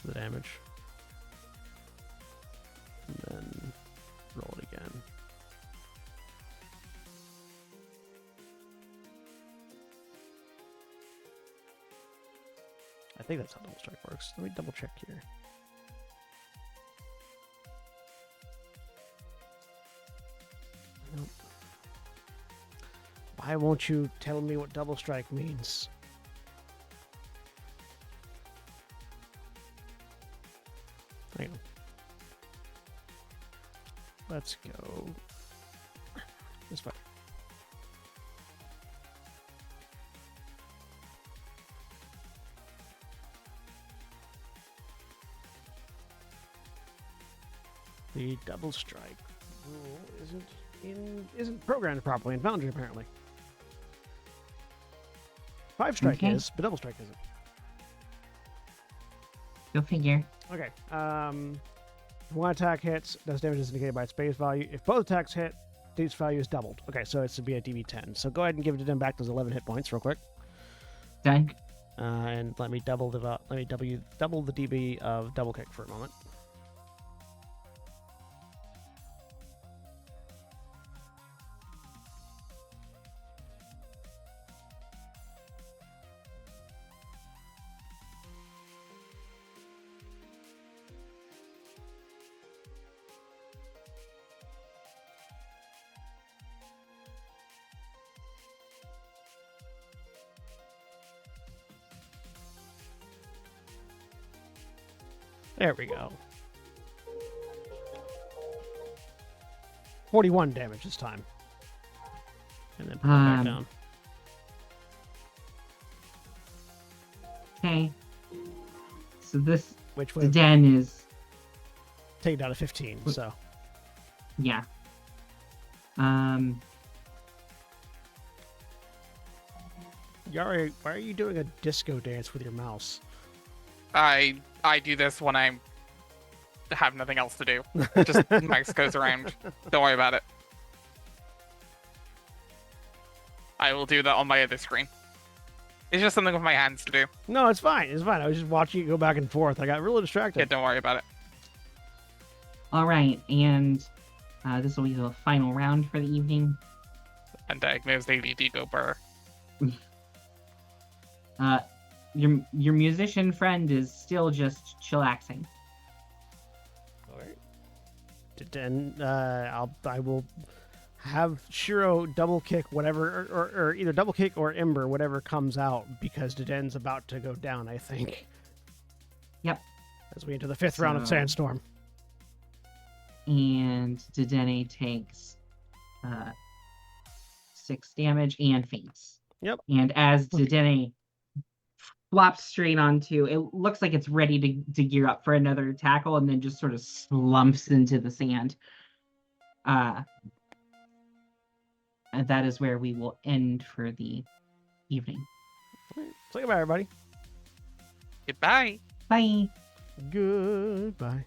S1: the damage, and then roll it again. I think that's how double strike works. Let me double check here. Nope. Why won't you tell me what double strike means? Hang on. Let's go. This way. The double strike rule isn't programmed properly in Foundry apparently. 5 strike
S2: Okay.
S1: is, but double strike isn't.
S2: Go figure.
S1: Okay. One attack hits, does damage is indicated by its base value. If both attacks hit, its value is doubled. Okay, so it's to be a DB10. So go ahead and give it back those 11 hit points real quick.
S2: Done.
S1: And let me double the DB of double kick for a moment. There we go. 41 damage this time. And then put it back down.
S2: Okay. So this
S1: Which
S2: the
S1: would
S2: den is
S1: take down to 15, so.
S2: yeah.
S1: Yari, why are you doing a disco dance with your mouse?
S3: I do this when I have nothing else to do. Just mouse goes around. Don't worry about it. I will do that on my other screen. It's just something with my hands to do.
S1: No, it's fine. It's fine. I was just watching it go back and forth. I got really distracted.
S3: Yeah, don't worry about it.
S2: All right, and this will be the final round for the evening.
S3: Undiagnosed ADD go burr.
S2: Your musician friend is still just chillaxing.
S1: All right. Then I will have Shiro double kick whatever, or either double kick or Ember, whatever comes out, because Deden's about to go down, I think.
S2: Yep.
S1: As we enter the 5th round of Sandstorm.
S2: And Dedenne takes 6 damage and faints.
S1: Yep.
S2: And as Dedenne flops straight onto, it looks like it's ready to gear up for another tackle, and then just sort of slumps into the sand. And that is where we will end for the evening.
S1: All right. Say goodbye, everybody.
S3: Goodbye.
S2: Bye.
S1: Goodbye.